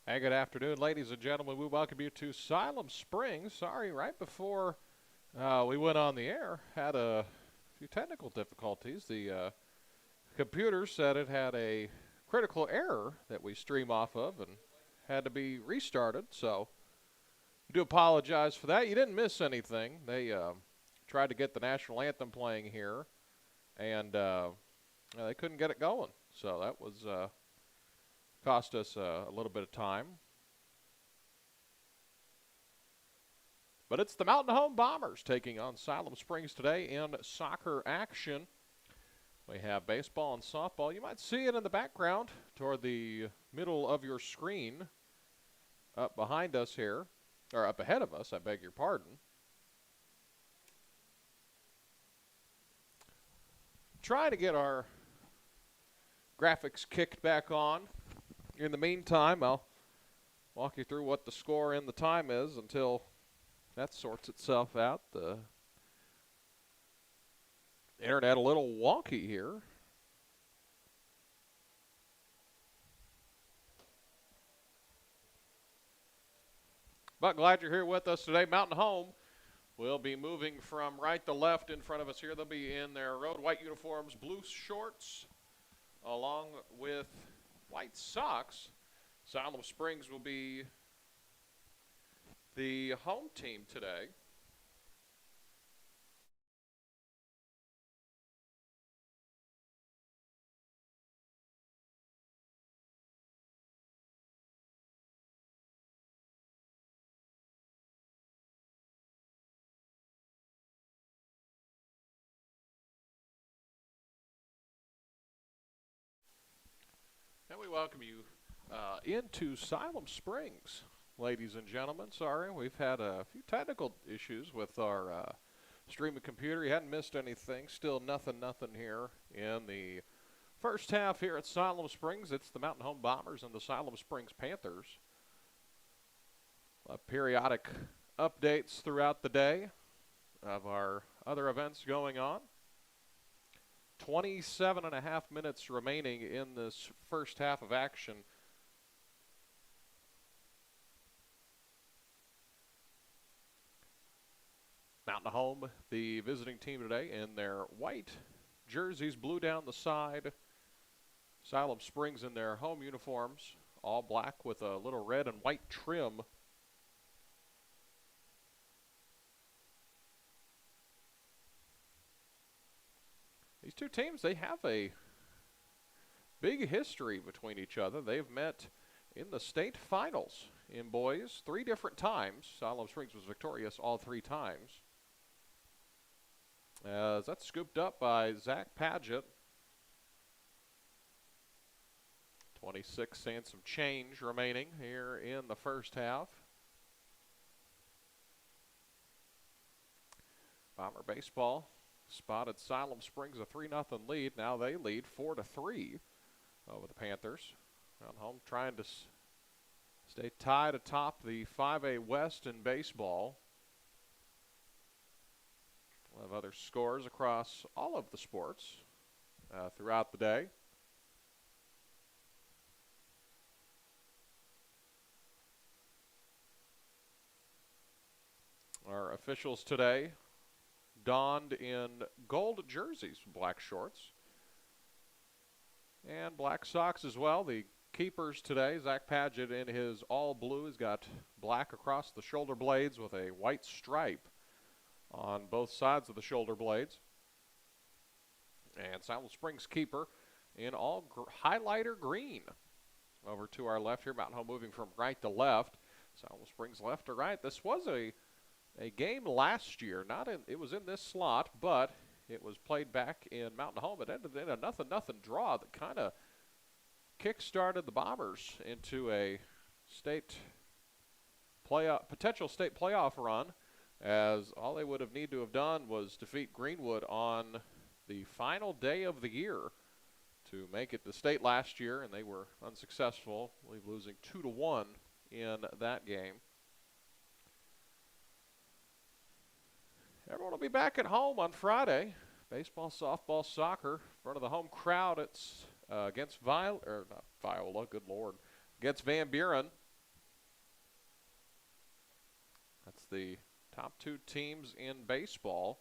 Hey, good afternoon, ladies and gentlemen. We welcome you to Siloam Springs. Sorry, right before we went on the air, had a few technical difficulties. The computer said it had a critical error that we stream off of and had to be restarted. So, I do apologize for that. You didn't miss anything. They tried to get the national anthem playing here, and they couldn't get it going. So that was cost us a little bit of time. But it's the Mountain Home Bombers taking on Siloam Springs today in soccer action. We have baseball and softball. You might see it in the background toward the middle of your screen up behind us here, or up ahead of us, I beg your pardon. Trying to get our graphics kicked back on. In the meantime, I'll walk you through what the score and the time is until that sorts itself out. The internet a little wonky here. But glad you're here with us today. Mountain Home will be moving from right to left in front of us here. They'll be in their road white uniforms, blue shorts, along with white socks. Siloam Springs will be the home team today. And we welcome you into Siloam Springs, ladies and gentlemen. Sorry, we've had a few technical issues with our streaming computer. You hadn't missed anything. Still nothing here in the first half here at Siloam Springs. It's the Mountain Home Bombers and the Siloam Springs Panthers. Periodic updates throughout the day of our other events going on. 27 and a half minutes remaining in this first half of action. Mountain Home, the visiting team today, in their white jerseys, blue down the side. Siloam Springs in their home uniforms, all black with a little red and white trim. These two teams, they have a big history between each other. They've met in the state finals in boys 3 different times. Siloam Springs was victorious all 3 times. As that's scooped up by Zach Padgett. 26 and some change remaining here in the first half. Bomber baseball spotted Siloam Springs a 3-0 lead. Now they lead 4-3 over the Panthers. Mountain Home trying to stay tied atop the 5A West in baseball. We'll have other scores across all of the sports throughout the day. Our officials today donned in gold jerseys, black shorts, and black socks as well. The keepers today, Zach Padgett in his all blue, has got black across the shoulder blades with a white stripe on both sides of the shoulder blades. And Siloam Springs keeper in all highlighter green. Over to our left here, Mountain Home moving from right to left. Siloam Springs left to right. This was a game last year. It was in this slot, but it was played back in Mountain Home. It ended in a 0-0 draw that kind of kick-started the Bombers into a potential state playoff run, as all they would have needed to have done was defeat Greenwood on the final day of the year to make it to state last year, and they were unsuccessful, losing 2-1 in that game. Everyone will be back at home on Friday. Baseball, softball, soccer. In front of the home crowd, it's against against Van Buren. the top two teams in baseball.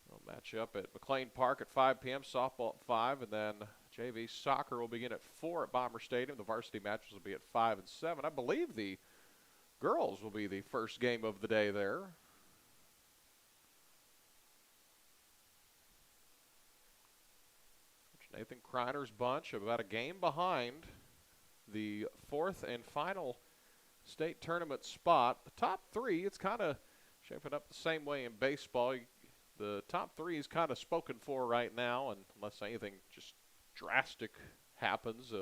They'll match up at McLean Park at 5 p.m., softball at 5, and then JV soccer will begin at 4 at Bomber Stadium. The varsity matches will be at 5 and 7. I believe the girls will be the first game of the day there. Nathan Kreiner's bunch about a game behind the fourth and final state tournament spot. The top three, it's kind of shaping up the same way in baseball. The top three is kind of spoken for right now, and unless anything just drastic happens,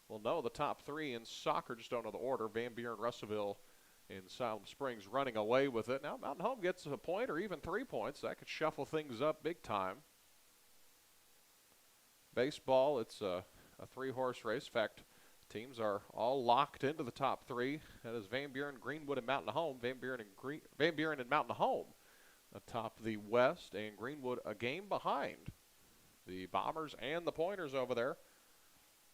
we'll know the top three. In soccer, just don't know the order. Van Buren, Russellville, and Siloam Springs running away with it. Now Mountain Home gets a point or even 3 points. That could shuffle things up big time. Baseball, it's a three-horse race. In fact, teams are all locked into the top three. That is Van Buren, Greenwood, and Mountain Home. Van Buren and Mountain Home atop the West, and Greenwood a game behind the Bombers and the Pointers over there.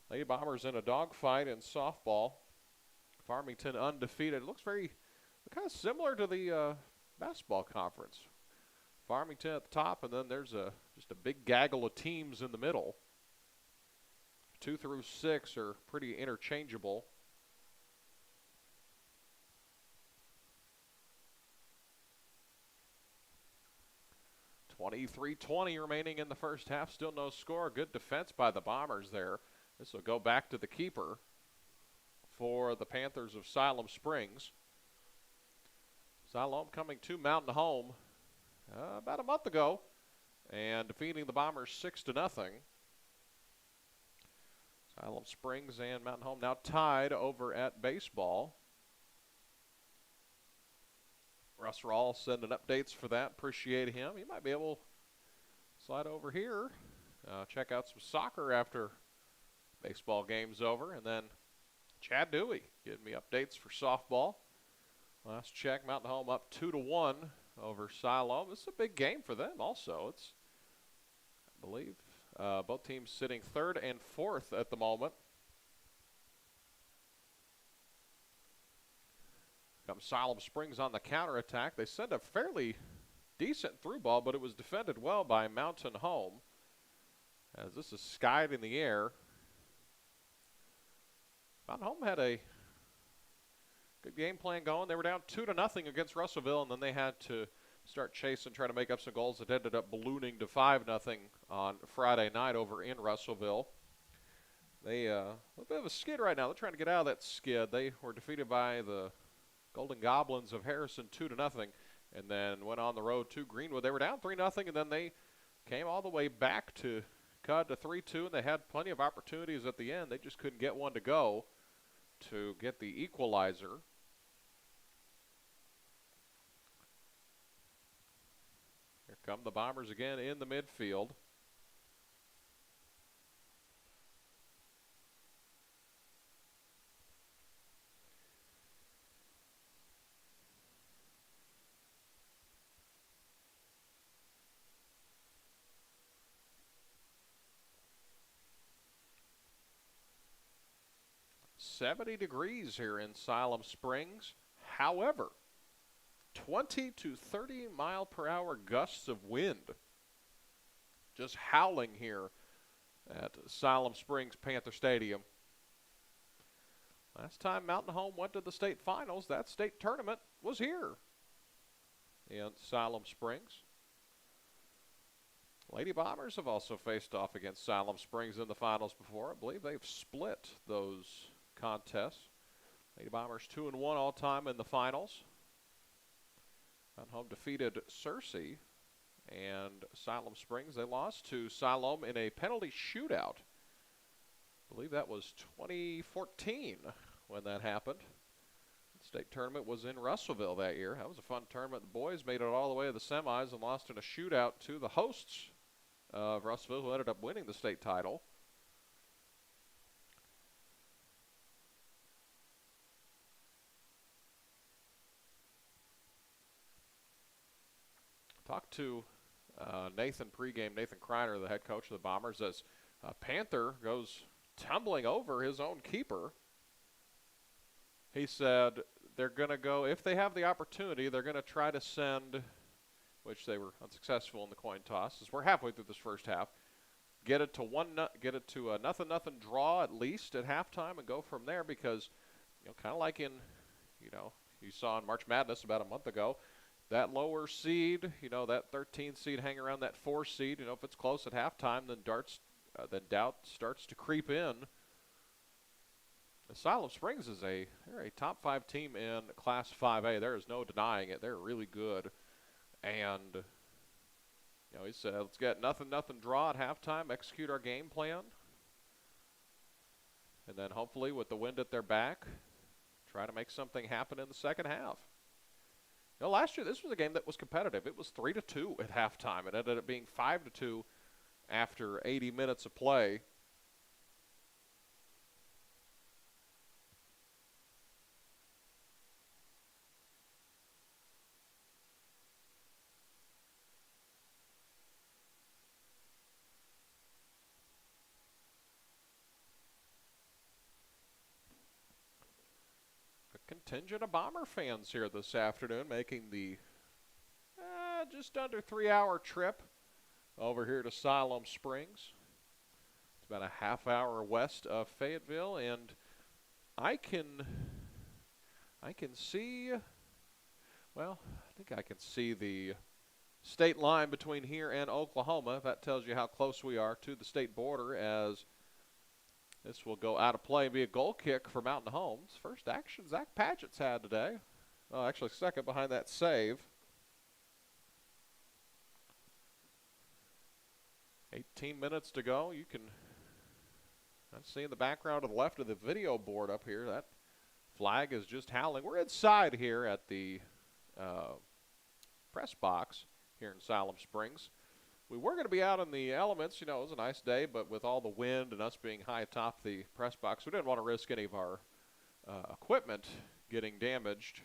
Lady Bombers in a dogfight in softball. Farmington undefeated. It looks very kind of similar to the basketball conference. Farmington at the top, and then there's just a big gaggle of teams in the middle. 2 through 6 are pretty interchangeable. .23-20 remaining in the first half. Still no score. Good defense by the Bombers there. This will go back to the keeper for the Panthers of Siloam Springs. Siloam coming to Mountain Home about a month ago and defeating the Bombers 6-0. Siloam Springs and Mountain Home now tied over at baseball. Russ Rawl sending updates for that. Appreciate him. He might be able to slide over here, check out some soccer after baseball game's over. And then Chad Dewey giving me updates for softball. Last check, Mountain Home up 2-1 over Siloam. This is a big game for them also. It's, I believe, both teams sitting 3rd and 4th at the moment. Comes Siloam Springs on the counterattack. They send a fairly decent through ball, but it was defended well by Mountain Home. As this is skied in the air. Mountain Home had a good game plan going. They were down 2-0 against Russellville, and then they had to start chasing, try to make up some goals. It ended up ballooning to 5-0 on Friday night over in Russellville. They a bit of a skid right now. They're trying to get out of that skid. They were defeated by the Golden Goblins of Harrison 2-0, and then went on the road to Greenwood. They were down 3-0, and then they came all the way back to cut to 3-2, and they had plenty of opportunities at the end. They just couldn't get one to go to get the equalizer. Here come the Bombers again in the midfield. .70 degrees here in Siloam Springs. However, 20 to 30 mile per hour gusts of wind just howling here at Siloam Springs Panther Stadium. Last time Mountain Home went to the state finals, that state tournament was here in Siloam Springs. Lady Bombers have also faced off against Siloam Springs in the finals before. I believe they've split those contests. Lady Bombers 2-1 all time in the finals. Mountain Home defeated Searcy, and Siloam Springs, they lost to Siloam in a penalty shootout. I believe that was 2014 when that happened. The state tournament was in Russellville that year. That was a fun tournament. The boys made it all the way to the semis and lost in a shootout to the hosts of Russellville, who ended up winning the state title. Talked to Nathan pregame, Nathan Kreiner, the head coach of the Bombers, as Panther goes tumbling over his own keeper. He said they're going to go, if they have the opportunity, they're going to try to send, which they were unsuccessful in the coin toss, as we're halfway through this first half, get it to a nothing draw at least at halftime and go from there, because kind of like in you saw in March Madness about a month ago, that lower seed, that 13th seed hang around that 4 seed. If it's close at halftime, then doubt starts to creep in. Siloam Springs is they're a top 5 team in Class 5A. There is no denying it. They're really good. And he said, let's get nothing draw at halftime, execute our game plan, and then hopefully with the wind at their back, try to make something happen in the second half. Last year this was a game that was competitive. It was 3-2 at halftime. It ended up being 5-2 after 80 minutes of play. Contingent of Bomber fans here this afternoon, making the just under 3-hour trip over here to Siloam Springs. It's about a half hour west of Fayetteville, and I can see, I think I can see the state line between here and Oklahoma. That tells you how close we are to the state border, as this will go out of play and be a goal kick for Mountain Homes. First action Zach Padgett's had today. Oh, actually second behind that save. 18 minutes to go. You can see in the background to the left of the video board up here, that flag is just howling. We're inside here at the press box here in Siloam Springs. We were going to be out in the elements. It was a nice day, but with all the wind and us being high atop the press box, we didn't want to risk any of our equipment getting damaged.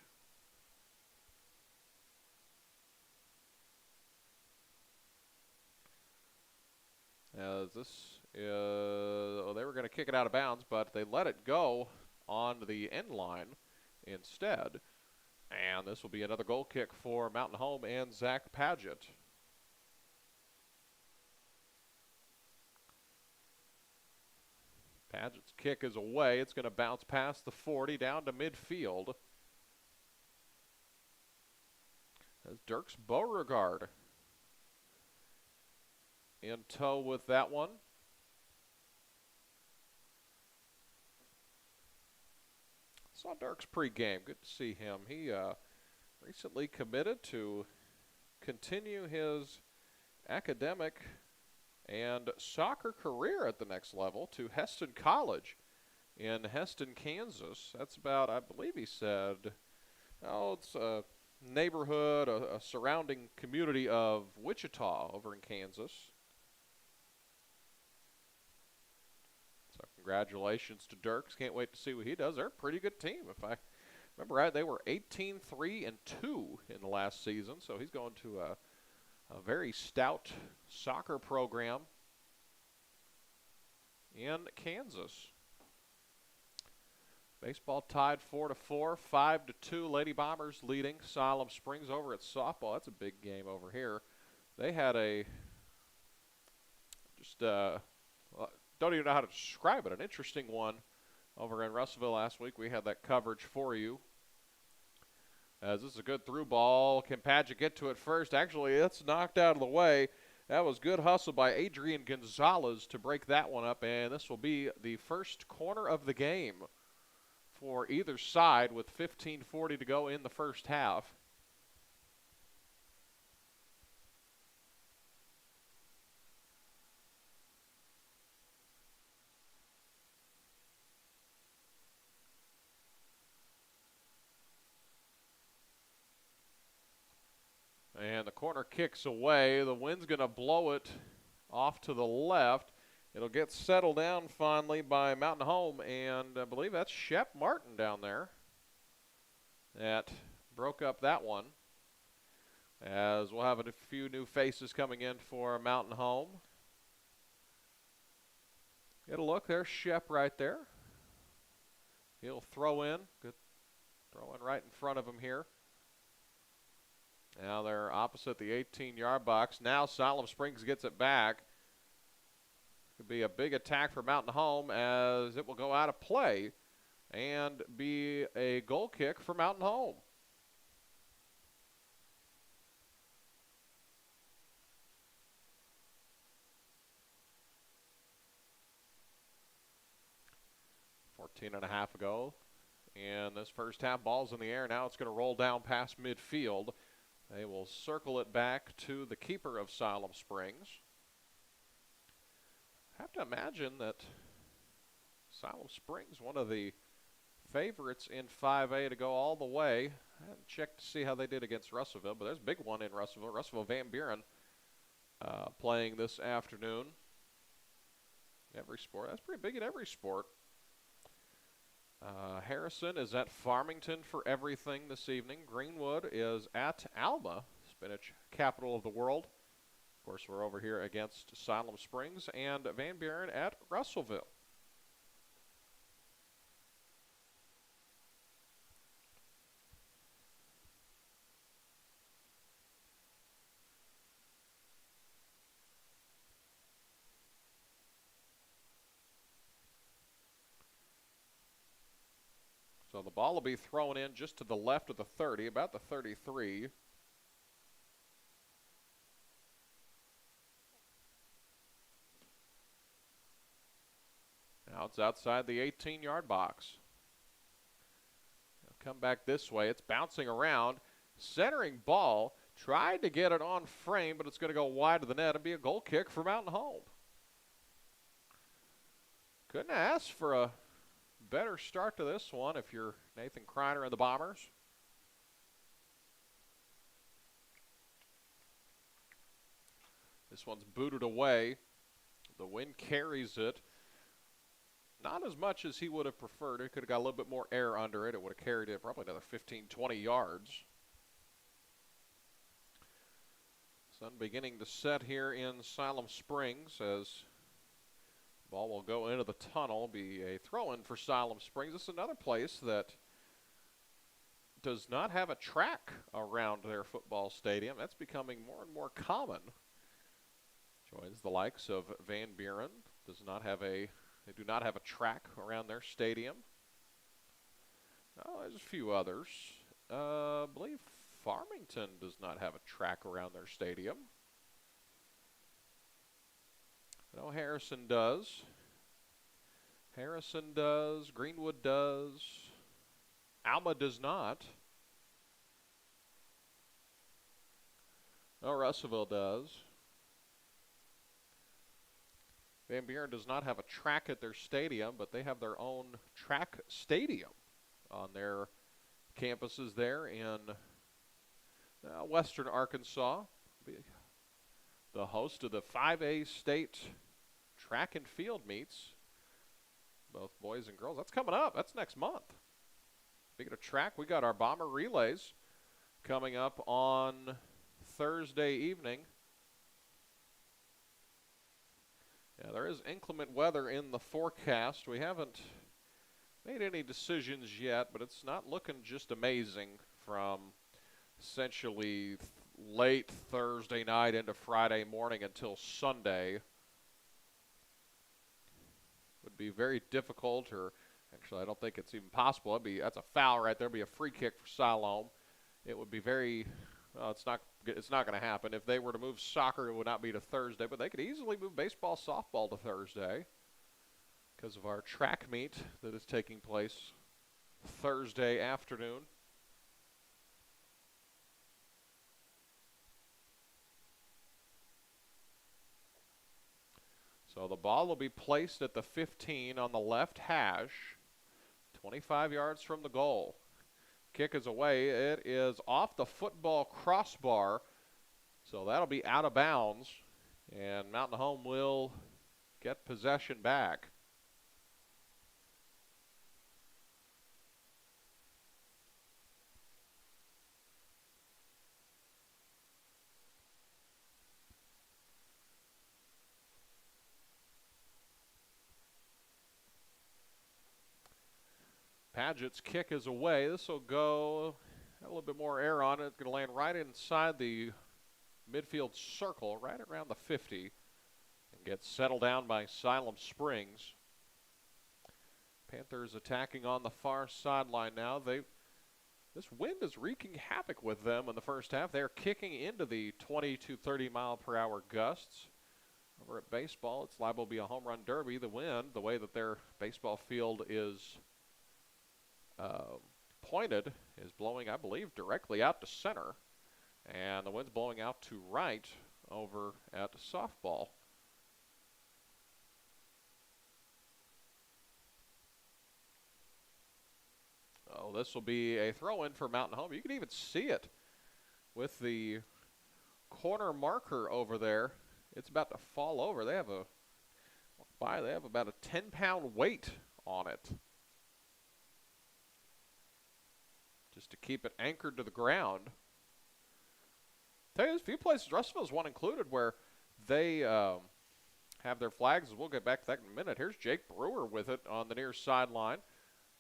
As this is, they were going to kick it out of bounds, but they let it go on the end line instead. And this will be another goal kick for Mountain Home and Zach Padgett. Padgett's kick is away. It's going to bounce past the 40 down to midfield. As Dirks Beauregard in tow with that one. Saw Dirks pregame. Good to see him. He recently committed to continue his academic and soccer career at the next level to Heston College in Heston, Kansas. That's about, I believe he said, it's a neighborhood, a surrounding community of Wichita over in Kansas. So congratulations to Dirks. Can't wait to see what he does. They're a pretty good team. If I remember right, they were 18-3-2 in the last season, so he's going to a very stout soccer program in Kansas. Baseball tied 4-4, 5-2. Lady Bombers leading Siloam Springs over at softball. That's a big game over here. They had don't even know how to describe it, an interesting one over in Russellville last week. We had that coverage for you. As this is a good through ball. Can Padgett get to it first? Actually, it's knocked out of the way. That was good hustle by Adrian Gonzalez to break that one up, and this will be the first corner of the game for either side with 15:40 to go in the first half. And the corner kicks away. The wind's going to blow it off to the left. It'll get settled down finally by Mountain Home, and I believe that's Shep Martin down there that broke up that one. As we'll have a few new faces coming in for Mountain Home. Get a look, there's Shep right there. He'll throw in. Good Throwing right in front of him here. Now they're opposite the 18-yard box. Now Siloam Springs gets it back. Could be a big attack for Mountain Home as it will go out of play and be a goal kick for Mountain Home. Fourteen and a half ago. And this first half, ball's in the air. Now it's going to roll down past midfield. They will circle it back to the keeper of Siloam Springs. I have to imagine that Siloam Springs, one of the favorites in 5A to go all the way. I haven't checked to see how they did against Russellville, but there's a big one in Russellville. Russellville Van Buren playing this afternoon. Every sport. That's pretty big in every sport. Harrison is at Farmington for everything this evening. Greenwood is at Alma, spinach capital of the world. Of course, we're over here against Siloam Springs and Van Buren at Russellville. So the ball will be thrown in just to the left of the 30, about the 33. Now it's outside the 18-yard box. Come back this way. It's bouncing around. Centering ball. Tried to get it on frame, but it's going to go wide of the net and be a goal kick for Mountain Home. Couldn't ask for a better start to this one if you're Nathan Kreiner and the Bombers. This one's booted away. The wind carries it. Not as much as he would have preferred. It could have got a little bit more air under it. It would have carried it probably another 15, 20 yards. Sun beginning to set here in Siloam Springs as ball will go into the tunnel. Be a throw-in for Siloam Springs. This is another place that does not have a track around their football stadium. That's becoming more and more common. Joins the likes of Van Buren. They do not have a track around their stadium. Oh, there's a few others. I believe Farmington does not have a track around their stadium. I know Harrison does. Harrison does. Greenwood does. Alma does not. No, Russellville does. Van Buren does not have a track at their stadium, but they have their own track stadium on their campuses there in western Arkansas. The host of the 5A state track and field meets, both boys and girls. That's coming up. That's next month. Speaking of track, we got our Bomber Relays coming up on Thursday evening. Yeah, there is inclement weather in the forecast. We haven't made any decisions yet, but it's not looking just amazing from essentially late Thursday night into Friday morning until Sunday. Would be very difficult, or actually I don't think it's even possible. That's a foul right there. It'd be a free kick for Siloam. It would be very it's not going to happen. If they were to move soccer, it would not be to Thursday, but they could easily move baseball, softball to Thursday because of our track meet that is taking place Thursday afternoon. So the ball will be placed at the 15 on the left hash, 25 yards from the goal. Kick is away. It is off the football crossbar, so that'll be out of bounds, and Mountain Home will get possession back. Padgett's kick is away. This will go a little bit more air on it. It's going to land right inside the midfield circle, right around the 50, and get settled down by Siloam Springs. Panthers attacking on the far sideline now. This wind is wreaking havoc with them in the first half. They're kicking into the 20 to 30 mile per hour gusts. Over at baseball, it's liable to be a home run derby. The wind, the way that their baseball field is pointed, is blowing, I believe, directly out to center. And the wind's blowing out to right over at softball. Oh, this will be a throw-in for Mountain Home. You can even see it with the corner marker over there. It's about to fall over. They have about a 10-pound weight on it, just to keep it anchored to the ground. Tell you, there's a few places, Russellville's one included, where they have their flags. We'll get back to that in a minute. Here's Jake Brewer with it on the near sideline.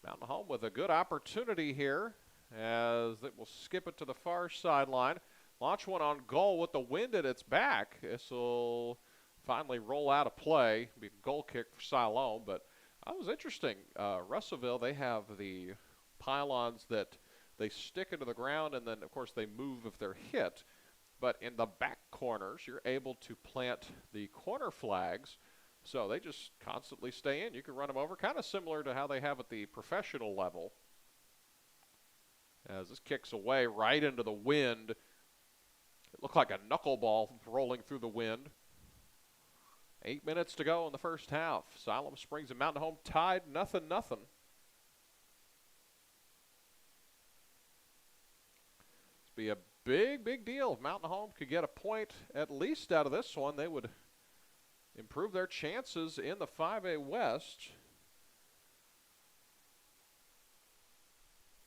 Mountain Home with a good opportunity here as it will skip it to the far sideline. Launch one on goal with the wind at its back. This will finally roll out of play. Be a goal kick for Siloam, but that was interesting. Russellville, they have the pylons that they stick into the ground, and then, of course, they move if they're hit. But in the back corners, you're able to plant the corner flags, so they just constantly stay in. You can run them over, kind of similar to how they have at the professional level. As this kicks away right into the wind. It looked like a knuckleball rolling through the wind. 8 minutes to go in the first half. Siloam Springs and Mountain Home tied 0-0. It'd be a big deal if Mountain Home could get a point at least out of this one. They would improve their chances in the 5A West.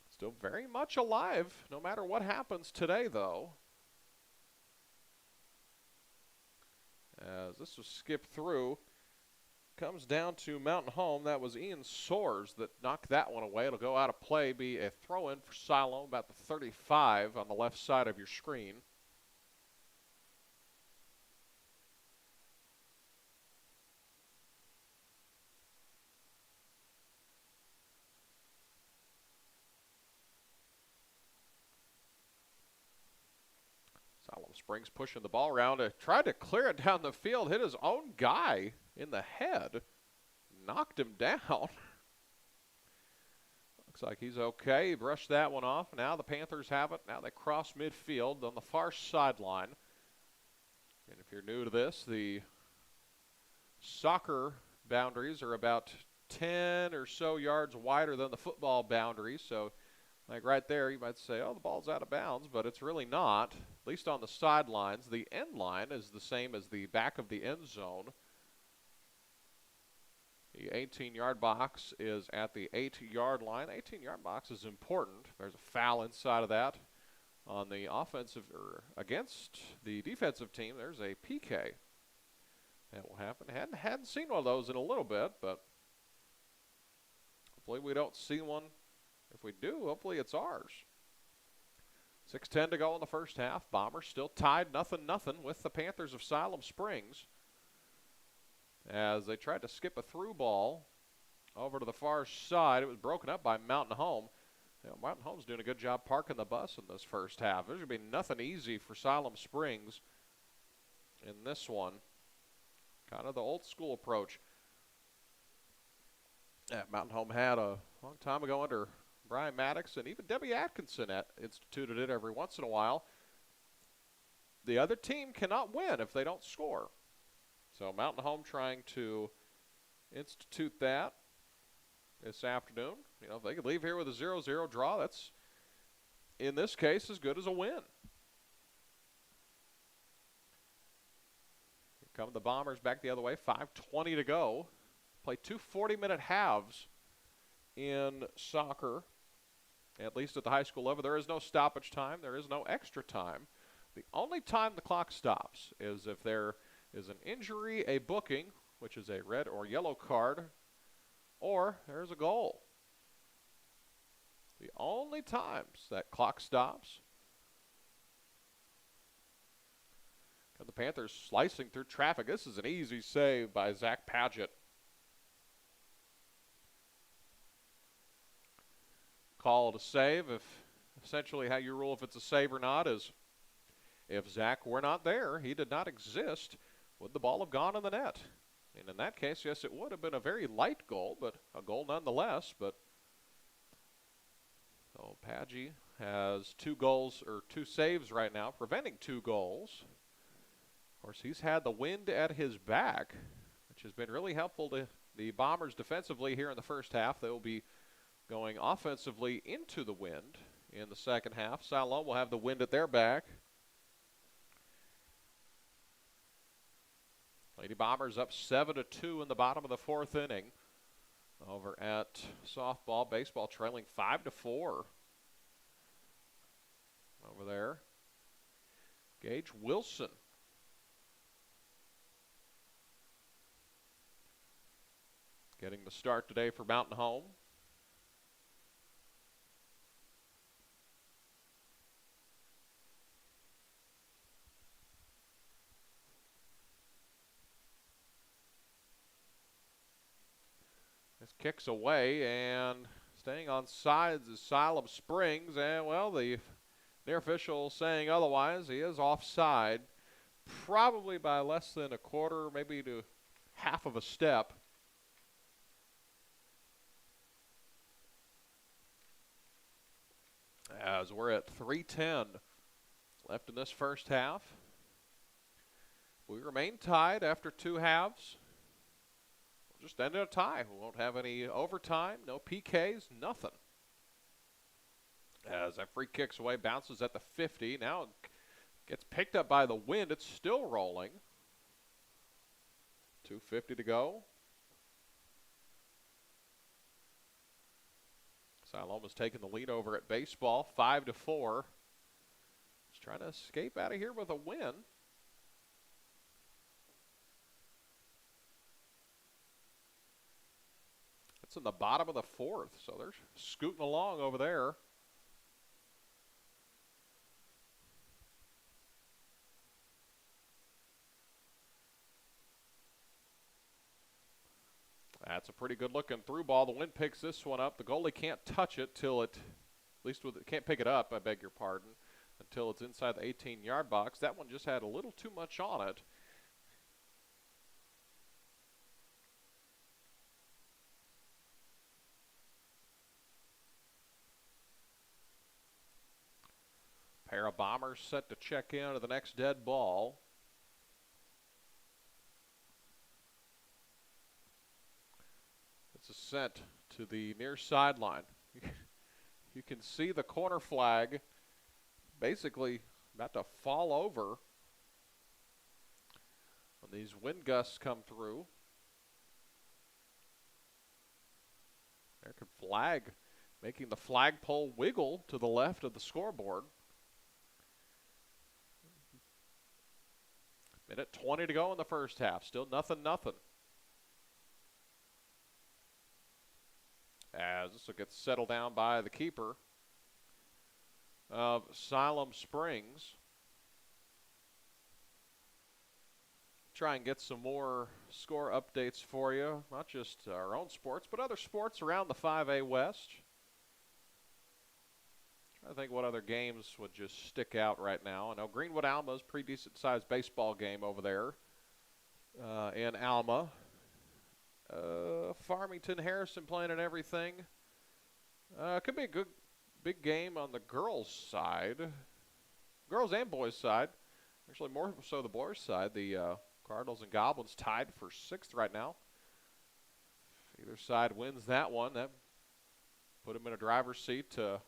Still very much alive, no matter what happens today, though. As this was skipped through, comes down to Mountain Home. That was Ian Soares that knocked that one away. It'll go out of play, be a throw-in for Siloam, about the 35 on the left side of your screen. Siloam Springs pushing the ball around. Tried to clear it down the field, hit his own guy in the head, knocked him down. Looks like he's okay. He brushed that one off. Now the Panthers have it. Now they cross midfield on the far sideline. And if you're new to this, the soccer boundaries are about 10 or so yards wider than the football boundaries. So, like right there, you might say, oh, the ball's out of bounds, but it's really not, at least on the sidelines. The end line is the same as the back of the end zone. The 18-yard box is at the 8-yard line. 18-yard box is important. There's a foul inside of that. On the offensive, or against the defensive team, there's a PK. That will happen. Hadn't seen one of those in a little bit, but hopefully we don't see one. If we do, hopefully it's ours. 6:10 to go in the first half. Bombers still tied 0-0 with the Panthers of Siloam Springs, as they tried to skip a through ball over to the far side. It was broken up by Mountain Home. You know, Mountain Home's doing a good job parking the bus in this first half. There's going to be nothing easy for Siloam Springs in this one. Kind of the old school approach that Mountain Home had a long time ago under Brian Maddox, and even Debbie Atkinson instituted it every once in a while. The other team cannot win if they don't score. So Mountain Home trying to institute that this afternoon. You know, if they could leave here with a 0-0 draw, that's, in this case, as good as a win. Here come the Bombers back the other way. 5:20 to go. Play two 40-minute halves in soccer, at least at the high school level. There is no stoppage time. There is no extra time. The only time the clock stops is if there is an injury, a booking, which is a red or yellow card, or there's a goal. The only times that clock stops. And the Panthers slicing through traffic. This is an easy save by Zach Padgett. Call to save. If essentially how you rule if it's a save or not is if Zach were not there, he did not exist, would the ball have gone in the net? And in that case, yes, it would have been a very light goal, but a goal nonetheless. But so Padgett has 2 goals or 2 saves right now, preventing 2 goals. Of course, he's had the wind at his back, which has been really helpful to the Bombers defensively here in the first half. They will be going offensively into the wind in the second half. Siloam will have the wind at their back. Lady Bombers up 7-2 in the bottom of the 4th inning. Over at softball, baseball trailing 5-4. Over there, Gage Wilson. Getting the start today for Mountain Home. This kicks away, and staying on sides is Siloam Springs. And, well, the near official saying otherwise. He is offside, probably by less than a quarter, maybe to half of a step. As we're at 3:10 left in this first half. We remain tied after 2 halves. We'll just end in a tie. We won't have any overtime, no PKs, nothing. As that free kicks away, bounces at the 50. Now it gets picked up by the wind. It's still rolling. 2:50 to go. Siloam has taken the lead over at baseball, 5-4. Just trying to escape out of here with a win. It's in the bottom of the 4th, so they're scooting along over there. That's a pretty good looking through ball. The wind picks this one up. The goalie can't touch it till it, at least with it, can't pick it up, I beg your pardon, until it's inside the 18-yard box. That one just had a little too much on it. Pair of Bombers set to check in to the next dead ball. It's a sent to the near sideline. You can see the corner flag basically about to fall over when these wind gusts come through. American flag making the flagpole wiggle to the left of the scoreboard. Minute 20 to go in the first half. Still nothing. As this will get settled down by the keeper of Siloam Springs. Try and get some more score updates for you. Not just our own sports, but other sports around the 5A West. I think what other games would just stick out right now. I know Greenwood Alma's pretty decent sized baseball game over there in Alma. Farmington, Harrison playing and everything. Could be a good big game on the girls' side. Girls and boys' side. Actually, more so the boys' side. The Cardinals and Goblins tied for 6th right now. If either side wins that one, that put them in a driver's seat to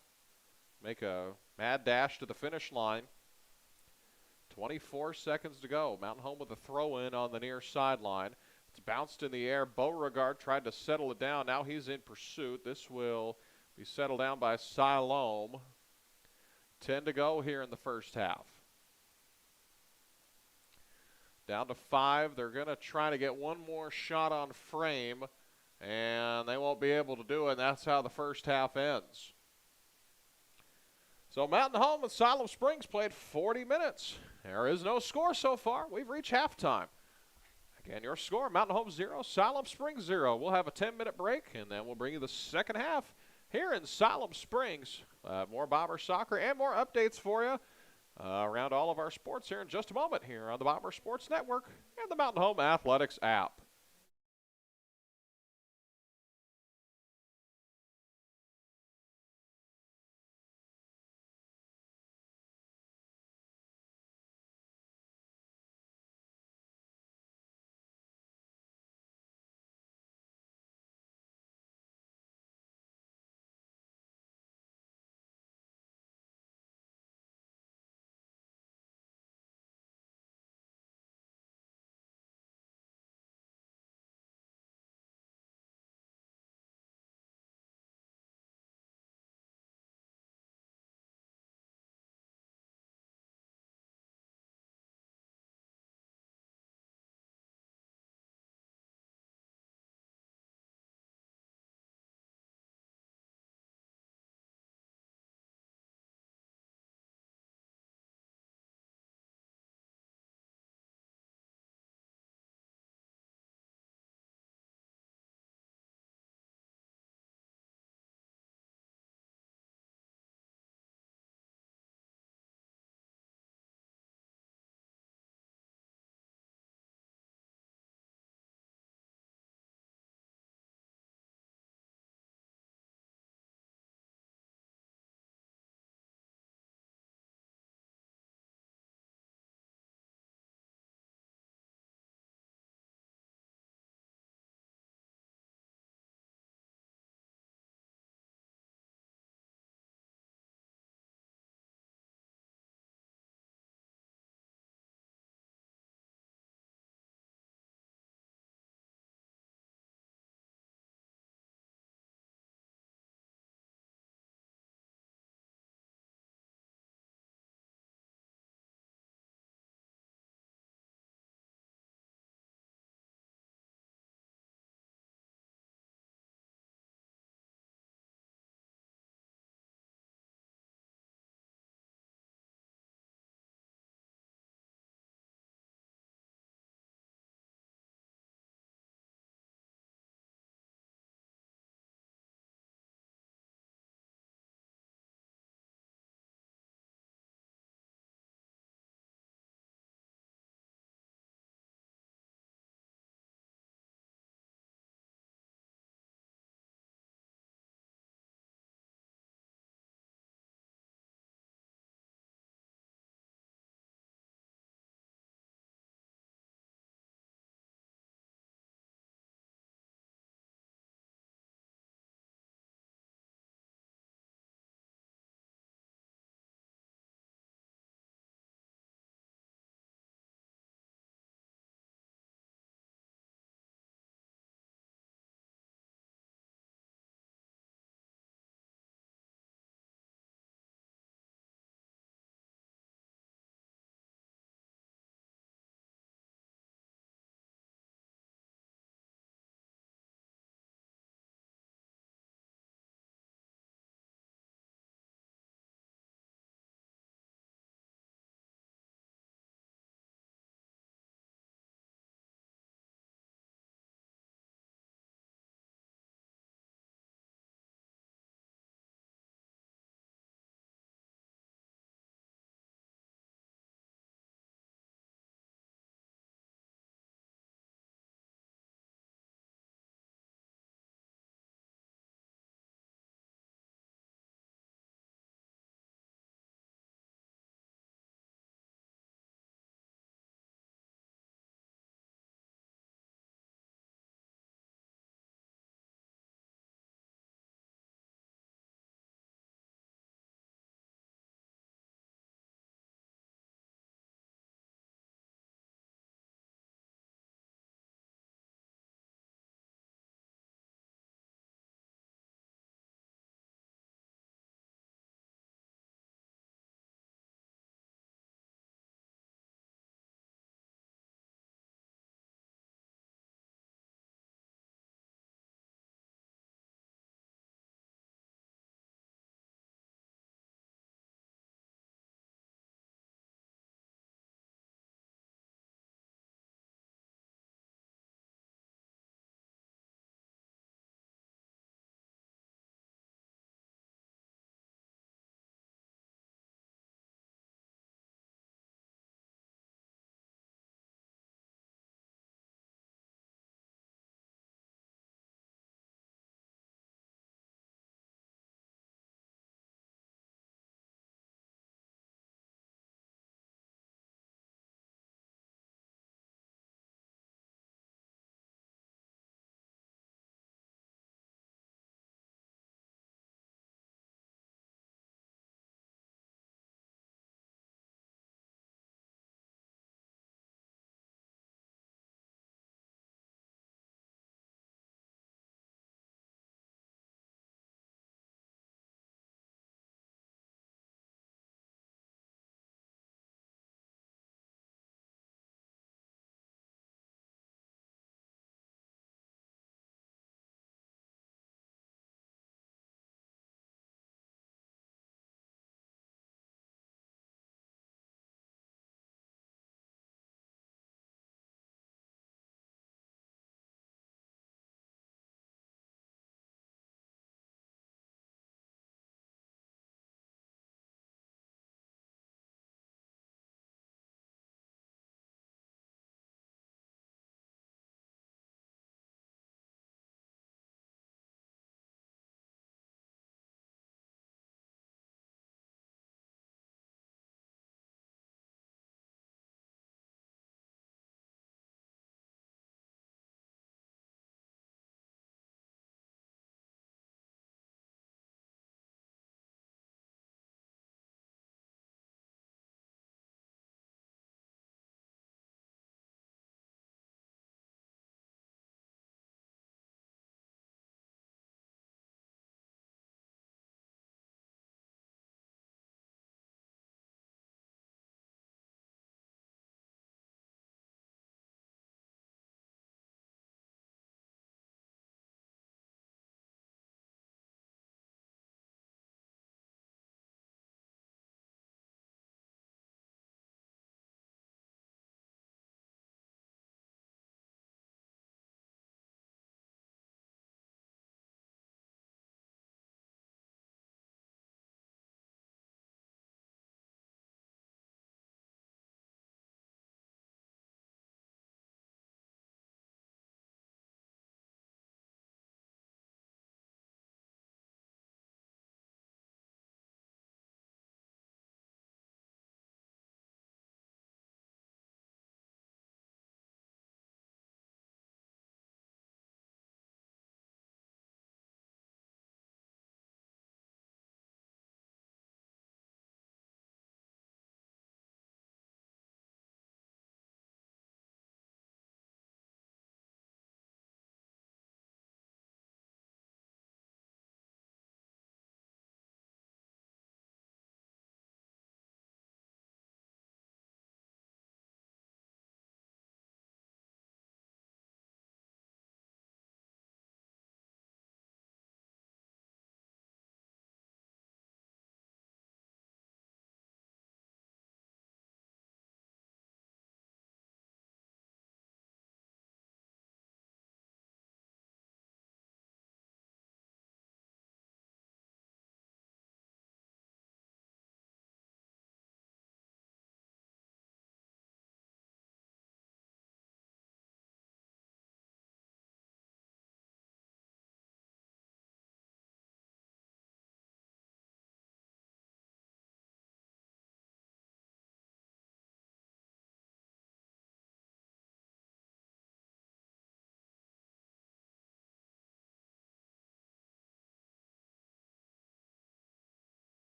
make a mad dash to the finish line. 24 seconds to go. Mountain Home with a throw-in on the near sideline. It's bounced in the air. Beauregard tried to settle it down. Now he's in pursuit. This will be settled down by Siloam. 10 to go here in the first half. Down to 5. They're going to try to get one more shot on frame, and they won't be able to do it. And that's how the first half ends. So Mountain Home and Siloam Springs played 40 minutes. There is no score so far. We've reached halftime. Again, your score, Mountain Home 0, Siloam Springs 0. We'll have a 10-minute break, and then we'll bring you the second half here in Siloam Springs. More Bomber soccer and more updates for you around all of our sports here in just a moment here on the Bomber Sports Network and the Mountain Home Athletics app.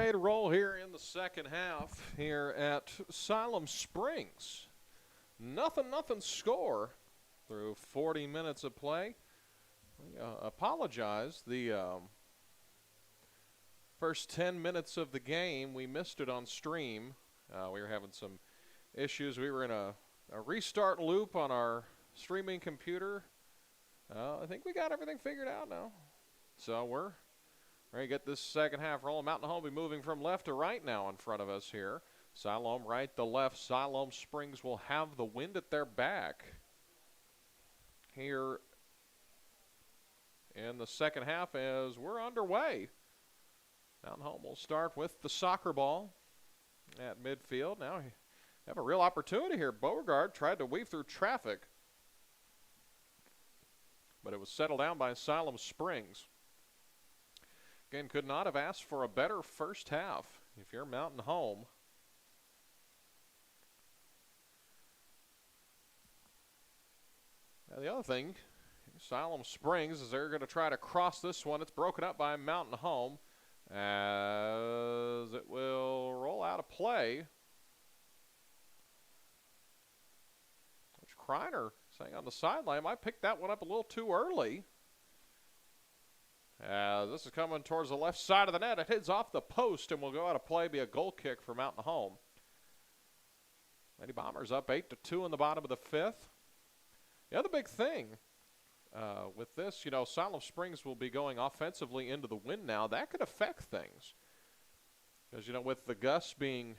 ready to roll here in the second half here at Siloam Springs. Nothing score through 40 minutes of play. We apologize. The first 10 minutes of the game, we missed it on stream. We were having some issues. We were in a restart loop on our streaming computer. I think we got everything figured out now. So we're ready to get this second half rolling. Mountain Home will be moving from left to right now in front of us here. Siloam right to left. Siloam Springs will have the wind at their back here in the second half as we're underway. Mountain Home will start with the soccer ball at midfield. Now we have a real opportunity here. Beauregard tried to weave through traffic, but it was settled down by Siloam Springs. Again, could not have asked for a better first half if you're Mountain Home. Now the other thing, Siloam Springs, is they're going to try to cross this one. It's broken up by Mountain Home as it will roll out of play. Coach Kreiner saying on the sideline, I picked that one up a little too early. This is coming towards the left side of the net. It hits off the post and will go out of play, be a goal kick for Mountain Home. Lady Bombers up 8-2 in the bottom of the fifth. The other big thing with this, Siloam Springs will be going offensively into the wind now. That could affect things. Because, with the gusts being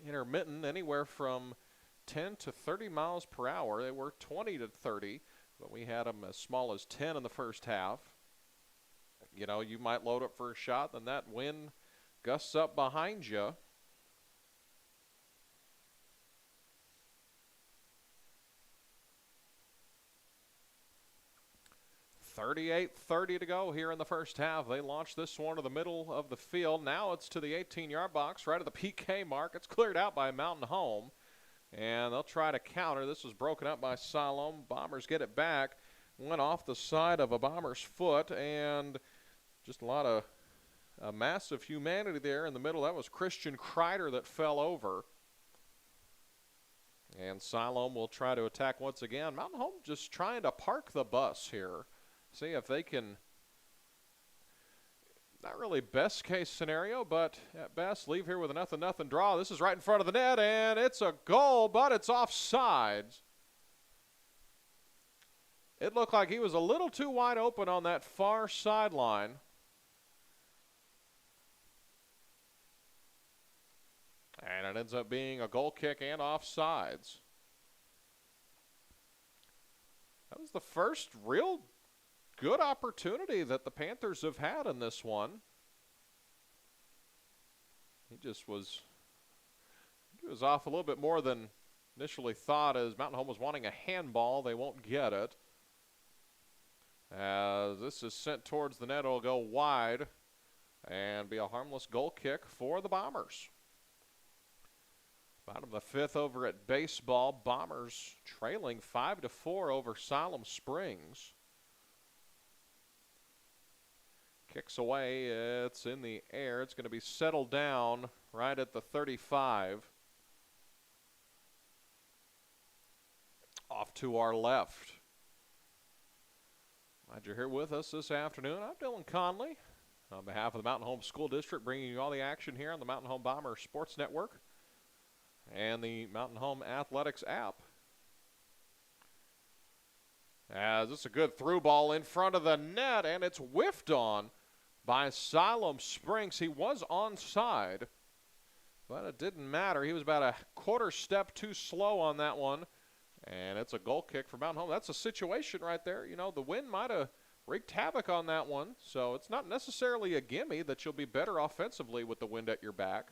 intermittent, anywhere from 10 to 30 miles per hour. They were 20 to 30, but we had them as small as 10 in the first half. You might load up for a shot, then that wind gusts up behind you. .38:30 to go here in the first half. They launched this one to the middle of the field. Now it's to the 18-yard box, right at the PK mark. It's cleared out by Mountain Home, and they'll try to counter. This was broken up by Siloam. Bombers get it back. Went off the side of a Bomber's foot, and just a lot of massive humanity there in the middle. That was Christian Kreider that fell over. And Siloam will try to attack once again. Mountain Home just trying to park the bus here. See if they can, not really best case scenario, but at best leave here with a 0-0 draw. This is right in front of the net, and it's a goal, but it's offsides. It looked like he was a little too wide open on that far sideline. And it ends up being a goal kick and offsides. That was the first real good opportunity that the Panthers have had in this one. He was off a little bit more than initially thought, as Mountain Home was wanting a handball. They won't get it. As this is sent towards the net, it'll go wide and be a harmless goal kick for the Bombers. Bottom of the fifth over at baseball. Bombers trailing 5-4 over Siloam Springs. Kicks away. It's in the air. It's going to be settled down right at the 35. Off to our left. Glad you're here with us this afternoon. I'm Dylan Conley on behalf of the Mountain Home School District, bringing you all the action here on the Mountain Home Bomber Sports Network and the Mountain Home Athletics app. As this is a good through ball in front of the net, and it's whiffed on by Siloam Springs. He was onside, but it didn't matter. He was about a quarter step too slow on that one, and it's a goal kick for Mountain Home. That's a situation right there. The wind might have wreaked havoc on that one, so it's not necessarily a gimme that you'll be better offensively with the wind at your back.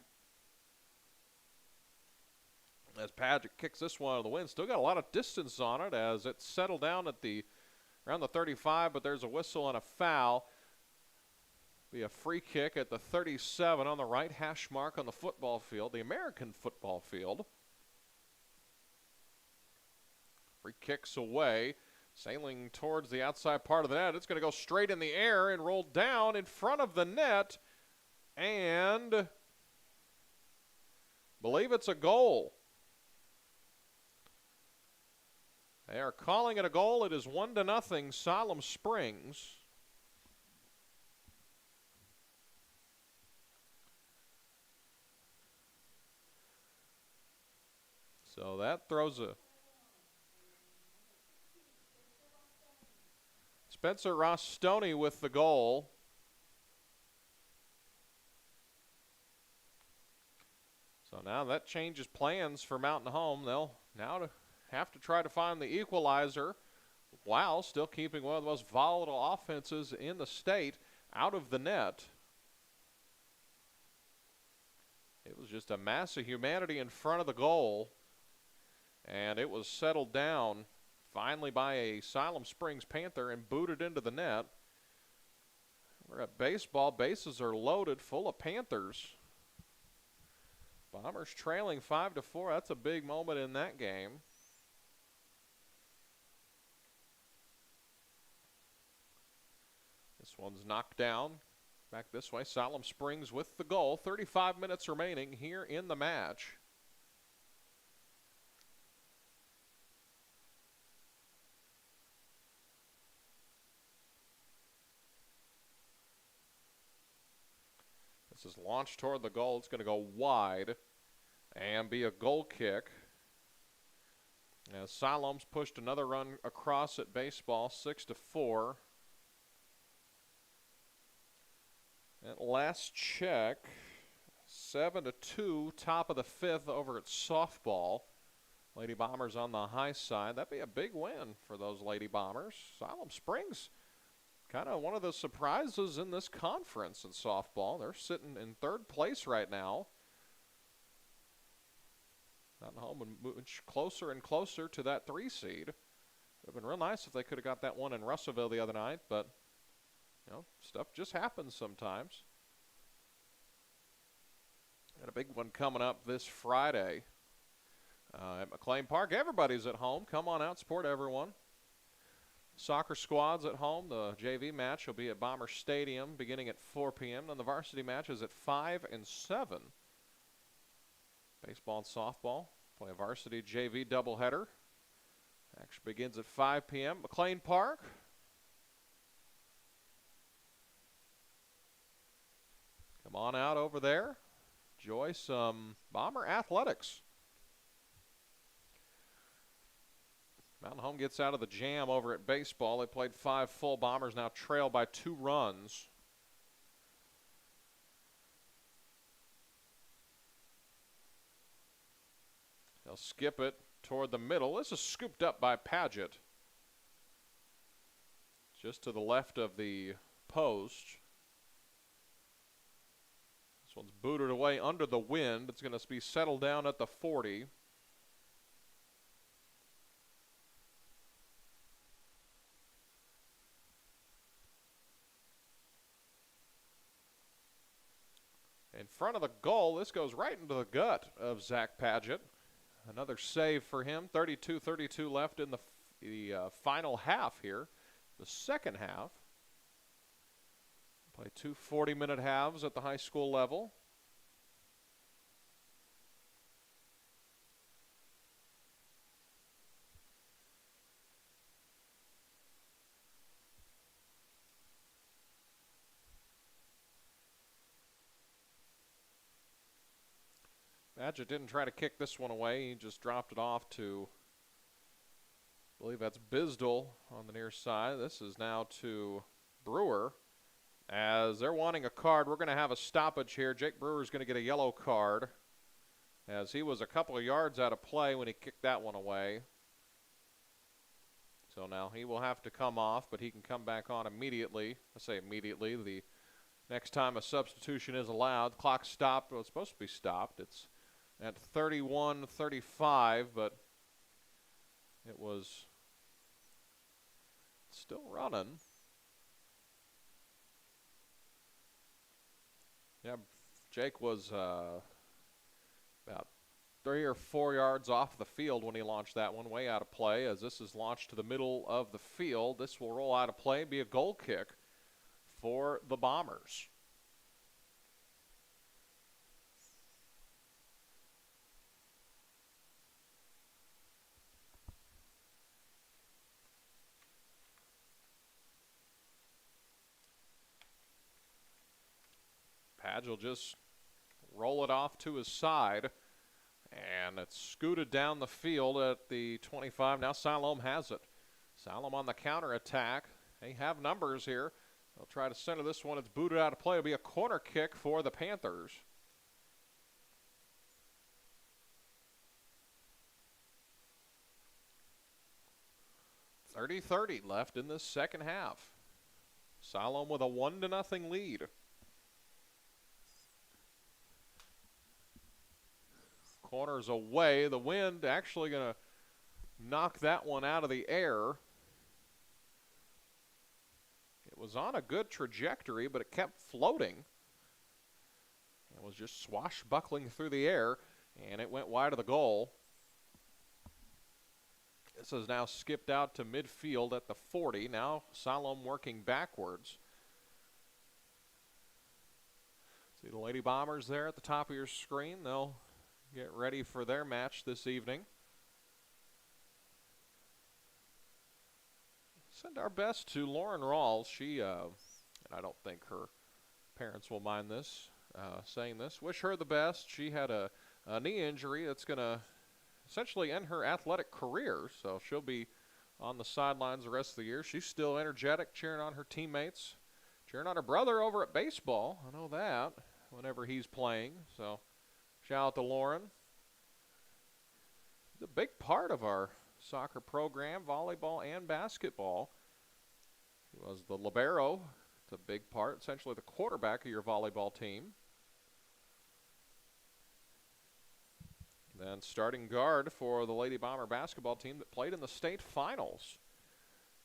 As Padgett kicks this one out of the wind, still got a lot of distance on it as it's settled down at around the 35, but there's a whistle and a foul. Be a free kick at the 37 on the right hash mark on the football field, the American football field. Free kicks away, sailing towards the outside part of the net. It's going to go straight in the air and roll down in front of the net, and believe it's a goal. They are calling it a goal. It is 1-0 Siloam Springs. So that throws a Spencer Rostoni with the goal. So now that changes plans for Mountain Home. They'll now have to try to find the equalizer while still keeping one of the most volatile offenses in the state out of the net. It was just a mass of humanity in front of the goal, and it was settled down finally by a Siloam Springs Panther and booted into the net. We're at baseball. Bases are loaded, full of Panthers. Bombers trailing 5-4. That's a big moment in that game. This one's knocked down. Back this way. Siloam Springs with the goal. 35 minutes remaining here in the match. This is launched toward the goal. It's going to go wide and be a goal kick. As Siloam's pushed another run across at baseball, 6-4. At last check, 7-2, top of the fifth over at softball. Lady Bombers on the high side. That'd be a big win for those Lady Bombers. Siloam Springs, kind of one of the surprises in this conference in softball. They're sitting in third place right now. Mountain Home would move closer and closer to that 3 seed. It would have been real nice if they could have got that one in Russellville the other night, but you know, stuff just happens sometimes. Got a big one coming up this Friday at McLean Park. Everybody's at home. Come on out, support everyone. Soccer squads at home. The JV match will be at Bomber Stadium beginning at 4 p.m. And the varsity match is at 5 and 7. Baseball and softball play a varsity JV doubleheader. Action begins at 5 p.m. McLean Park. Come on out over there. Enjoy some Bomber athletics. Mountain Home gets out of the jam over at baseball. They played 5 full. Bombers now trail by 2 runs. They'll skip it toward the middle. This is scooped up by Paget. Just to the left of the post. This one's booted away under the wind. It's going to be settled down at the 40. In front of the goal, this goes right into the gut of Zach Paget. Another save for him. 32-32 left in the final half here, the second half. Play 2 40-minute halves at the high school level. Paget didn't try to kick this one away. He just dropped it off to, I believe that's Bisdell on the near side. This is now to Brewer. As they're wanting a card, we're going to have a stoppage here. Jake Brewer is going to get a yellow card as he was a couple of yards out of play when he kicked that one away. So now he will have to come off, but he can come back on immediately. I say immediately. The next time a substitution is allowed, the clock stopped. Well, it's supposed to be stopped. It's at 31-35, but it was still running. Yeah, Jake was about 3 or 4 yards off the field when he launched that one, way out of play. As this is launched to the middle of the field, this will roll out of play and be a goal kick for the Bombers. Padge will just roll it off to his side. And it's scooted down the field at the 25. Now Siloam has it. Siloam on the counterattack. They have numbers here. They'll try to center this one. It's booted out of play. It'll be a corner kick for the Panthers. 30-30 left in this second half. Siloam with a 1-0 lead. Corners away. The wind actually going to knock that one out of the air. It was on a good trajectory, but it kept floating. It was just swashbuckling through the air, and it went wide of the goal. This has now skipped out to midfield at the 40. Now Siloam working backwards. See the Lady Bombers there at the top of your screen. They'll get ready for their match this evening. Send our best to Lauren Rawls. She, and I don't think her parents will mind this, saying this. Wish her the best. She had a knee injury that's going to essentially end her athletic career, so she'll be on the sidelines the rest of the year. She's still energetic, cheering on her teammates, cheering on her brother over at baseball. I know that, whenever he's playing. So shout out to Lauren. It's a big part of our soccer program, volleyball and basketball. He was the libero. It's a big part, essentially the quarterback of your volleyball team. Then starting guard for the Lady Bomber basketball team that played in the state finals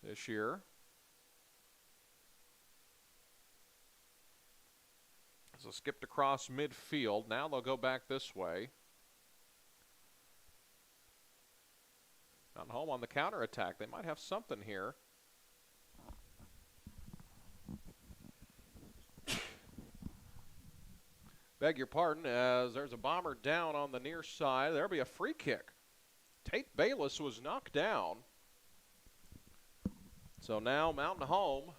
this year. So skipped across midfield. Now they'll go back this way. Mountain Home on the counterattack. They might have something here. Beg your pardon, as there's a Bomber down on the near side. There'll be a free kick. Tate Bayless was knocked down. So now Mountain Home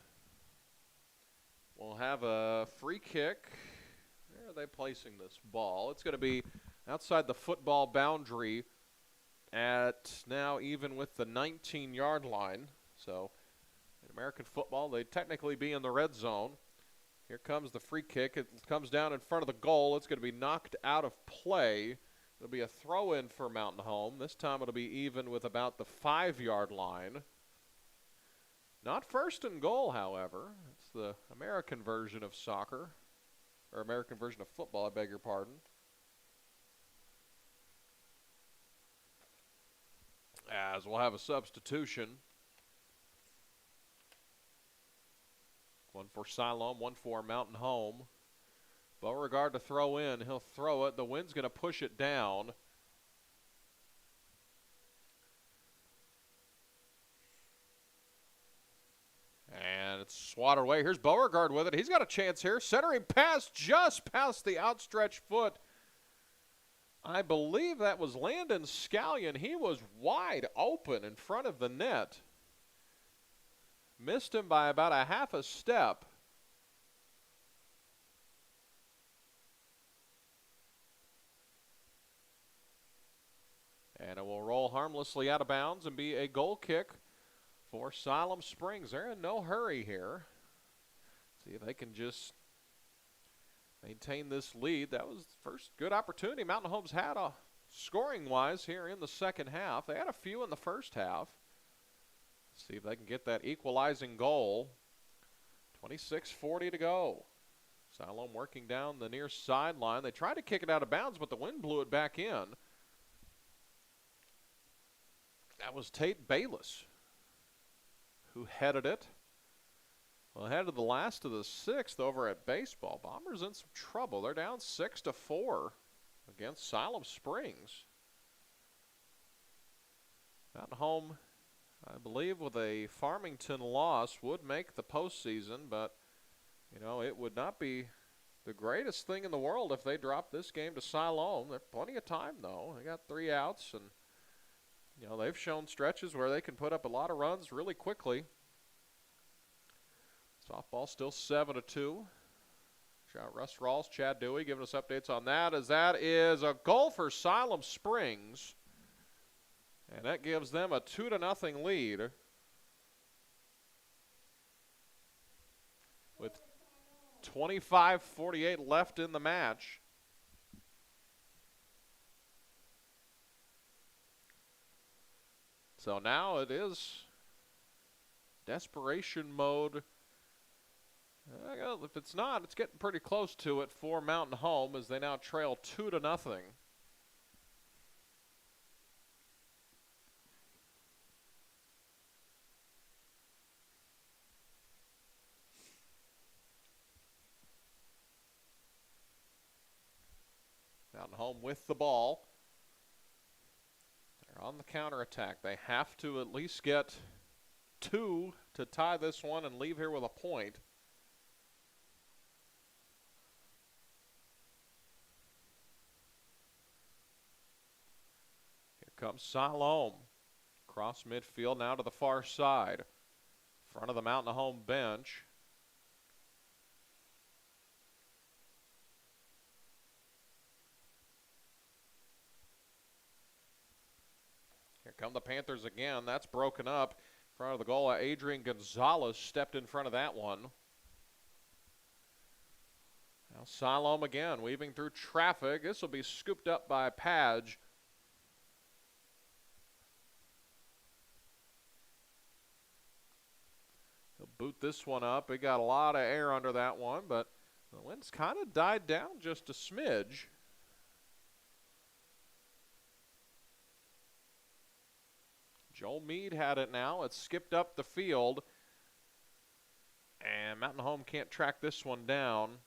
will have a free kick. Where are they placing this ball? It's going to be outside the football boundary at now even with the 19-yard line. So in American football, they'd technically be in the red zone. Here comes the free kick. It comes down in front of the goal. It's going to be knocked out of play. It'll be a throw-in for Mountain Home. This time it'll be even with about the 5-yard line. Not first and goal, however. It's the American version of soccer, or American version of football, I beg your pardon. As we'll have a substitution. One for Siloam, one for Mountain Home. Beauregard to throw in. He'll throw it. The wind's going to push it down. And it's swatted away. Here's Beauregard with it. He's got a chance here. Centering pass just past the outstretched foot. I believe that was Landon Scallion. He was wide open in front of the net. Missed him by about a half a step. And it will roll harmlessly out of bounds and be a goal kick for Siloam Springs. They're in no hurry here. See if they can just maintain this lead. That was the first good opportunity Mountain Home's had scoring-wise here in the second half. They had a few in the first half. See if they can get that equalizing goal. 26:40 to go. Siloam working down the near sideline. They tried to kick it out of bounds, but the wind blew it back in. That was Tate Bayless who headed it. Well, ahead of the last of the sixth over at baseball. Bombers in some trouble. They're down 6-4 against Siloam Springs. Mountain Home, I believe, with a Farmington loss, would make the postseason, but, you know, it would not be the greatest thing in the world if they dropped this game to Siloam. There's plenty of time, though. They got 3 outs, and, you know, they've shown stretches where they can put up a lot of runs really quickly. Softball still 7-2. Russ Rawls, Chad Dewey giving us updates on that, as that is a goal for Siloam Springs. And that gives them a 2-0 lead. With 25:48 left in the match. So now it is desperation mode. If it's not, it's getting pretty close to it for Mountain Home as they now trail 2-0. Mountain Home with the ball. They're on the counterattack. They have to at least get 2 to tie this one and leave here with a point. Here comes Siloam. Cross midfield now to the far side. Front of the Mountain Home bench. Here come the Panthers again. That's broken up in front of the goal. Adrian Gonzalez stepped in front of that one. Now Siloam again, weaving through traffic. This will be scooped up by Padge. He'll boot this one up. He got a lot of air under that one, but the wind's kind of died down just a smidge. Joel Meade had it now. It's skipped up the field. And Mountain Home can't track this one down.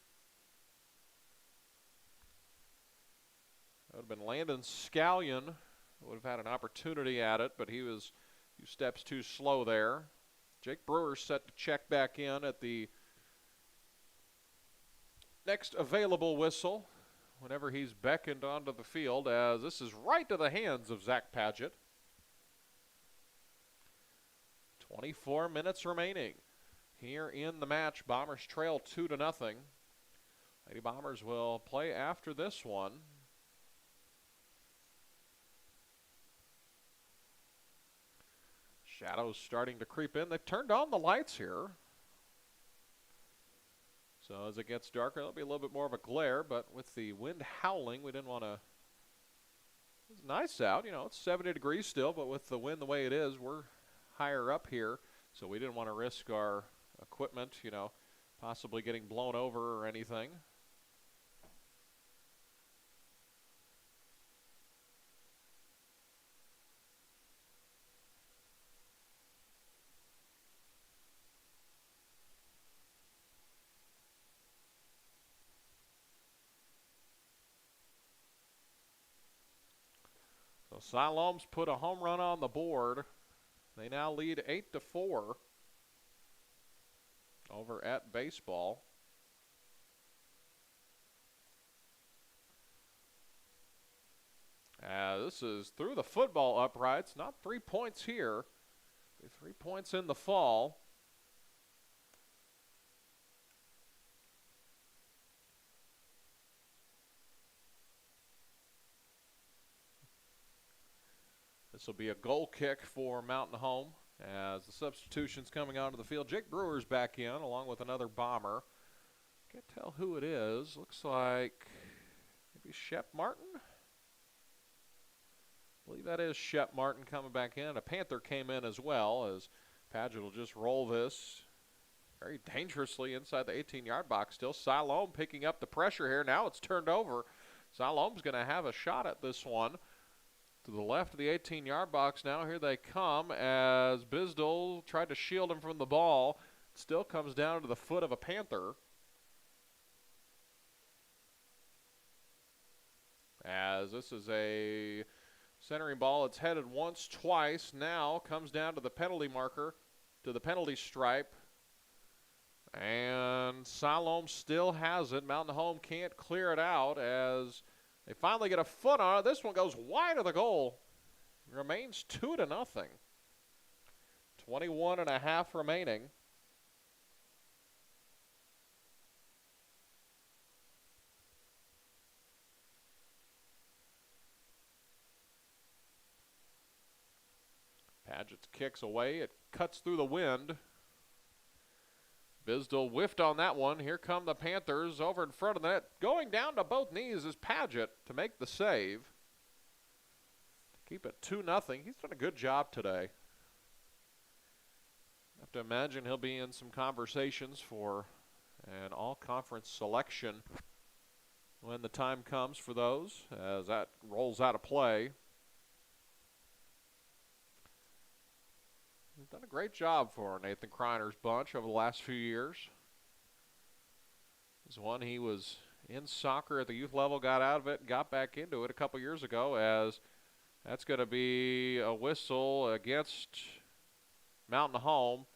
That would have been Landon Scallion. Would have had an opportunity at it, but he was a few steps too slow there. Jake Brewer set to check back in at the next available whistle whenever he's beckoned onto the field, as this is right to the hands of Zach Padgett. 24 minutes remaining here in the match. Bombers trail 2-0. Lady Bombers will play after this one. Shadows starting to creep in. They've turned on the lights here. So as it gets darker, there'll be a little bit more of a glare, but with the wind howling, we didn't want to. It's nice out, you know, it's 70 degrees still, but with the wind the way it is, we're higher up here, so we didn't want to risk our equipment, you know, possibly getting blown over or anything. So Siloam's put a home run on the board. They now lead 8-4 over at baseball. This is through the football uprights, not 3 points here. 3 points in the fall. This will be a goal kick for Mountain Home as the substitution's coming onto the field. Jake Brewer's back in along with another Bomber. Can't tell who it is. Looks like maybe Shep Martin. I believe that is Shep Martin coming back in. A Panther came in as well, as Padgett will just roll this very dangerously inside the 18-yard box still. Siloam picking up the pressure here. Now it's turned over. Siloam's going to have a shot at this one. To the left of the 18-yard box now. Here they come as Bisdell tried to shield him from the ball. Still comes down to the foot of a Panther. As this is a centering ball. It's headed once, twice. Now comes down to the penalty marker, to the penalty stripe. And Siloam still has it. Mountain Home can't clear it out as they finally get a foot on it. This one goes wide of the goal. Remains 2-0. 21.5 remaining. Paget kicks away. It cuts through the wind. Bisdell whiffed on that one. Here come the Panthers over in front of the net. Going down to both knees is Paget to make the save. Keep it 2-0. He's done a good job today. I have to imagine he'll be in some conversations for an all-conference selection when the time comes for those, as that rolls out of play. He's done a great job for Nathan Kreiner's bunch over the last few years. This one, he was in soccer at the youth level, got out of it, got back into it a couple years ago, as that's going to be a whistle against Mountain Home.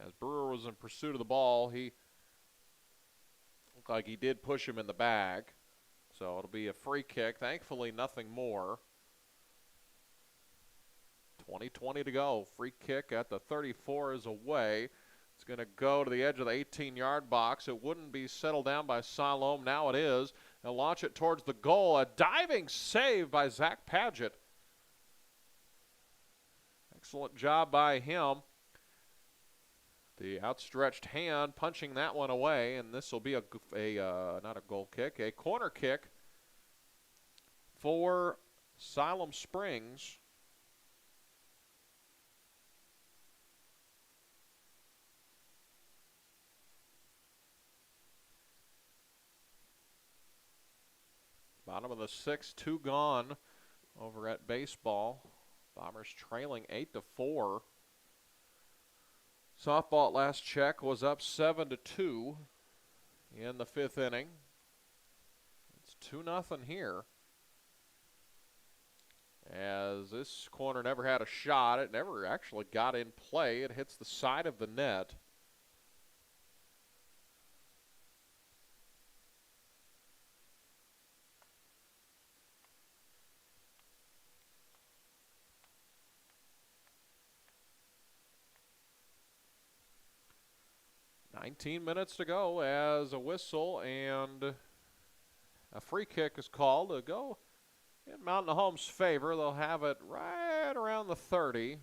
As Brewer was in pursuit of the ball, he looked like he did push him in the bag. So it'll be a free kick. Thankfully, nothing more. 20 to go. Free kick at the 34 is away. It's going to go to the edge of the 18-yard box. It wouldn't be settled down by Siloam. Now it is. They'll launch it towards the goal. A diving save by Zach Paget. Excellent job by him. The outstretched hand punching that one away, and this will be not a goal kick, a corner kick for Siloam Springs. Bottom of the sixth, 2 gone over at baseball. Bombers trailing 8-4. Softball at last check was up 7-2 in the 5th inning. It's 2-0 here. As this corner never had a shot. It never actually got in play. It hits the side of the net. $19 minutes to go as a whistle and a free kick is called to go in Mountain Home's favor. They'll have it right around the 30.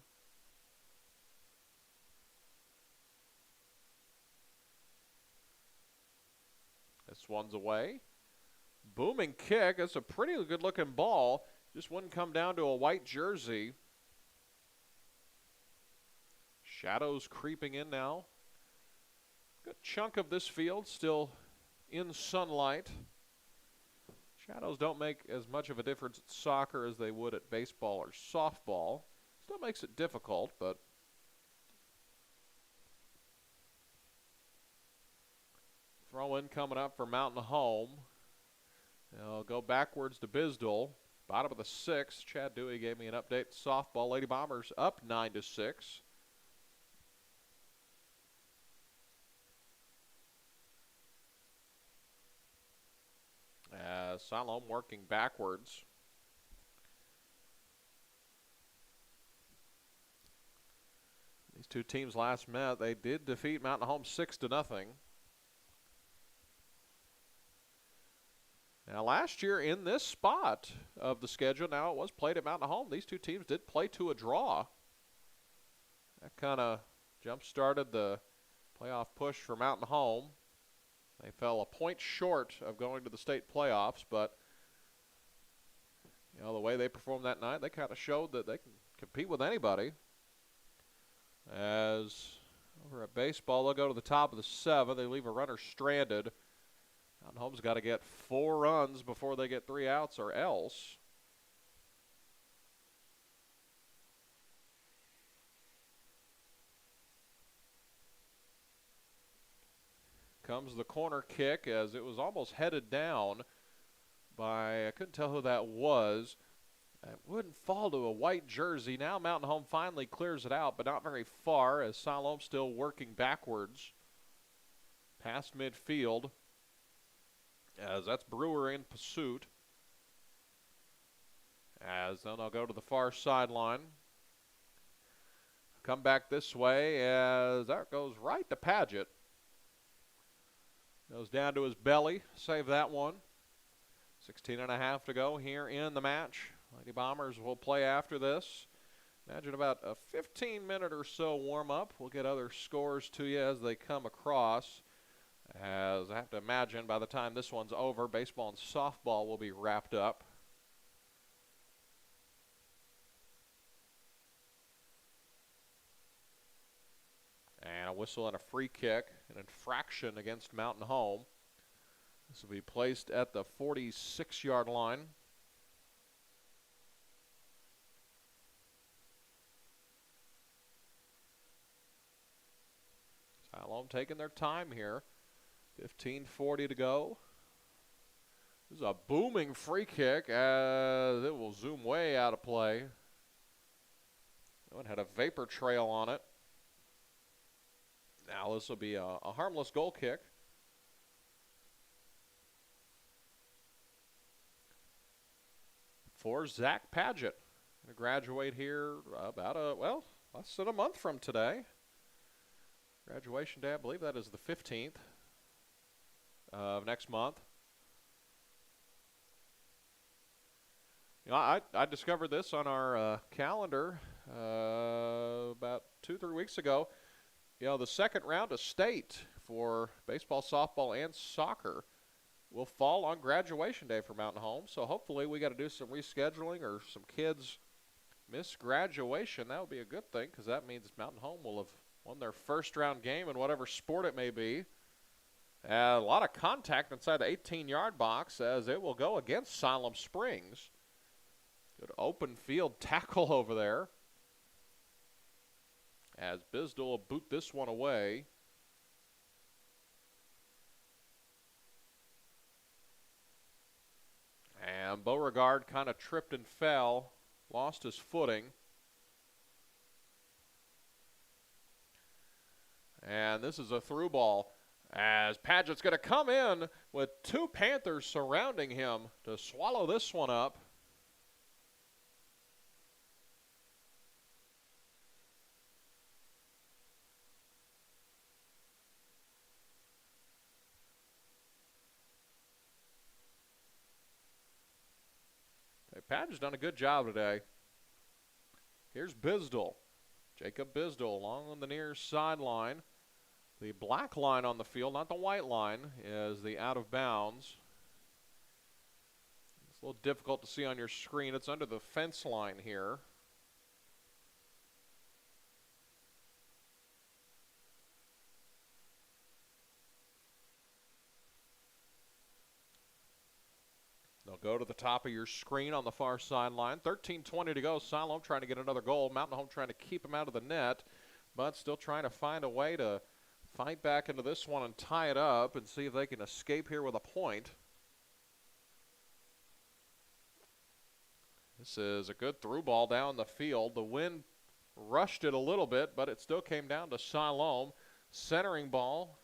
This one's away. Booming kick. It's a pretty good looking ball. Just wouldn't come down to a white jersey. Shadows creeping in now. Good chunk of this field still in sunlight. Shadows don't make as much of a difference at soccer as they would at baseball or softball. Still makes it difficult, but throw in coming up for Mountain Home. They'll go backwards to Bisdell. Bottom of the 6th. Chad Dewey gave me an update. Softball, Lady Bombers up 9-6. As Siloam working backwards. These two teams last met. They did defeat Mountain Home 6-0. Now last year in this spot of the schedule, now it was played at Mountain Home, these two teams did play to a draw. That kind of jump-started the playoff push for Mountain Home. They fell a point short of going to the state playoffs, but you know, the way they performed that night, they kind of showed that they can compete with anybody. As over at baseball, they'll go to the top of the 7th. They leave a runner stranded. Mountain Home's got to get 4 runs before they get 3 outs or else. Comes the corner kick as it was almost headed down by, I couldn't tell who that was. It wouldn't fall to a white jersey. Now Mountain Home finally clears it out, but not very far as Siloam still working backwards past midfield. As that's Brewer in pursuit. As then they'll go to the far sideline. Come back this way as that goes right to Paget. Goes down to his belly. Save that one. 16 and a half to go here in the match. Lady Bombers will play after this. Imagine about a 15-minute or so warm-up. We'll get other scores to you as they come across. As I have to imagine by the time this one's over, baseball and softball will be wrapped up. And a whistle and a free kick, an infraction against Mountain Home. This will be placed at the 46-yard line. Siloam taking their time here. 15:40 to go. This is a booming free kick as it will zoom way out of play. It had a vapor trail on it. Now this will be a harmless goal kick. For Zach Padgett. Going to graduate here about less than a month from today. Graduation day, I believe that is the 15th of next month. You know, I discovered this on our calendar about 2-3 weeks ago. You know, the second round of state for baseball, softball, and soccer will fall on graduation day for Mountain Home. So hopefully we got to do some rescheduling or some kids miss graduation. That would be a good thing because that means Mountain Home will have won their first round game in whatever sport it may be. A lot of contact inside the 18-yard box as it will go against Siloam Springs. Good open field tackle over there. As Bisdell will boot this one away. And Beauregard kind of tripped and fell, lost his footing. And this is a through ball as Padgett's going to come in with two Panthers surrounding him to swallow this one up. Padgett's done a good job today. Here's Bisdell. Jacob Bisdell along on the near sideline. The black line on the field, not the white line, is the out of bounds. It's a little difficult to see on your screen. It's under the fence line here. They'll go to the top of your screen on the far sideline. 13:20 to go. Siloam trying to get another goal. Mountain Home trying to keep him out of the net, but still trying to find a way to fight back into this one and tie it up and see if they can escape here with a point. This is a good through ball down the field. The wind rushed it a little bit, but it still came down to Siloam. Centering ball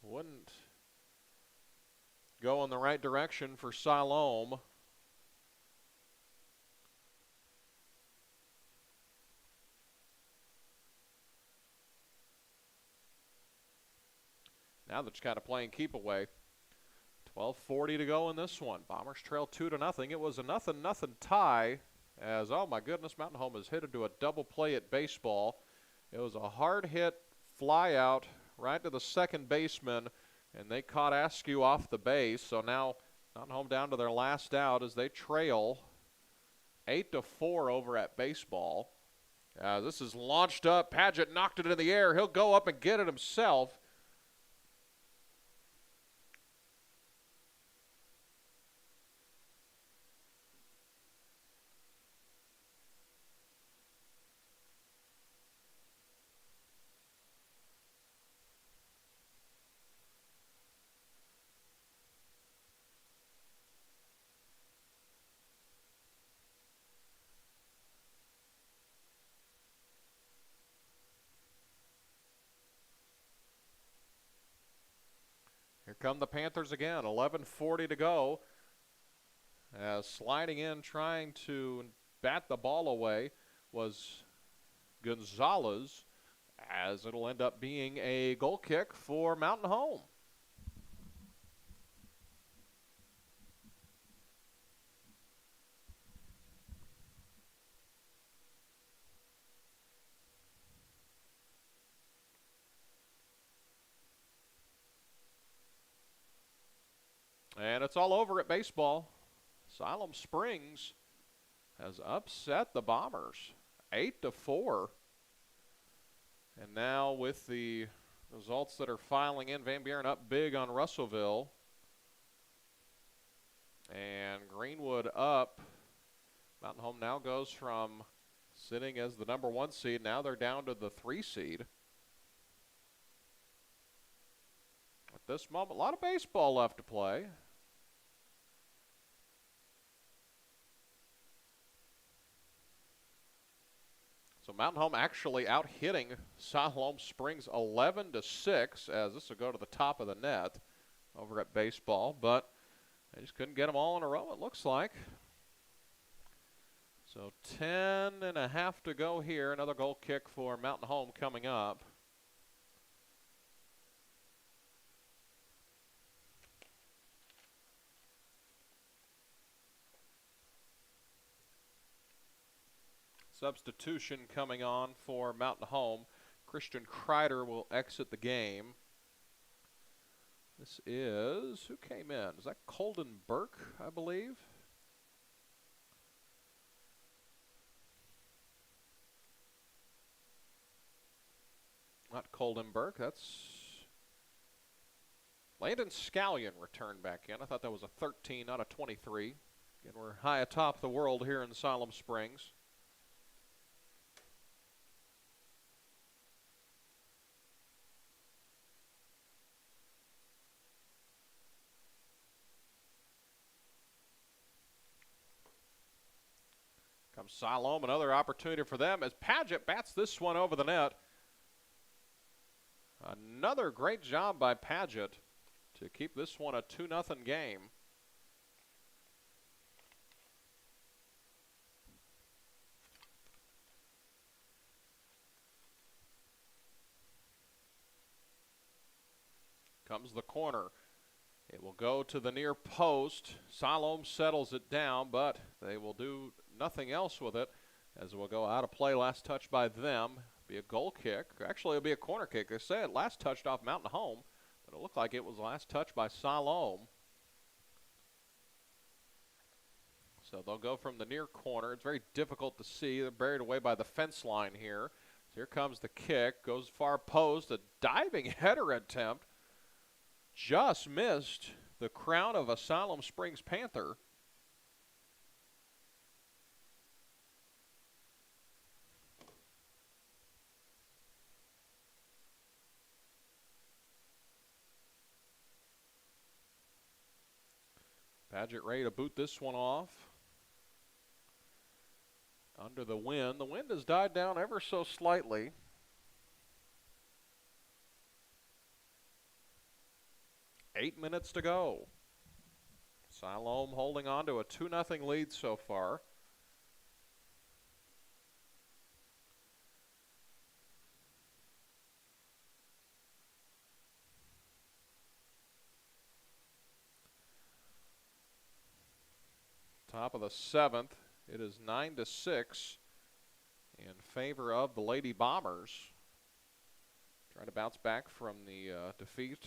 wouldn't go in the right direction for Siloam. Now they're just kind of playing keep away. 12:40 to go in this one. Bombers trail 2-0. It was a 0-0 tie as, oh my goodness, Mountain Home is headed to a double play at baseball. It was a hard hit fly out right to the second baseman, and they caught Askew off the base. So now Mountain Home down to their last out as they trail 8-4 over at baseball. This is launched up. Padgett knocked it in the air. He'll go up and get it himself. Here come the Panthers again, 11:40 to go. Sliding in, trying to bat the ball away was Gonzalez, as it'll end up being a goal kick for Mountain Home. And it's all over at baseball. Siloam Springs has upset the Bombers 8-4. And now with the results that are filing in, Van Buren up big on Russellville. And Greenwood up. Mountain Home now goes from sitting as the #1 seed. Now they're down to the 3 seed. At this moment, a lot of baseball left to play. So Mountain Home actually out hitting Siloam Springs 11-6, as this will go to the top of the net over at baseball, but they just couldn't get them all in a row, it looks like. So 10.5 to go here. Another goal kick for Mountain Home coming up. Substitution coming on for Mountain Home. Christian Kreider will exit the game. This is, who came in? Is that Colden Burke, I believe? Not Colden Burke, that's Landon Scallion returned back in. I thought that was a 13, not a 23. Again, we're high atop the world here in Siloam Springs. Comes Siloam, another opportunity for them as Paget bats this one over the net. Another great job by Paget to keep this one a 2-0 game. Comes the corner. It will go to the near post. Siloam settles it down, but they will do nothing else with it as it will go out of play. Last touch by them. Be a goal kick. Actually, it'll be a corner kick. They say it last touched off Mountain Home, but it looked like it was last touch by Siloam. So they'll go from the near corner. It's very difficult to see. They're buried away by the fence line here. So here comes the kick. Goes far post. A diving header attempt. Just missed the crown of a Siloam Springs Panther. Paget ready to boot this one off. Under the wind. The wind has died down ever so slightly. Eight minutes to go. Siloam holding on to a 2-0 lead so far. Top of the 7th. It is 9-6 in favor of the Lady Bombers. Trying to bounce back from the defeat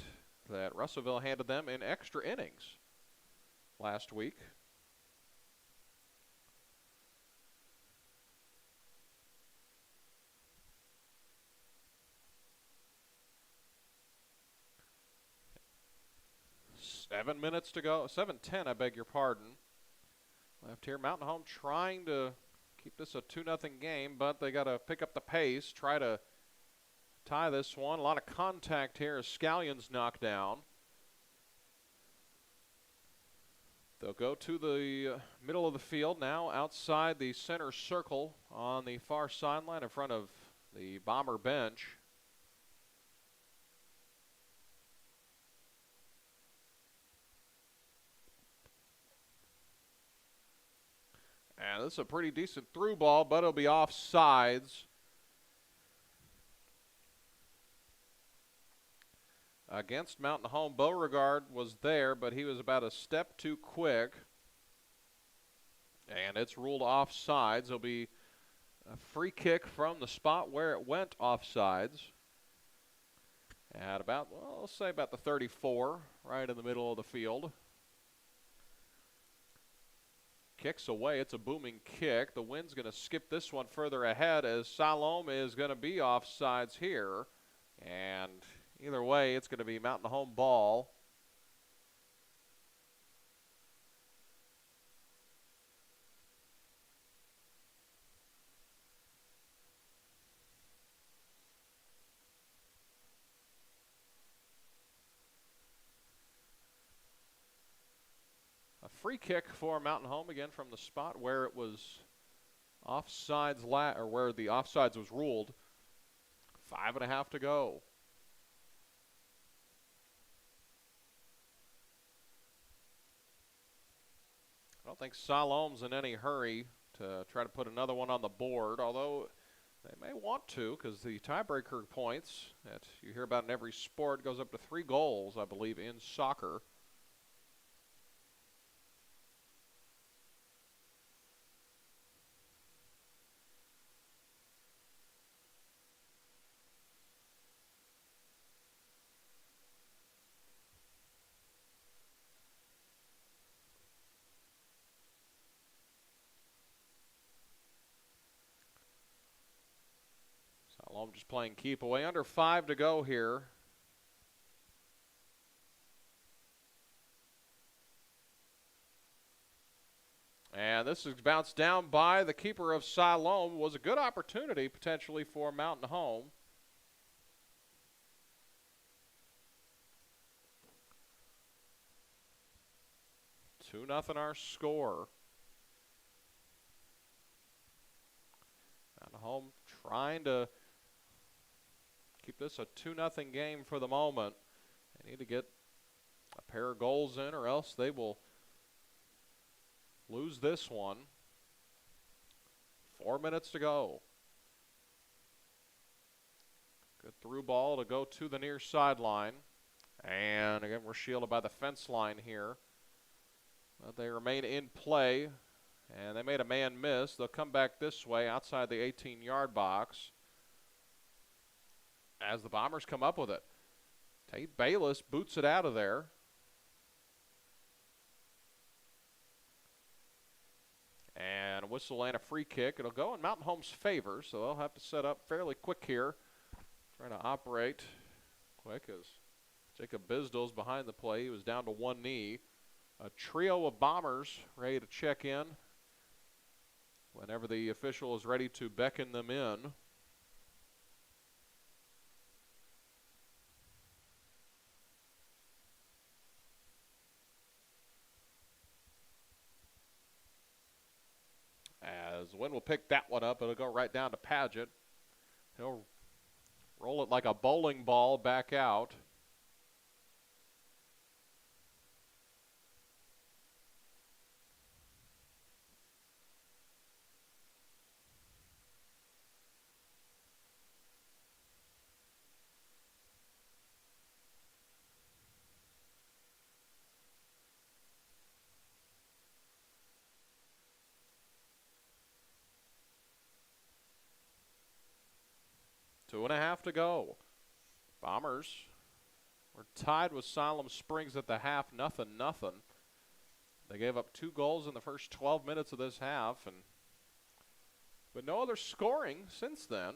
that Russellville handed them in extra innings last week. Seven minutes to go. 7:10, I beg your pardon. Left here. Mountain Home trying to keep this a 2-0 game, but they got to pick up the pace, try to tie this one. A lot of contact here as Scallion's knocked down. They'll go to the middle of the field now, outside the center circle on the far sideline in front of the Bomber bench. And this is a pretty decent through ball, but it'll be offsides. Against Mountain Home, Beauregard was there, but he was about a step too quick. And it's ruled offsides. It'll be a free kick from the spot where it went offsides. At about, well, let's say about the 34, right in the middle of the field. Kicks away. It's a booming kick. The wind's going to skip this one further ahead as Siloam is going to be offsides here. And either way, it's going to be Mountain Home ball. A free kick for Mountain Home again from the spot where it was offsides, or where the offsides was ruled. 5.5 to go. I don't think Siloam's in any hurry to try to put another one on the board, although they may want to, because the tiebreaker points that you hear about in every sport goes up to 3 goals, I believe, in soccer. Siloam just playing keep away. Under 5 to go here. And this is bounced down by the keeper of Siloam. Was a good opportunity potentially for Mountain Home. Two nothing our score. Mountain Home trying to keep this a 2-0 game for the moment. They need to get a pair of goals in or else they will lose this one. 4 minutes to go. Good through ball to go to the near sideline. And again, we're shielded by the fence line here. But they remain in play. And they made a man miss. They'll come back this way outside the 18-yard box as the Bombers come up with it. Tate Bayless boots it out of there. And a whistle and a free kick. It'll go in Mountain Home's favor, so they'll have to set up fairly quick here. Trying to operate quick as Jacob Bisdell's behind the play. He was down to one knee. A trio of Bombers ready to check in whenever the official is ready to beckon them in. As the wind will pick that one up, it'll go right down to Paget. He'll roll it like a bowling ball back out. Two and a half to go. Bombers were tied with Siloam Springs at the half, 0-0. They gave up 2 goals in the first 12 minutes of this half, but no other scoring since then.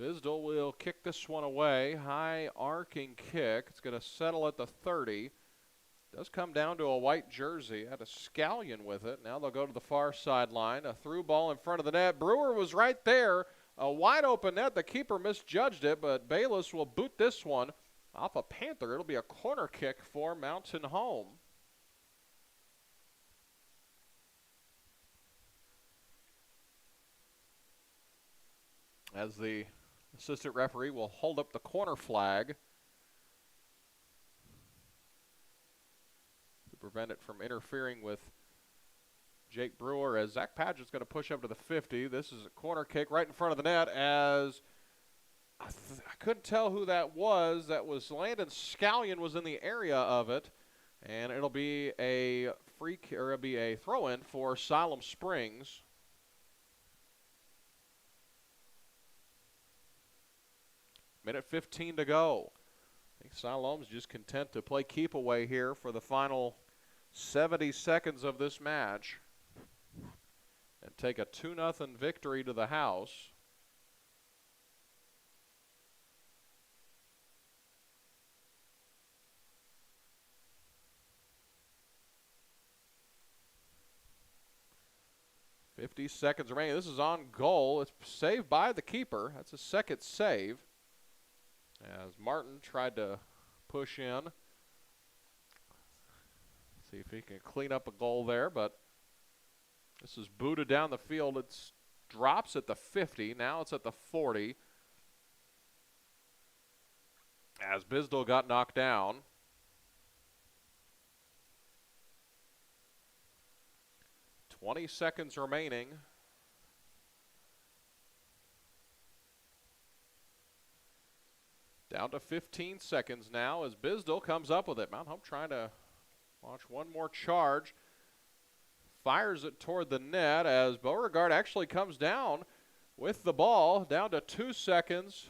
Bisdell will kick this one away. High arcing kick. It's going to settle at the 30. Does come down to a white jersey. Had a scallion with it. Now they'll go to the far sideline. A through ball in front of the net. Brewer was right there. A wide open net. The keeper misjudged it, but Bayless will boot this one off a Panther. It'll be a corner kick for Mountain Home. As the assistant referee will hold up the corner flag prevent it from interfering with Jake Brewer, as Zach Paget's going to push up to the 50. This is a corner kick right in front of the net, as I couldn't tell who that was. That was Landon Scallion was in the area of it, and it'll be a it'll be a throw-in for Siloam Springs. Minute 15 to go. I think Siloam's just content to play keep away here for the final 70 seconds of this match and take a 2-0 victory to the house. .50 remaining. This is on goal. It's saved by the keeper. That's a second save. As Martin tried to push in. See if he can clean up a goal there, but this is booted down the field. It drops at the 50. Now it's at the 40. As Bisdell got knocked down. .20 seconds remaining. Down to 15 seconds now as Bisdell comes up with it. Mount Hope trying to launch one more charge. Fires it toward the net as Beauregard actually comes down with the ball. Down to 2 seconds,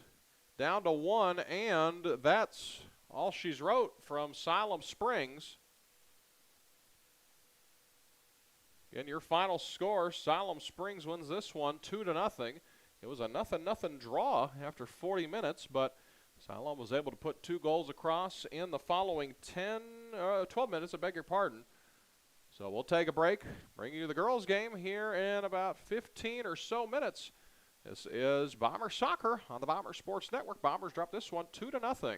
down to 1, and that's all she's wrote from Siloam Springs. Again, your final score, Siloam Springs wins this one 2-0. It was a 0-0 draw after 40 minutes, but Siloam was able to put 2 goals across in the following 12 minutes, I beg your pardon. So we'll take a break, bring you the girls' game here in about 15 or so minutes. This is Bomber Soccer on the Bomber Sports Network. Bombers drop this one 2-0.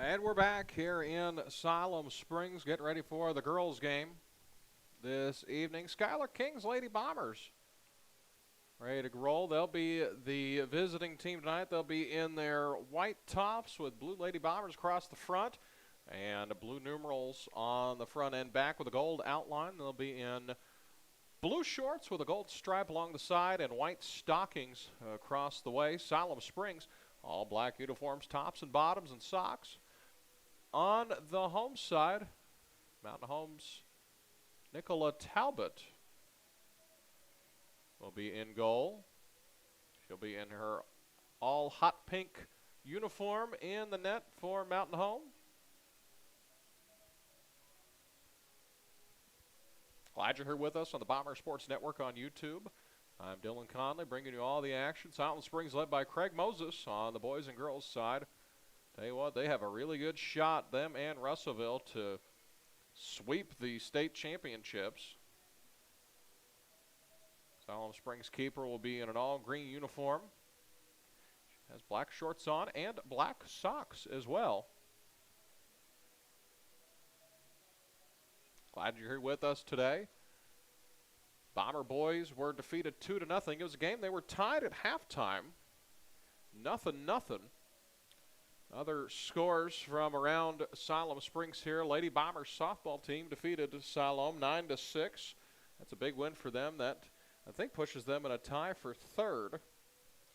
And we're back here in Siloam Springs, getting ready for the girls' game this evening. Skylar King's Lady Bombers ready to roll. They'll be the visiting team tonight. They'll be in their white tops with blue Lady Bombers across the front and blue numerals on the front and back with a gold outline. They'll be in blue shorts with a gold stripe along the side and white stockings across the way. Siloam Springs, all black uniforms, tops and bottoms and socks. On the home side, Mountain Home's Nicola Talbot will be in goal. She'll be in her all hot pink uniform in the net for Mountain Home. Glad you're here with us on the Bomber Sports Network on YouTube. I'm Dylan Conley, bringing you all the action. Siloam Springs led by Craig Moses on the boys and girls side. Tell you what, they have a really good shot, them and Russellville, to sweep the state championships. Siloam Springs keeper will be in an all-green uniform. She has black shorts on and black socks as well. Glad you're here with us today. Bomber boys were defeated 2-0. It was a game they were tied at halftime. 0-0. Other scores from around Siloam Springs here. Lady Bombers softball team defeated Siloam 9-6. That's a big win for them. That, I think, pushes them in a tie for third.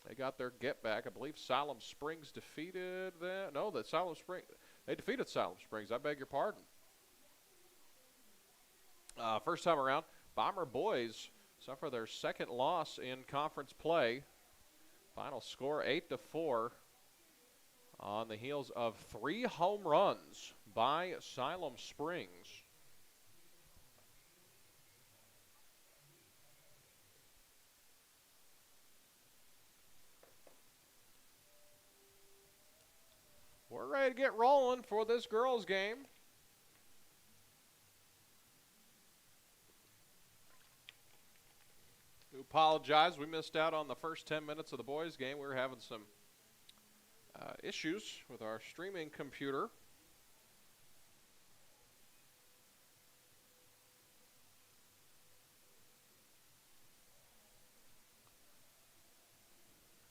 They got their get back. I believe Siloam Springs defeated them. No, they defeated Siloam Springs. I beg your pardon. First time around, Bomber boys suffer their second loss in conference play. Final score 8-4. On the heels of 3 home runs by Siloam Springs. We're ready to get rolling for this girls' game. We apologize. We missed out on the first 10 minutes of the boys' game. We were having some issues with our streaming computer.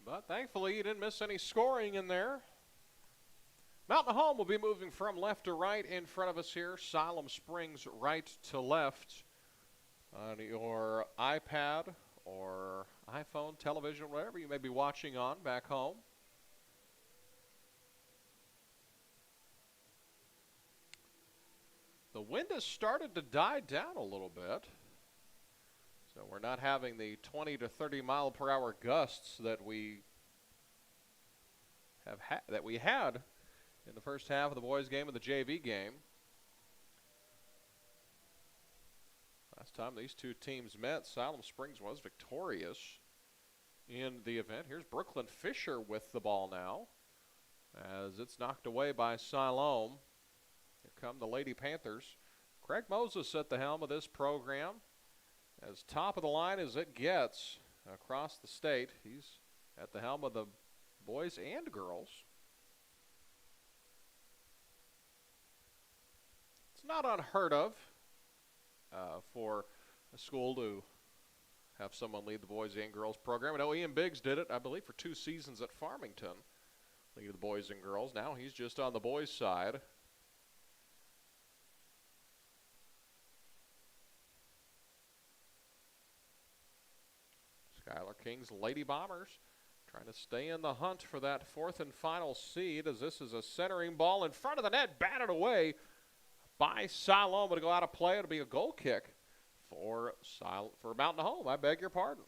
But thankfully you didn't miss any scoring in there. Mountain Home will be moving from left to right in front of us here. Siloam Springs right to left on your iPad or iPhone, television, whatever you may be watching on back home. The wind has started to die down a little bit. So we're not having the 20 to 30 mile per hour gusts that we had in the first half of the boys' game and the JV game. Last time these two teams met, Siloam Springs was victorious in the event. Here's Brooklyn Fisher with the ball now as it's knocked away by Siloam. Here come the Lady Panthers. Craig Moses at the helm of this program. As top of the line as it gets across the state. He's at the helm of the boys and girls. It's not unheard of for a school to have someone lead the boys and girls program. I know Ian Biggs did it, I believe, for 2 seasons at Farmington. Lead the boys and girls. Now he's just on the boys' side. Skylar King's Lady Bombers trying to stay in the hunt for that 4th and final seed as this is a centering ball in front of the net, batted away by Siloam. It'll go out of play. It'll be a goal kick for Mountain Home. I beg your pardon.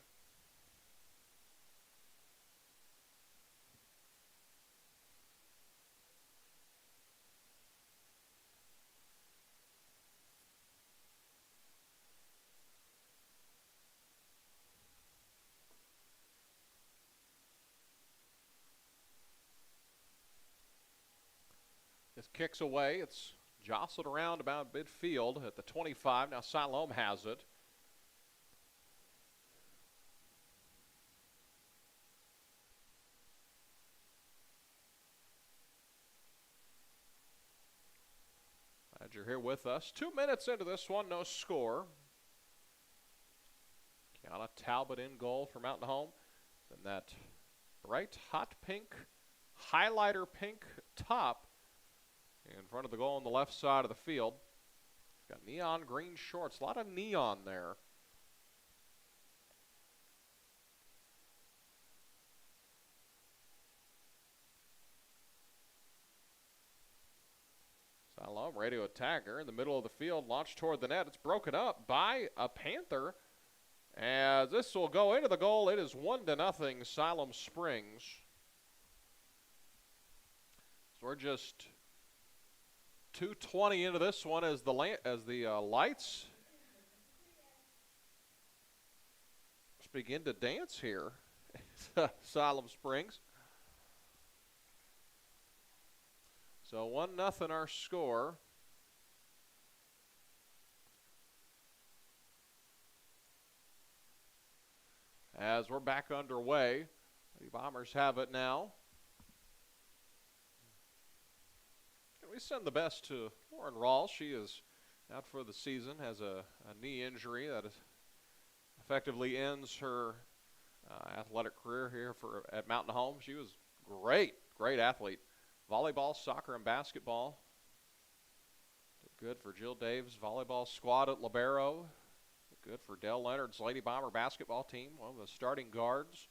This kicks away. It's jostled around about midfield at the 25. Now Siloam has it. you're here with us. 2 minutes into this one, no score. Kiana Talbot in goal for Mountain Home. And that bright hot pink, highlighter pink top in front of the goal on the left side of the field. Got neon green shorts, a lot of neon there. Siloam ready to attack her in the middle of the field, launched toward the net. It's broken up by a Panther. As this will go into the goal, it is 1-0 Siloam Springs. So we're just 2:20 into this one as the lights begin to dance here at Siloam Springs. So 1-0 our score. As we're back underway, the Bombers have it now. And we send the best to Lauren Rawls. She is out for the season, has a knee injury that effectively ends her athletic career here at Mountain Home. She was great athlete. Volleyball, soccer, and basketball. Did good for Jill Dave's volleyball squad at Libero. Good for Dell Leonard's Lady Bomber basketball team, one of the starting guards.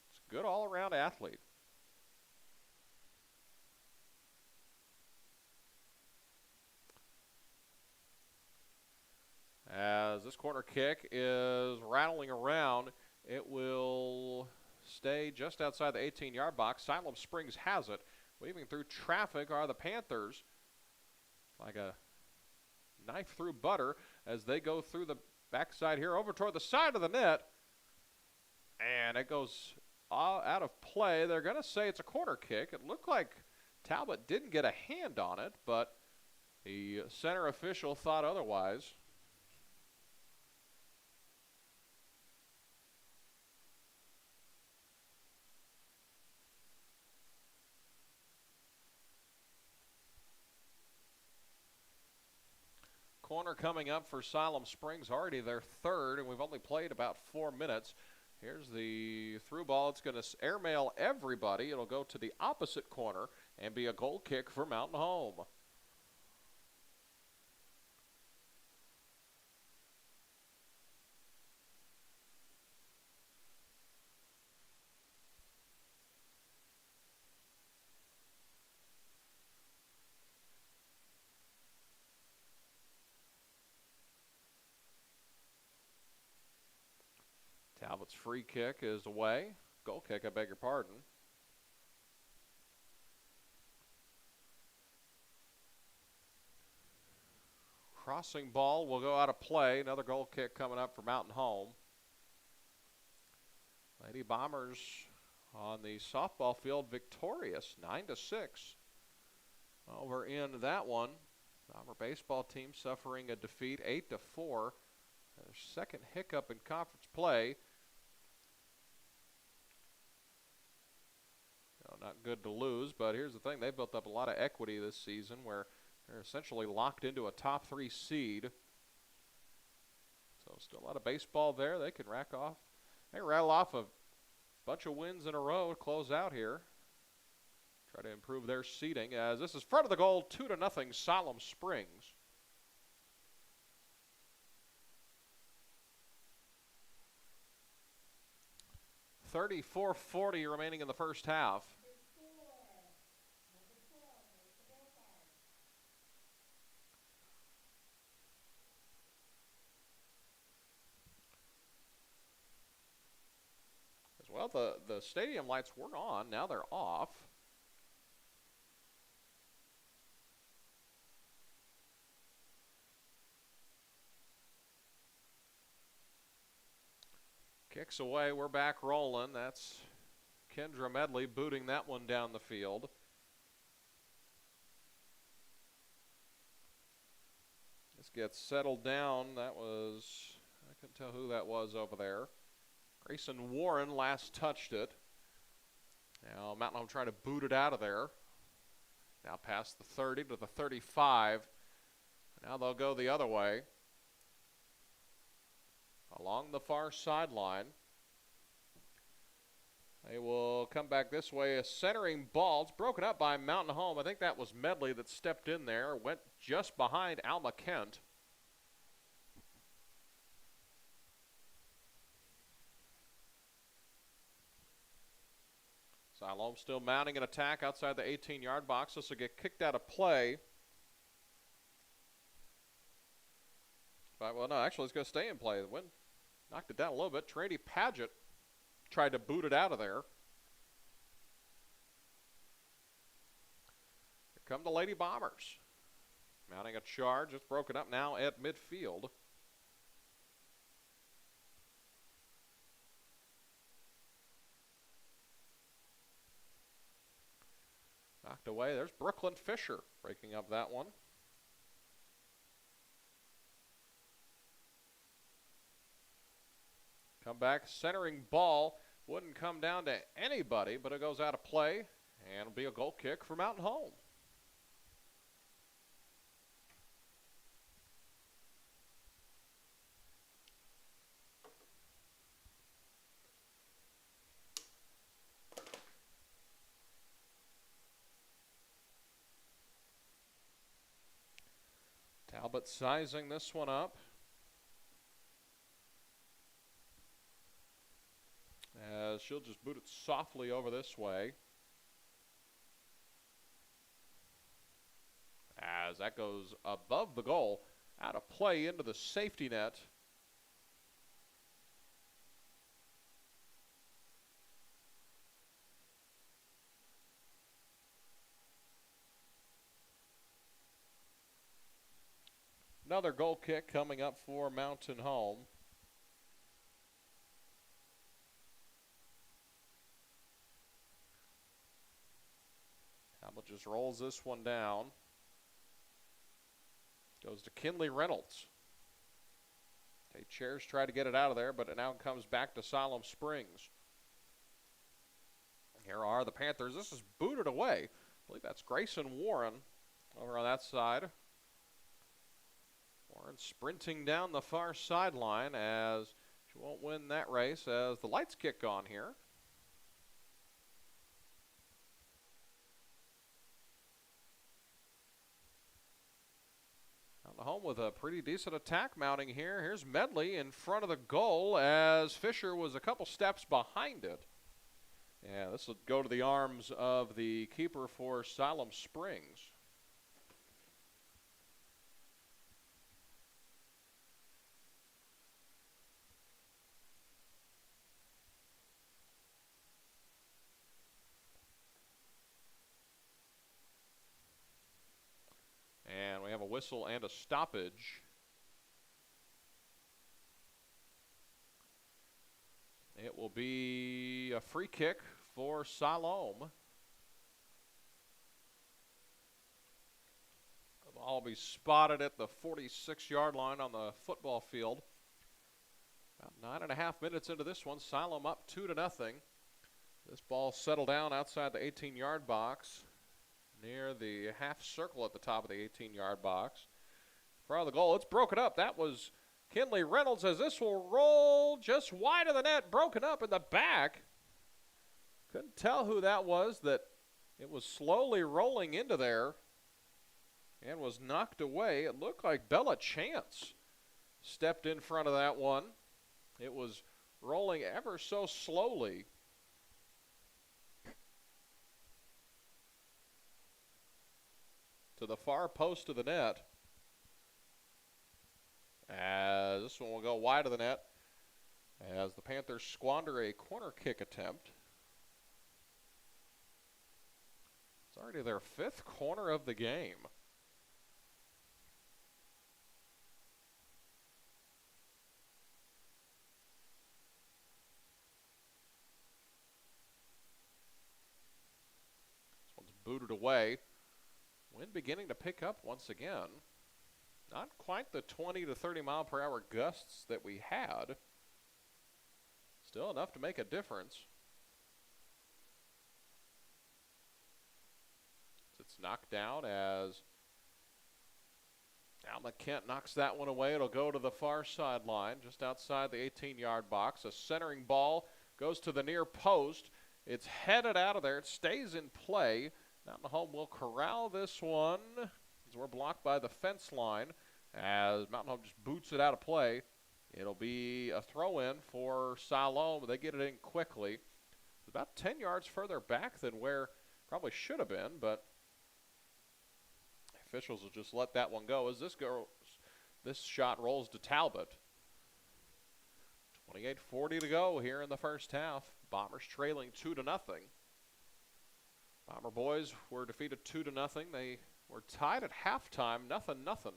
It's a good all-around athlete. As this corner kick is rattling around, it will stay just outside the 18-yard box. Siloam Springs has it. Weaving through traffic are the Panthers. Like a knife through butter as they go through the backside here over toward the side of the net. And it goes out of play. They're going to say it's a corner kick. It looked like Talbot didn't get a hand on it, but the center official thought otherwise. Corner coming up for Siloam Springs, already their third, and we've only played about 4 minutes. Here's the through ball. It's going to airmail everybody. It'll go to the opposite corner and be a goal kick for Mountain Home. Talbot's free kick is away. Goal kick, I beg your pardon. Crossing ball will go out of play. Another goal kick coming up for Mountain Home. Lady Bombers on the softball field victorious, 9-6 over in that one. Bomber baseball team suffering a defeat, 8-4. Their second hiccup in conference play. Not good to lose, but here's the thing. They've built up a lot of equity this season where they're essentially locked into a top 3 seed. So still a lot of baseball there. They can rattle off a bunch of wins in a row to close out here. Try to improve their seeding as this is front of the goal, 2-0 Siloam Springs. .34:40 remaining in the first half. As well, the stadium lights were on. Now they're off. Kicks away, we're back rolling. That's Kendra Medley booting that one down the field. This gets settled down. That was, I couldn't tell who that was over there. Grayson Warren last touched it. Now Mountain Home trying to boot it out of there. Now past the 30 to the 35. Now they'll go the other way. Along the far sideline. They will come back this way. A centering ball. It's broken up by Mountain Home. I think that was Medley that stepped in there. Went just behind Alma Kent. Siloam still mounting an attack outside the 18-yard box. This will get kicked out of play. But, well, no, actually, it's going to stay in play. The wind knocked it down a little bit. Trady Paget tried to boot it out of there. Here come the Lady Bombers. Mounting a charge. It's broken up now at midfield. Knocked away. There's Brooklyn Fisher breaking up that one. Come back, centering ball. Wouldn't come down to anybody, but it goes out of play, and it'll be a goal kick for Mountain Home. Talbot sizing this one up. As she'll just boot it softly over this way. As that goes above the goal, out of play into the safety net. Another goal kick coming up for Mountain Home. Talbot just rolls this one down. Goes to Kinley Reynolds. Okay, Chairs try to get it out of there, but it now comes back to Siloam Springs. Here are the Panthers. This is booted away. I believe that's Grayson Warren over on that side. Warren sprinting down the far sideline as she won't win that race as the lights kick on here. Home with a pretty decent attack mounting here. Here's Medley in front of the goal as Fisher was a couple steps behind it. Yeah, this will go to the arms of the keeper for Siloam Springs. And we have a whistle and a stoppage. It will be a free kick for Siloam. The ball will be spotted at the 46-yard line on the football field. About 9.5 minutes into this one, Siloam up 2-0. This ball settled down outside the 18-yard box, near the half circle at the top of the 18-yard box. In front of the goal, it's broken up. That was Kinley Reynolds as this will roll just wide of the net, broken up in the back. Couldn't tell who that was, that it was slowly rolling into there and was knocked away. It looked like Bella Chance stepped in front of that one. It was rolling ever so slowly. To the far post of the net. As this one will go wide of the net as the Panthers squander a corner kick attempt. It's already their 5th corner of the game. This one's booted away. Wind beginning to pick up once again. Not quite the 20 to 30 mile per hour gusts that we had. Still enough to make a difference. It's knocked down as Alma Kent knocks that one away. It'll go to the far sideline, just outside the 18-yard box. A centering ball goes to the near post. It's headed out of there. It stays in play. Mountain Home will corral this one as we're blocked by the fence line. As Mountain Home just boots it out of play, it'll be a throw-in for Siloam. They get it in quickly. It's about 10 yards further back than where probably should have been, but officials will just let that one go as this shot rolls to Talbot. 28:40 to go here in the first half. Bombers trailing 2-0. Bomber boys were defeated 2-0. They were tied at halftime, 0-0.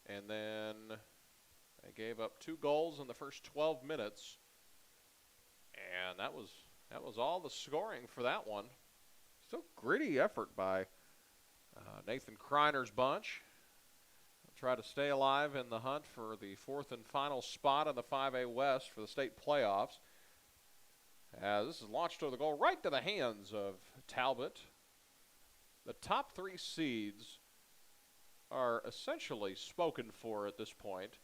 And then they gave up 2 goals in the first 12 minutes. And that was all the scoring for that one. Still gritty effort by Nathan Kreiner's bunch. They'll try to stay alive in the hunt for the 4th and final spot in the 5A West for the state playoffs. As this is launched over the goal right to the hands of Talbot. The top 3 seeds are essentially spoken for at this point.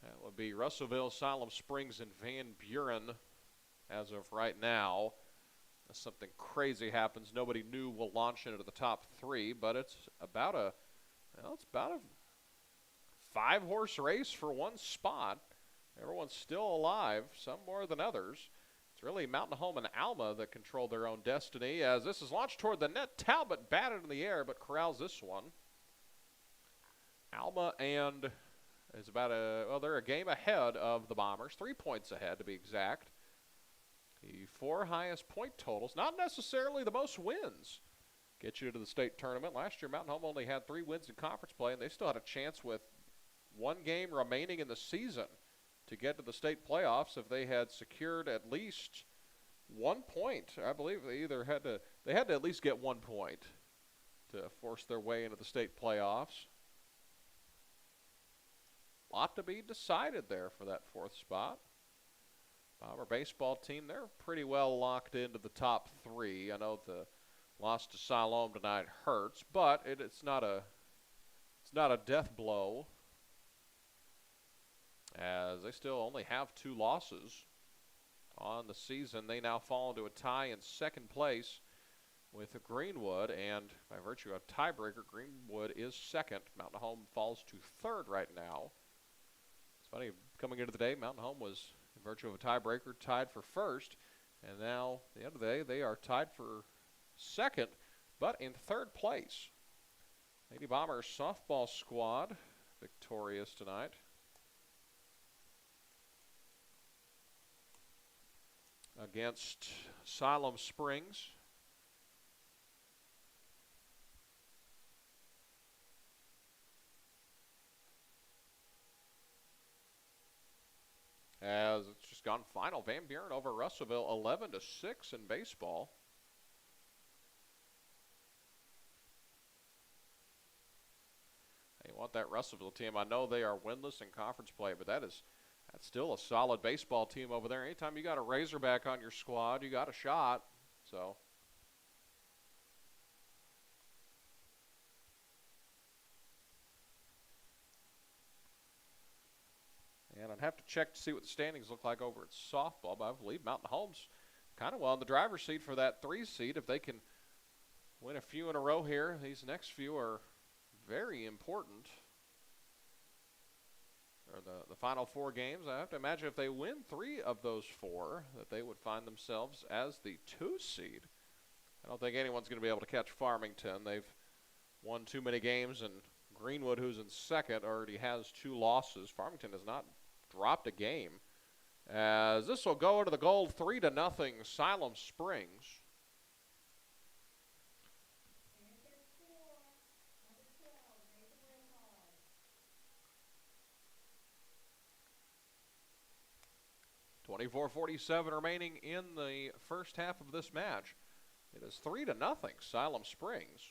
That would be Russellville, Siloam Springs, and Van Buren as of right now. If something crazy happens, nobody new will launch into the top 3, but it's about a 5-horse race for one spot. Everyone's still alive, some more than others. It's really Mountain Home and Alma that control their own destiny as this is launched toward the net. Talbot batted in the air but corrals this one. Alma and is they're a game ahead of the Bombers, 3 points ahead to be exact. The 4 highest point totals, not necessarily the most wins, get you to the state tournament. Last year, Mountain Home only had 3 wins in conference play, and they still had a chance with 1 game remaining in the season to get to the state playoffs if they had secured at least 1 point. I believe they had to at least get 1 point to force their way into the state playoffs. A lot to be decided there for that 4th spot. Bomber baseball team, they're pretty well locked into the top 3. I know the loss to Siloam tonight hurts, but it's not a death blow, as they still only have 2 losses on the season. They now fall into a tie in 2nd place with Greenwood, and by virtue of tiebreaker, Greenwood is 2nd. Mountain Home falls to 3rd right now. It's funny, coming into the day, Mountain Home was, in virtue of a tiebreaker, tied for 1st, and now, at the end of the day, they are tied for 2nd, but in 3rd place. Lady Bombers softball squad victorious tonight. Against Siloam Springs. As it's just gone final. Van Buren over Russellville 11-6 in baseball. You want that Russellville team. I know they are winless in conference play, but that's still a solid baseball team over there. Anytime you got a Razorback on your squad, you got a shot. So and I'd have to check to see what the standings look like over at softball, but I believe Mountain Home's kind of well in the driver's seat for that 3 seed. If they can win a few in a row here, these next few are very important. Or the final 4 games, I have to imagine if they win 3 of those 4, that they would find themselves as the 2 seed. I don't think anyone's going to be able to catch Farmington. They've won too many games, and Greenwood, who's in 2nd, already has 2 losses. Farmington has not dropped a game. As this will go into the goal, 3-0 Siloam Springs. 24:47 remaining in the first half of this match. It is 3-0 Siloam Springs.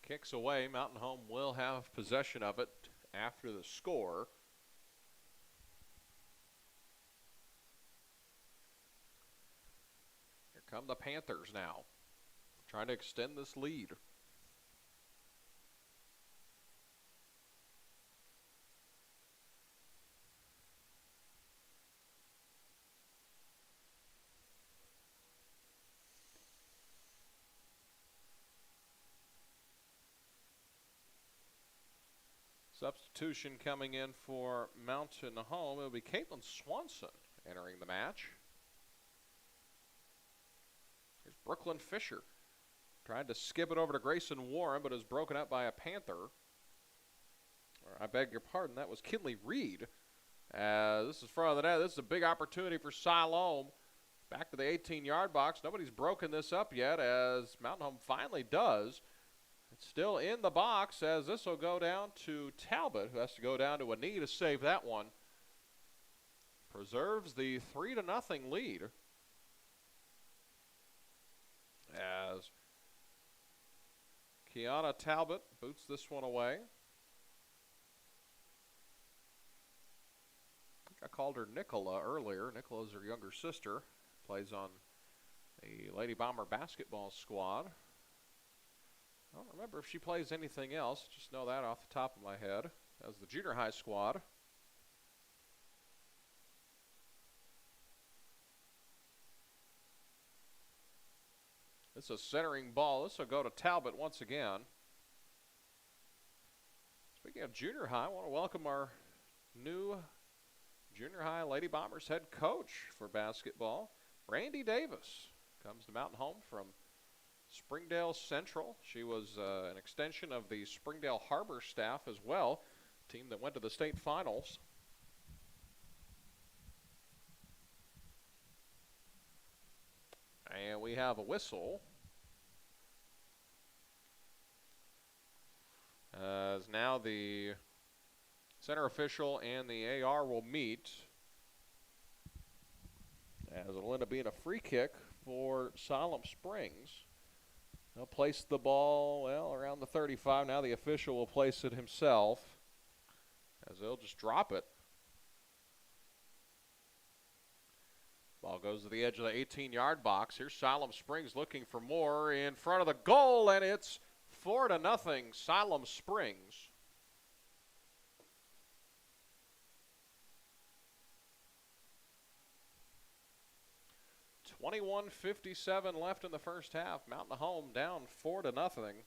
Kicks away. Mountain Home will have possession of it after the score. Here come the Panthers now, trying to extend this lead. Substitution coming in for Mountain Home. It'll be Caitlin Swanson entering the match. Here's Brooklyn Fisher. Tried to skip it over to Grayson Warren, but is broken up by a Panther. Or, I beg your pardon, that was Kinley Reed. This is front of the net. This is a big opportunity for Siloam. Back to the 18-yard box. Nobody's broken this up yet, as Mountain Home finally does. It's still in the box, as this will go down to Talbot, who has to go down to a knee to save that one. Preserves the 3-0 lead, as Kiana Talbot boots this one away. I think I called her Nicola earlier. Nicola's her younger sister. Plays on the Lady Bomber basketball squad. I don't remember if she plays anything else. Just know that off the top of my head. As the junior high squad. This is a centering ball. This will go to Talbot once again. Speaking of junior high, I want to welcome our new junior high Lady Bombers head coach for basketball, Randy Davis. Comes to Mountain Home from Springdale Central. She was an extension of the Springdale Harbor staff as well, team that went to the state finals. And we have a whistle. As now the center official and the AR will meet, as it'll end up being a free kick for Siloam Springs. They'll place the ball, well, around the 35. Now the official will place it himself, as they'll just drop it. Ball goes to the edge of the 18-yard box. Here's Siloam Springs looking for more in front of the goal, and it's 4-0 Siloam Springs. .21:57 left in the first half. Mountain Home down 4-0.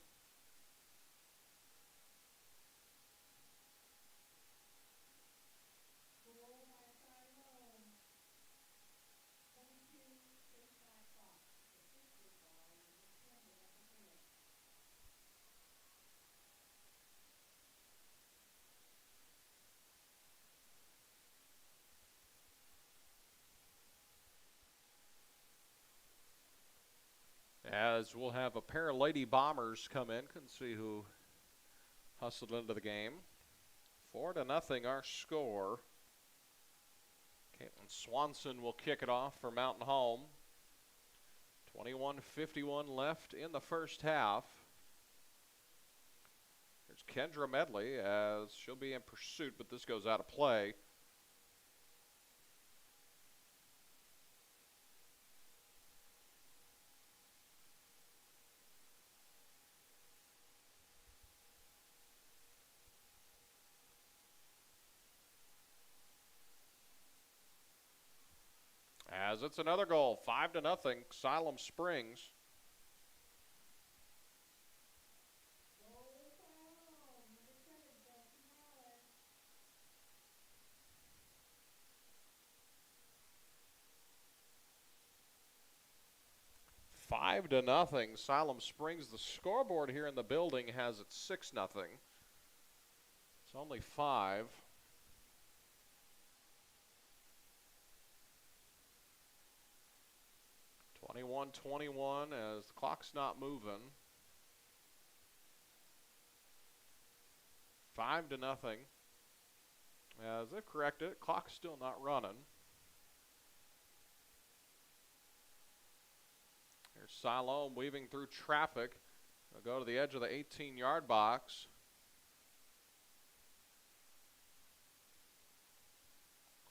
As we'll have a pair of Lady Bombers come in. Couldn't see who hustled into the game. 4-0 our score. Caitlin Swanson will kick it off for Mountain Home. 21:51 left in the first half. There's Kendra Medley, as she'll be in pursuit, but this goes out of play. As it's another goal, 5-0 Siloam Springs. Five to nothing. Siloam Springs. The scoreboard here in the building has it 6-0. It's only 5. .21-21 as the clock's not moving. 5-0. As they've corrected it, clock's still not running. There's Siloam weaving through traffic They'll go to the edge of the 18-yard box.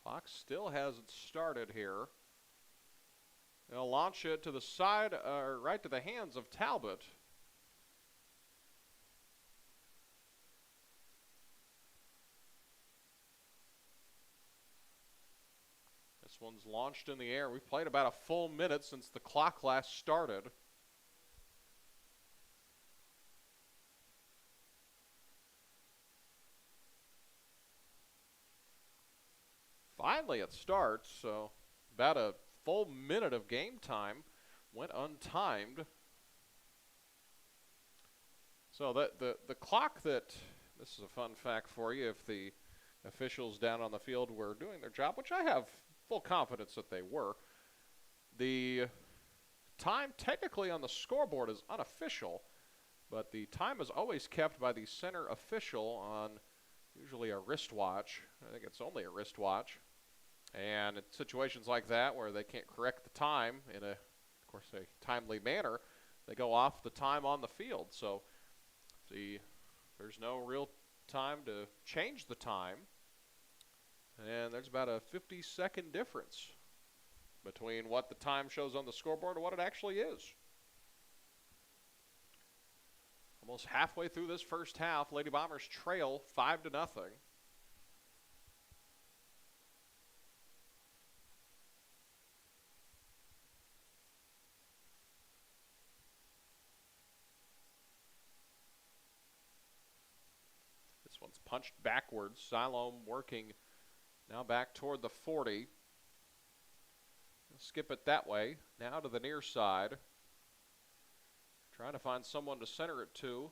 Clock still hasn't started here. They'll launch it to the side, right to the hands of Talbot. This one's launched in the air. We've played about a full minute since the clock last started. Finally it starts, so about a full minute of game time went untimed. So the clock that, this is a fun fact for you, if the officials down on the field were doing their job, which I have full confidence that they were, the time technically on the scoreboard is unofficial, but the time is always kept by the center official on usually a wristwatch. I think it's only a wristwatch. And in situations like that where they can't correct the time in a, of course, a timely manner, they go off the time on the field. So there's no real time to change the time. And there's about a 50-second difference between what the time shows on the scoreboard and what it actually is. Almost halfway through this first half, Lady Bombers trail 5-0. This one's punched backwards. Siloam working now back toward the 40. Skip it that way. Now to the near side. Trying to find someone to center it to.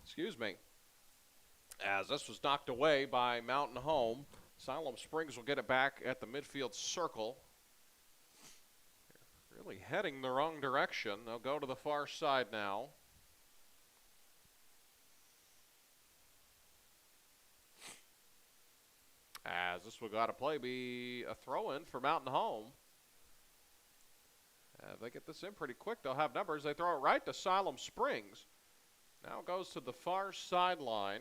Excuse me. As this was knocked away by Mountain Home, Siloam Springs will get it back at the midfield circle. They're really heading the wrong direction. They'll go to the far side now. As this will go out of play, be a throw-in for Mountain Home. If they get this in pretty quick, they'll have numbers. They throw it right to Siloam Springs. Now it goes to the far sideline,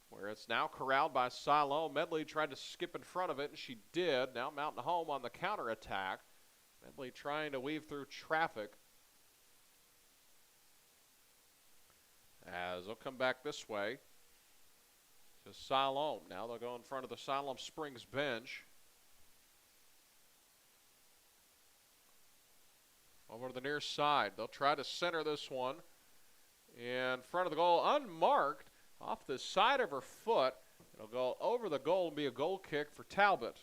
where it's now corralled by Siloam. Medley tried to skip in front of it, and she did. Now Mountain Home on the counterattack. Medley trying to weave through traffic. As they'll come back this way to Siloam. Now they'll go in front of the Siloam Springs bench. Over to the near side. They'll try to center this one in front of the goal, unmarked, off the side of her foot. It'll go over the goal and be a goal kick for Talbot.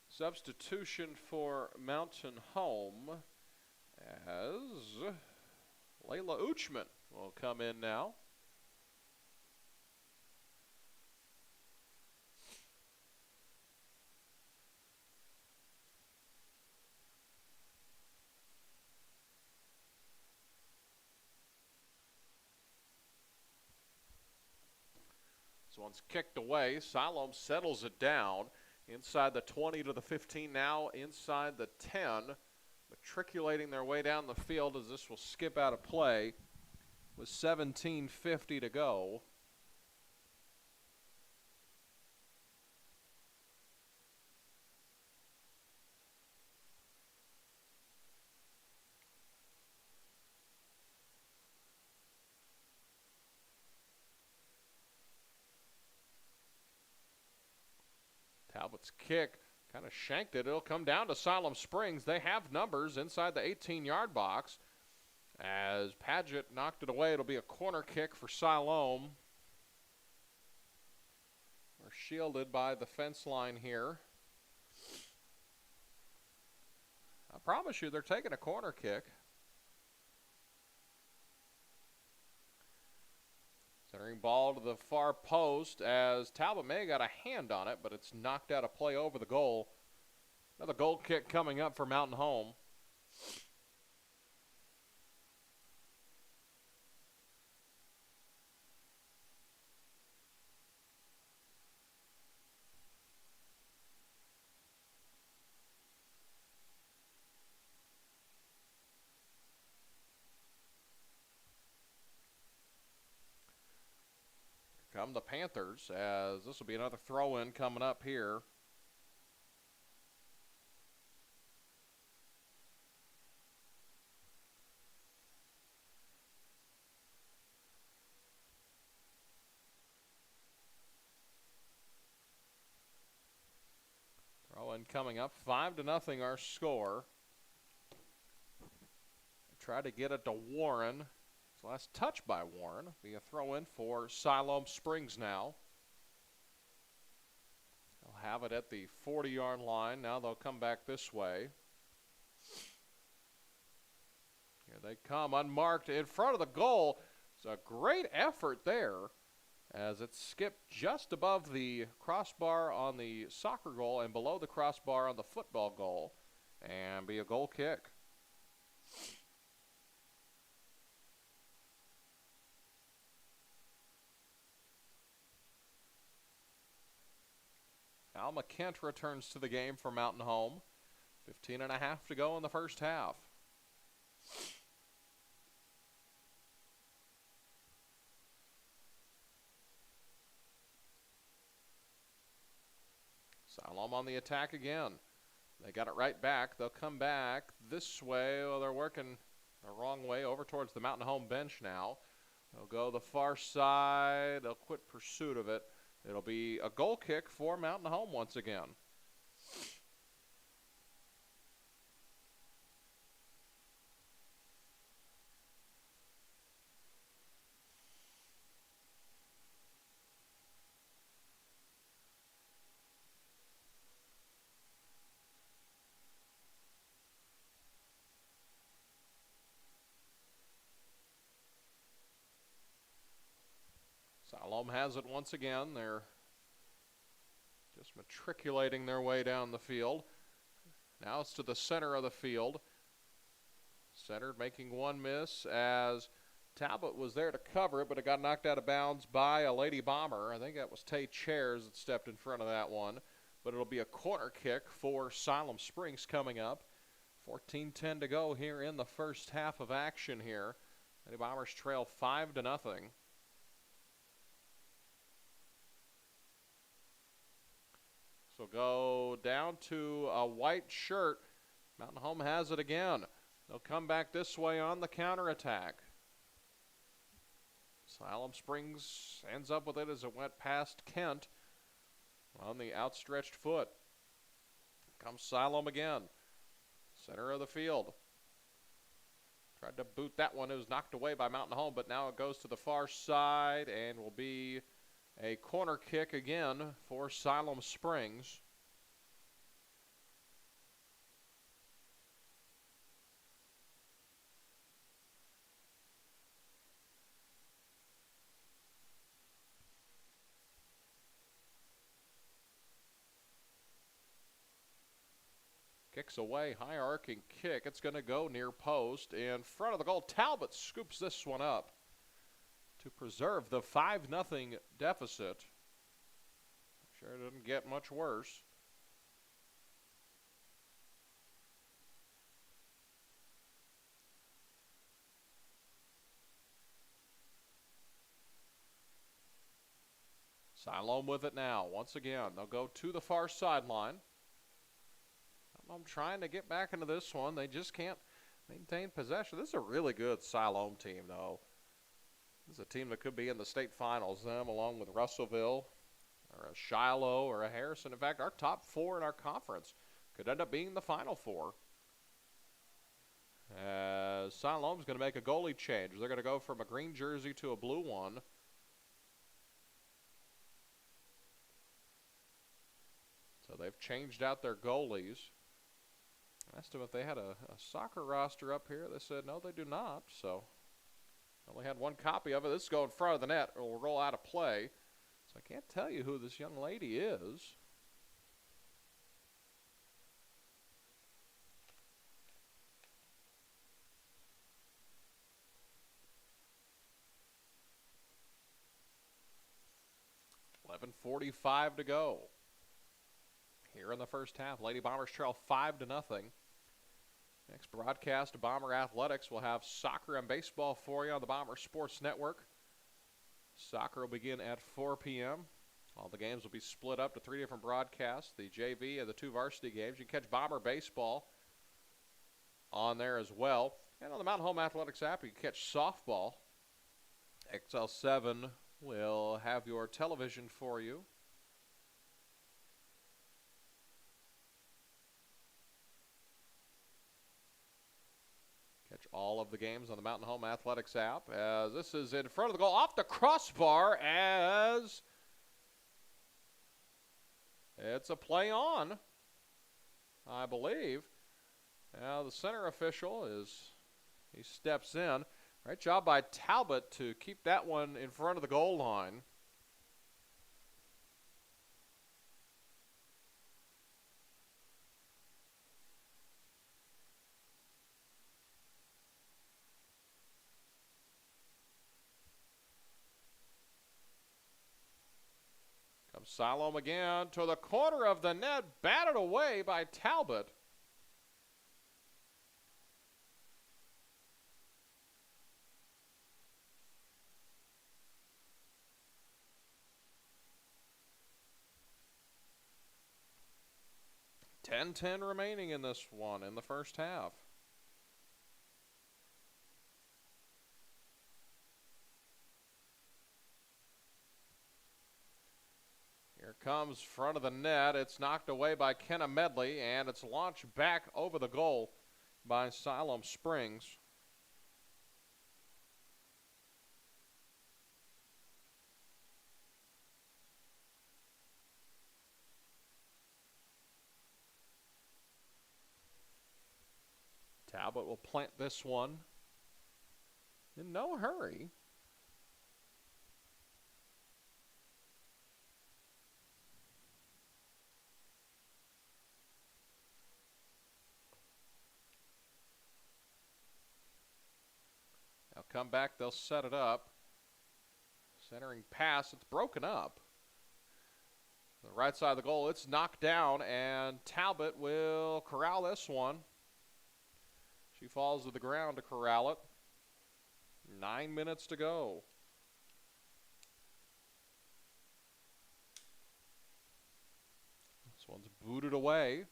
Substitution for Mountain Home as Layla Uchman will come in now. This one's kicked away. Siloam settles it down. Inside the 20 to the 15 now, inside the 10, matriculating their way down the field as this will skip out of play with 17:50 to go. Talbot's kick kind of shanked it. It'll come down to Siloam Springs. They have numbers inside the 18-yard box. As Paget knocked it away, it'll be a corner kick for Siloam. We're shielded by the fence line here. I promise you they're taking a corner kick. Centering ball to the far post as Talbot may have got a hand on it, but it's knocked out of play over the goal. Another goal kick coming up for Mountain Home. Come the Panthers, as this will be another throw-in coming up here. Throw-in coming up, 5-0 our score. Try to get it to Warren. His last touch by Warren. Be a throw-in for Siloam Springs now. They'll have it at the 40-yard line. Now they'll come back this way. Here they come, unmarked in front of the goal. It's a great effort there as it skipped just above the crossbar on the soccer goal and below the crossbar on the football goal, and be a goal kick. Alma Kent returns to the game for Mountain Home. 15.5 to go in the first half. Siloam on the attack again. They got it right back. They'll come back this way. Well, they're working the wrong way over towards the Mountain Home bench now. They'll go the far side. They'll quit pursuit of it. It'll be a goal kick for Mountain Home once again. Siloam has it once again. They're just matriculating their way down the field. Now it's to the center of the field. Centered, making one miss as Talbot was there to cover it, but it got knocked out of bounds by a Lady Bomber. I think that was Tay Chairs that stepped in front of that one. But it'll be a corner kick for Siloam Springs coming up. 14:10 to go here in the first half of action here. Lady Bombers trail 5-0. So go down to a white shirt. Mountain Home has it again. They'll come back this way on the counterattack. Siloam Springs ends up with it as it went past Kent on the outstretched foot. Comes Siloam again. Center of the field. Tried to boot that one. It was knocked away by Mountain Home, but now it goes to the far side and will be a corner kick again for Siloam Springs. Kicks away, high arcing kick. It's going to go near post in front of the goal. Talbot scoops this one up to preserve the 5-0 deficit. Sure it didn't get much worse. Siloam with it now. Once again, they'll go to the far sideline. I'm trying to get back into this one. They just can't maintain possession. This is a really good Siloam team, though. This is a team that could be in the state finals, them along with Russellville or a Shiloh or a Harrison. In fact, our top four in our conference could end up being the Final Four. Siloam's going to make a goalie change. They're going to go from a green jersey to a blue one. So they've changed out their goalies. I asked them if they had a soccer roster up here. They said, no, they do not. So only had one copy of it. This is going in front of the net. It will roll out of play. So I can't tell you who this young lady is. 7:45 to go here in the first half. Lady Bombers trail 5-0. Next broadcast, Bomber Athletics will have soccer and baseball for you on the Bomber Sports Network. Soccer will begin at 4 p.m. All the games will be split up to 3 different broadcasts, the JV and the 2 varsity games. You can catch Bomber baseball on there as well. And on the Mountain Home Athletics app, you can catch softball. XL7 will have your television for you. Catch all of the games on the Mountain Home Athletics app, as this is in front of the goal, off the crossbar, as it's a play on, I believe. Now the center official he steps in. Great job by Talbot to keep that one in front of the goal line. Comes Siloam again to the corner of the net, batted away by Talbot. .10 remaining in this one in the first half. Here comes front of the net. It's knocked away by Kenna Medley, and it's launched back over the goal by Siloam Springs. Talbot will plant this one in no hurry. They'll come back, they'll set it up. Centering pass, it's broken up. The right side of the goal, it's knocked down, and Talbot will corral this one. She falls to the ground to corral it. 9 minutes to go. This one's booted away.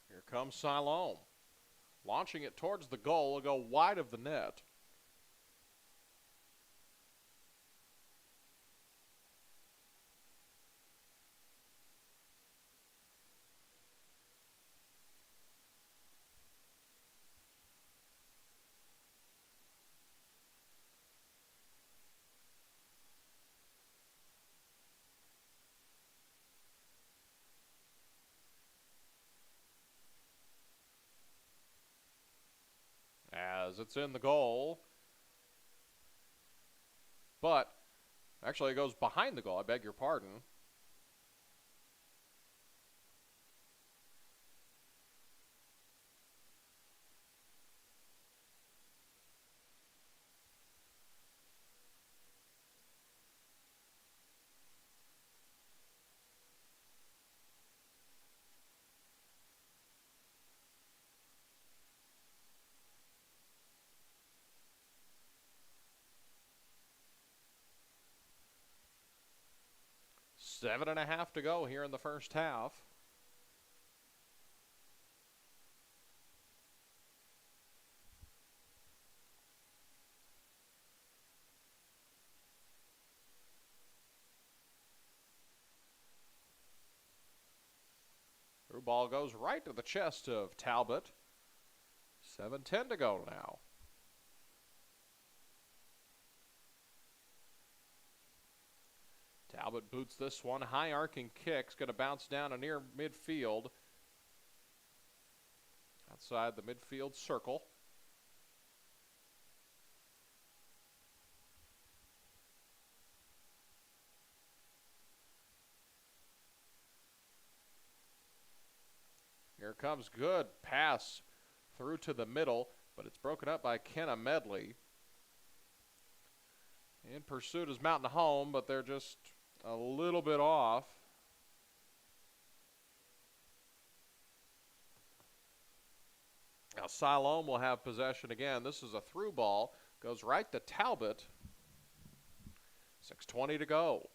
Here comes Siloam. Launching it towards the goal, will go wide of the net. As it's in the goal. But actually it goes behind the goal, I beg your pardon. Seven and a half to go here in the first half. Through ball goes right to the chest of Talbot. 7:10 to go now. Talbot boots this one. High arcing kick's going to bounce down to near midfield. Outside the midfield circle. Here comes good pass through to the middle, but it's broken up by Kenna Medley. In pursuit is Mountain Home, but they're just a little bit off. Now Siloam will have possession again. This is a through ball. Goes right to Talbot. 6:20 to go.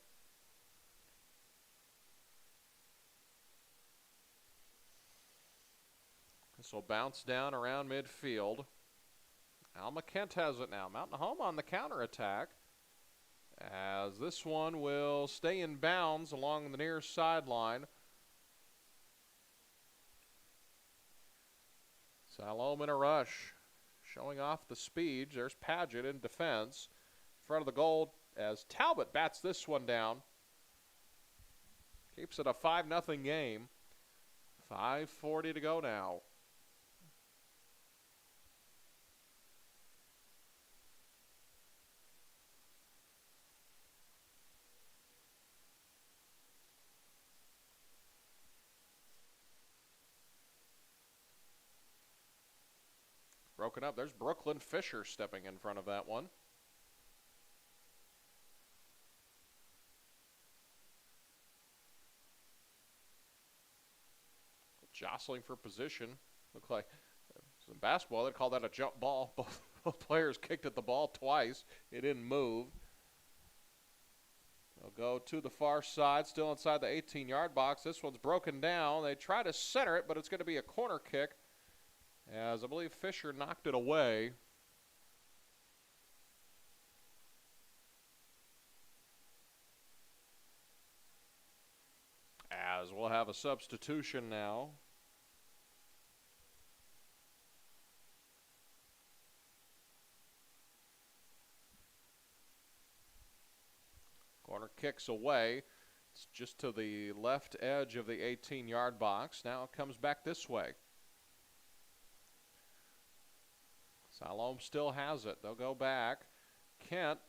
This will bounce down around midfield. Alma Kent has it now. Mountain Home on the counterattack. As this one will stay in bounds along the near sideline. Siloam in a rush, showing off the speed. There's Paget in defense. In front of the goal as Talbot bats this one down. Keeps it a 5-0 game. 5:40 to go now. Broken up. There's Brooklyn Fisher stepping in front of that one. Jostling for position. Looked like in basketball, they'd call that a jump ball. Both players kicked at the ball twice. It didn't move. They'll go to the far side, still inside the 18-yard box. This one's broken down. They try to center it, but it's going to be a corner kick, as I believe Fisher knocked it away. As we'll have a substitution now. Corner kicks away. It's just to the left edge of the 18-yard box. Now it comes back this way. Siloam still has it. They'll go back. Kent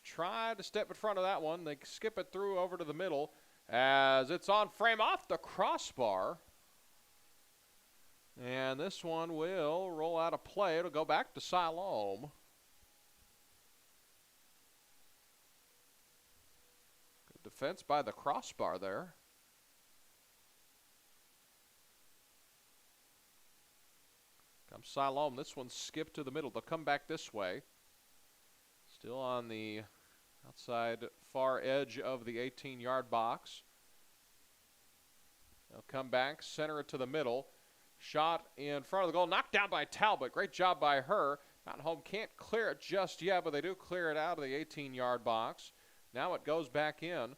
tried to step in front of that one. They skip it through over to the middle as it's on frame off the crossbar. And this one will roll out of play. It'll go back to Siloam. Good defense by the crossbar there. Comes Siloam. This one's skipped to the middle. They'll come back this way. Still on the outside far edge of the 18-yard box. They'll come back, center it to the middle. Shot in front of the goal, knocked down by Talbot. Great job by her. Mountain Home can't clear it just yet, but they do clear it out of the 18-yard box. Now it goes back in.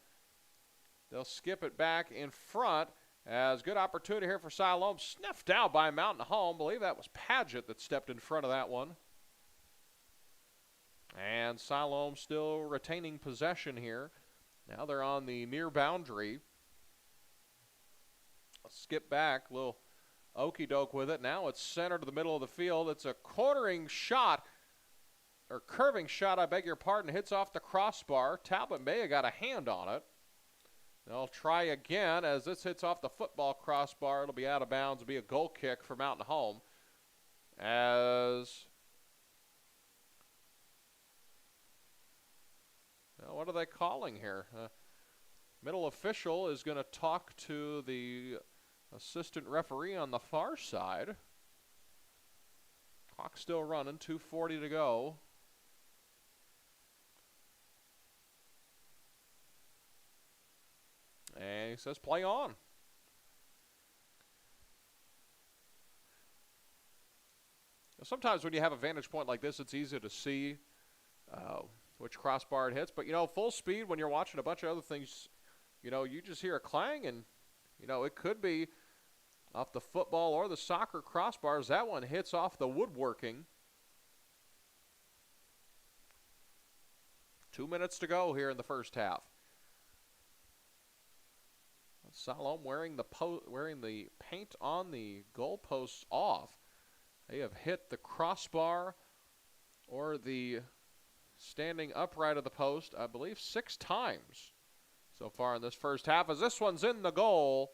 They'll skip it back in front. As good opportunity here for Siloam. Sniffed out by Mountain Home. I believe that was Paget that stepped in front of that one. And Siloam still retaining possession here. Now they're on the near boundary. Skip back, little okey doke with it. Now it's centered to the middle of the field. It's a cornering shot, or curving shot, I beg your pardon. Hits off the crossbar. Talbot may have got a hand on it. They'll try again as this hits off the football crossbar. It'll be out of bounds. It'll be a goal kick for Mountain Home. As, now what are they calling here? Middle official is going to talk to the assistant referee on the far side. Clock still running, 2:40 to go. And he says, play on. Sometimes when you have a vantage point like this, it's easy to see which crossbar it hits. But, you know, full speed when you're watching a bunch of other things, you know, you just hear a clang and, you know, it could be off the football or the soccer crossbars. That one hits off the woodworking. 2 minutes to go here in the first half. Siloam wearing the paint on the goalposts off. They have hit the crossbar or the standing upright of the post, I believe, 6 times so far in this first half. As this one's in the goal,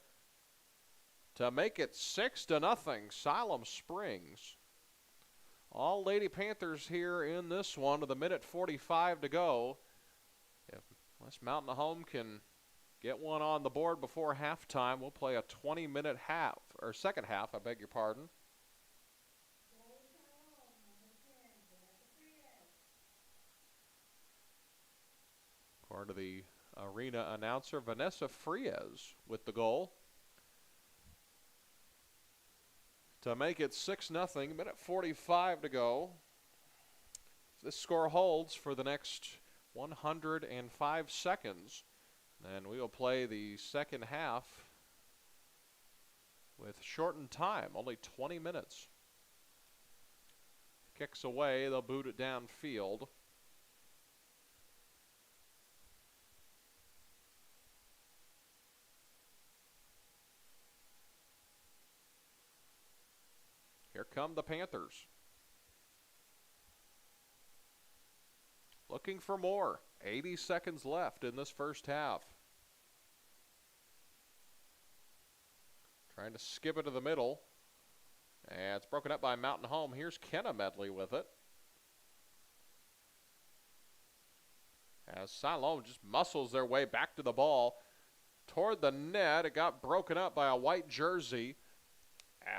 to make it 6-0, Siloam Springs. All Lady Panthers here in this one with a minute 45 to go. If West Mountain Home can get one on the board before halftime, we'll play a 20-minute half, or second half, I beg your pardon. According to the arena announcer, Vanessa Frias with the goal to make it 6-0, minute 45 to go. If this score holds for the next 105 seconds, then we will play the second half with shortened time, only 20 minutes. Kicks away, they'll boot it downfield. Here come the Panthers. Looking for more. 80 seconds left in this first half. Trying to skip it to the middle. And it's broken up by Mountain Home. Here's Kenna Medley with it. As Siloam just muscles their way back to the ball toward the net. It got broken up by a white jersey.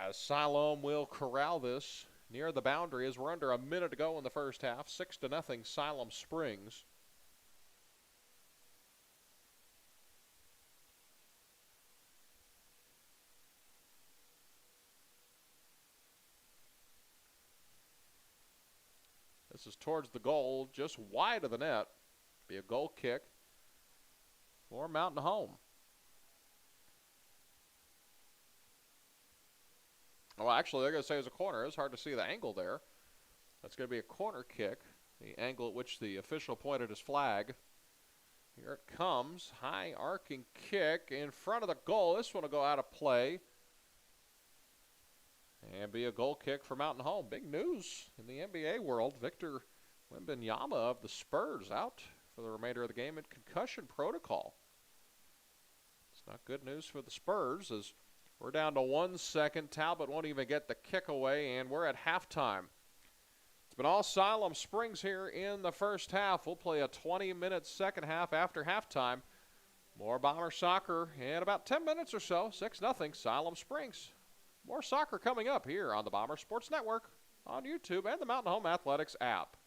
As Siloam will corral this near the boundary as we're under a minute to go in the first half. 6-0 Siloam Springs. This is towards the goal, just wide of the net. Be a goal kick for Mountain Home. Well, actually, they're going to say it's a corner. It's hard to see the angle there. That's going to be a corner kick, the angle at which the official pointed his flag. Here it comes. High arcing kick in front of the goal. This one will go out of play and be a goal kick for Mountain Home. Big news in the NBA world. Victor Wembanyama of the Spurs out for the remainder of the game in concussion protocol. It's not good news for the Spurs as we're down to 1 second. Talbot won't even get the kick away, and we're at halftime. It's been all Siloam Springs here in the first half. We'll play a 20-minute second half after halftime. More Bomber soccer in about 10 minutes or so. 6-0 Siloam Springs. More soccer coming up here on the Bomber Sports Network, on YouTube, and the Mountain Home Athletics app.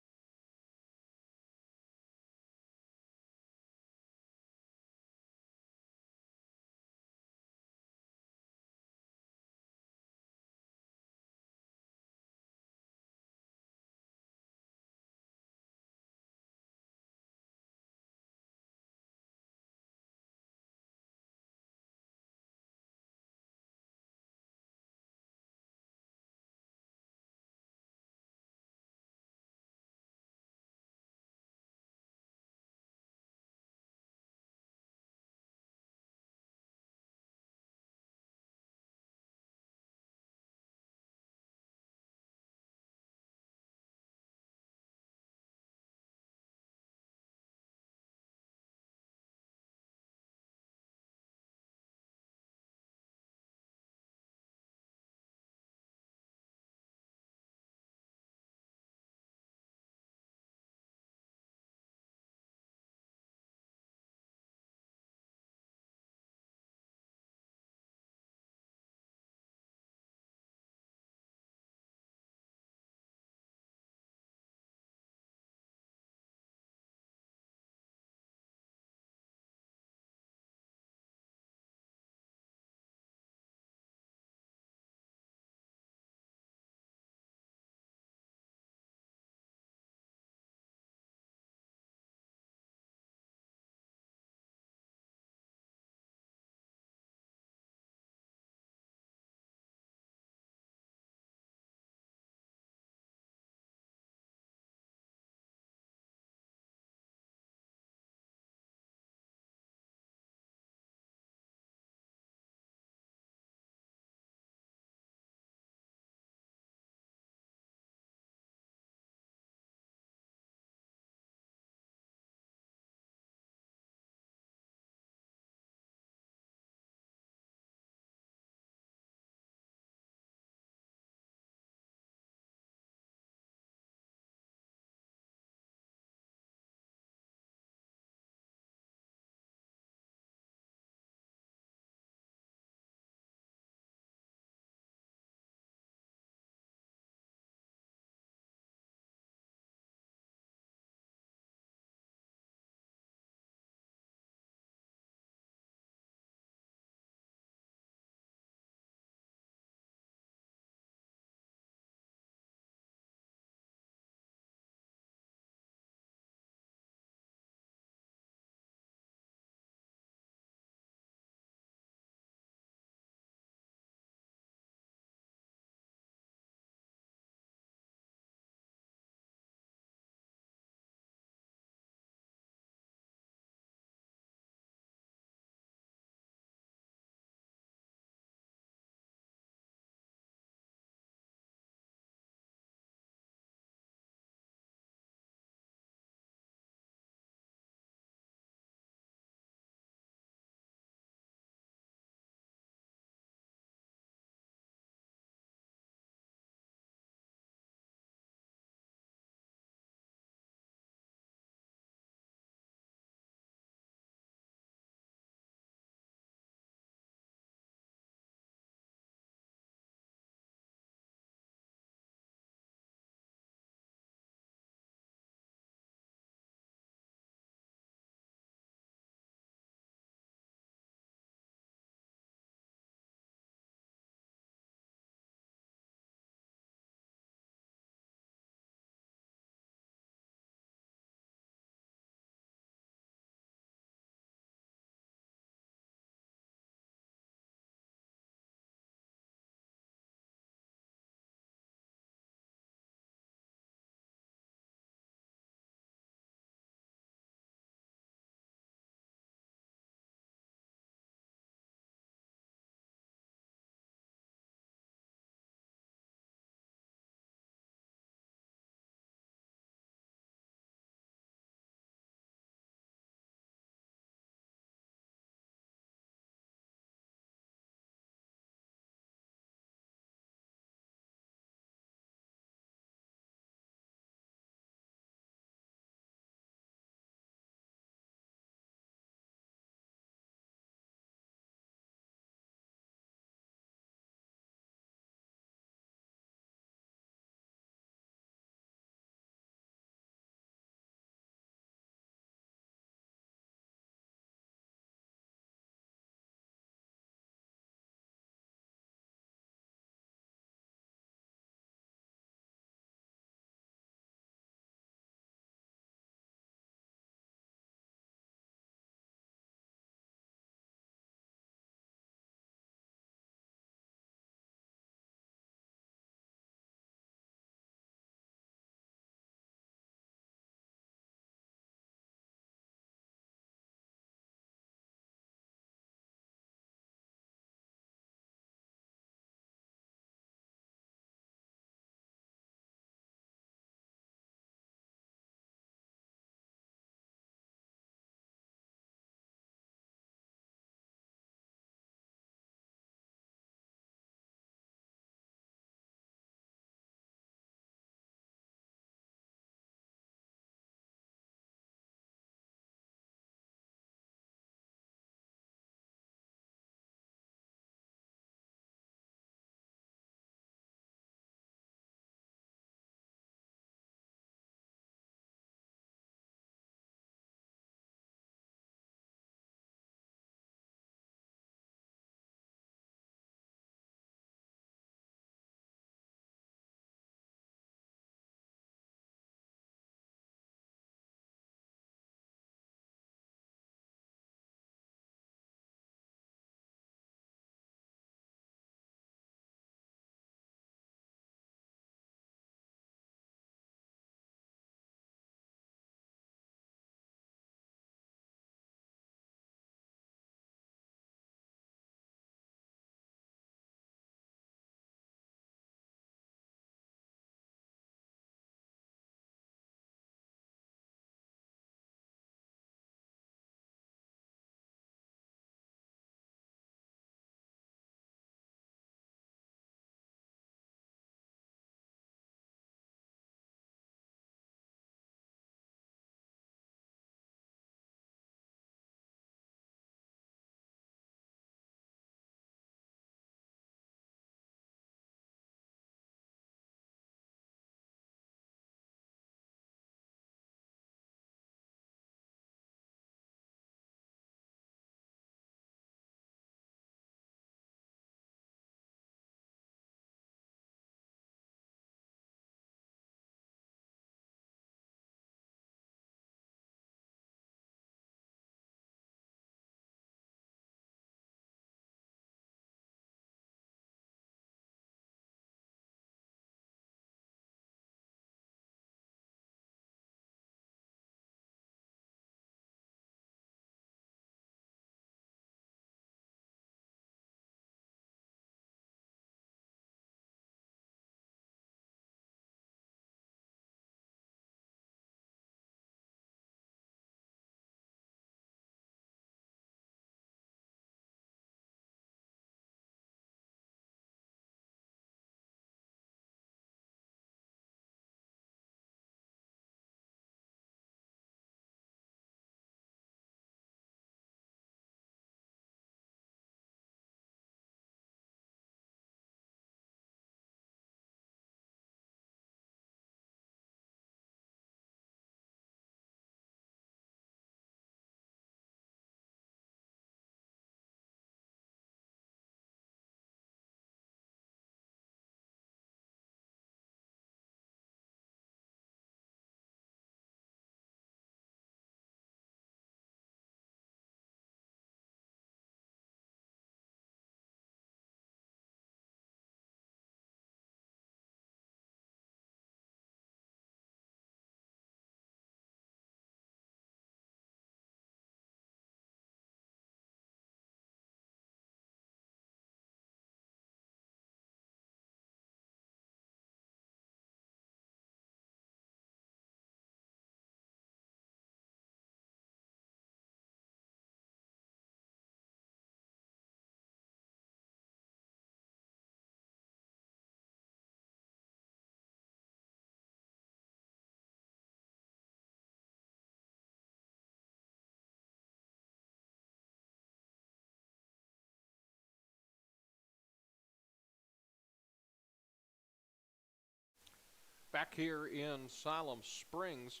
back here in Siloam Springs.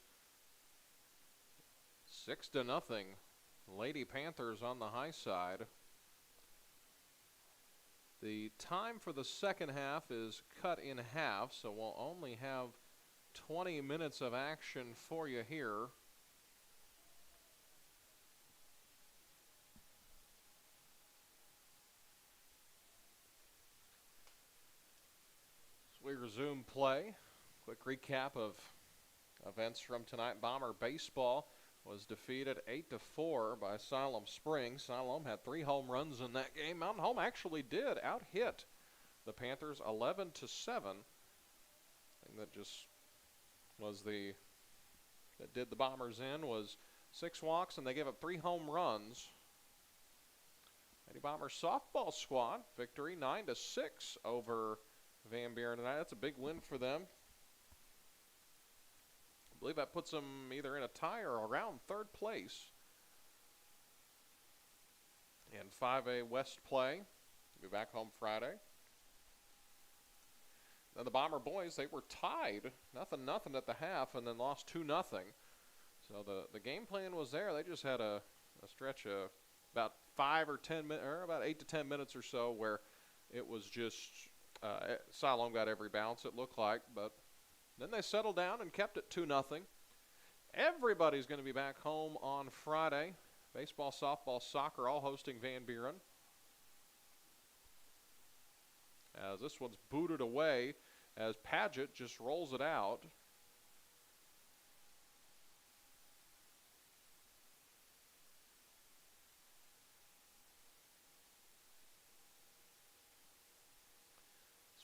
6-0. Lady Panthers on the high side. The time for the second half is cut in half, so we'll only have 20 minutes of action for you here. As we resume play, quick recap of events from tonight. Bomber baseball was defeated 8-4 by Siloam Springs. Siloam had 3 home runs in that game. Mountain Home actually did out-hit the Panthers 11-7. Thing that just was that did the Bombers in was 6 walks, and they gave up 3 home runs. Lady Bombers softball squad victory 9-6 over Van Buren tonight. That's a big win for them. I believe that puts them either in a tie or around 3rd place in 5A West play. We'll be back home Friday. Then the Bomber boys, they were tied 0-0 at the half and then lost 2-0. So the game plan was there. They just had a stretch of about 5 or 10 minutes, or about 8 to 10 minutes or so, where it was just Siloam got every bounce, it looked like, but then they settled down and kept it 2-0. Everybody's going to be back home on Friday. Baseball, softball, soccer, all hosting Van Buren. As this one's booted away as Paget just rolls it out.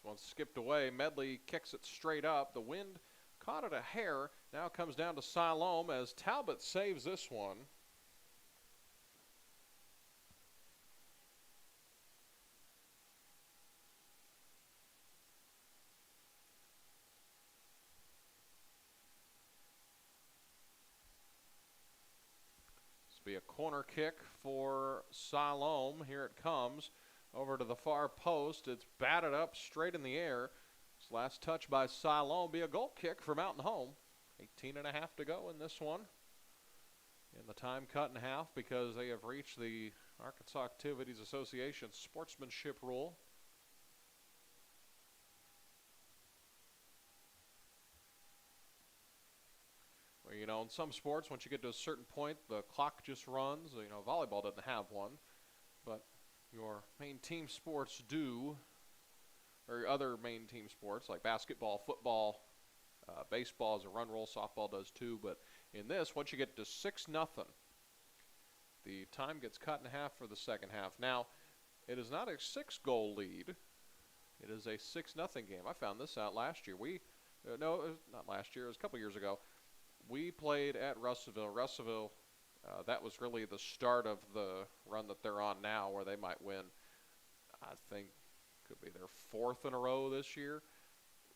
One skipped away. Medley kicks it straight up. The wind caught it a hair. Now comes down to Siloam as Talbot saves this one. This will be a corner kick for Siloam. Here it comes. Over to the far post. It's batted up straight in the air. This last touch by Siloam be a goal kick for Mountain Home. 18.5 to go in this one. And the time cut in half because they have reached the Arkansas Activities Association sportsmanship rule. Well, you know, in some sports, once you get to a certain point, the clock just runs. You know, volleyball doesn't have one, but your main team sports do, or other main team sports like basketball, football, baseball is a run roll, softball does too. But in this, once you get to 6-0, the time gets cut in half for the second half. Now, it is not a 6-goal lead. It is a 6-0 game. I found this out last year. No, not last year. It was a couple years ago. We played at Russellville. Russellville. That was really the start of the run that they're on now, where they might win, I think, could be their 4th in a row this year.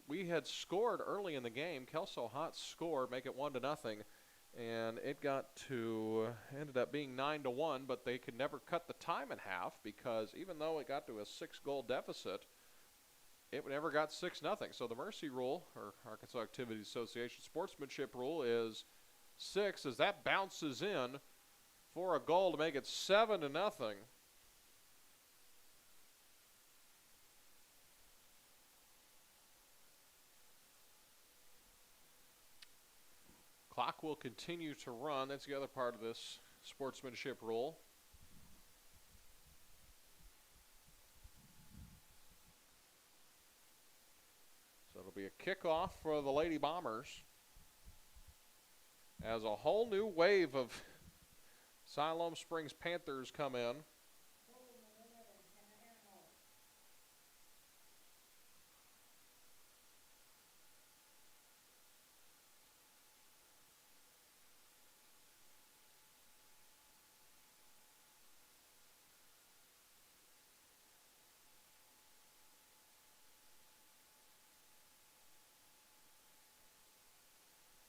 We had scored early in the game. Kelso Hot scored, make it 1-0, and it ended up being 9-1, but they could never cut the time in half because even though it got to a 6-goal deficit, it never got 6-0. So the Mercy rule, or Arkansas Activities Association sportsmanship rule, is 6 as that bounces in for a goal to make it 7-0. Clock will continue to run. That's the other part of this sportsmanship rule. So it'll be a kickoff for the Lady Bombers as a whole new wave of Siloam Springs Panthers come in.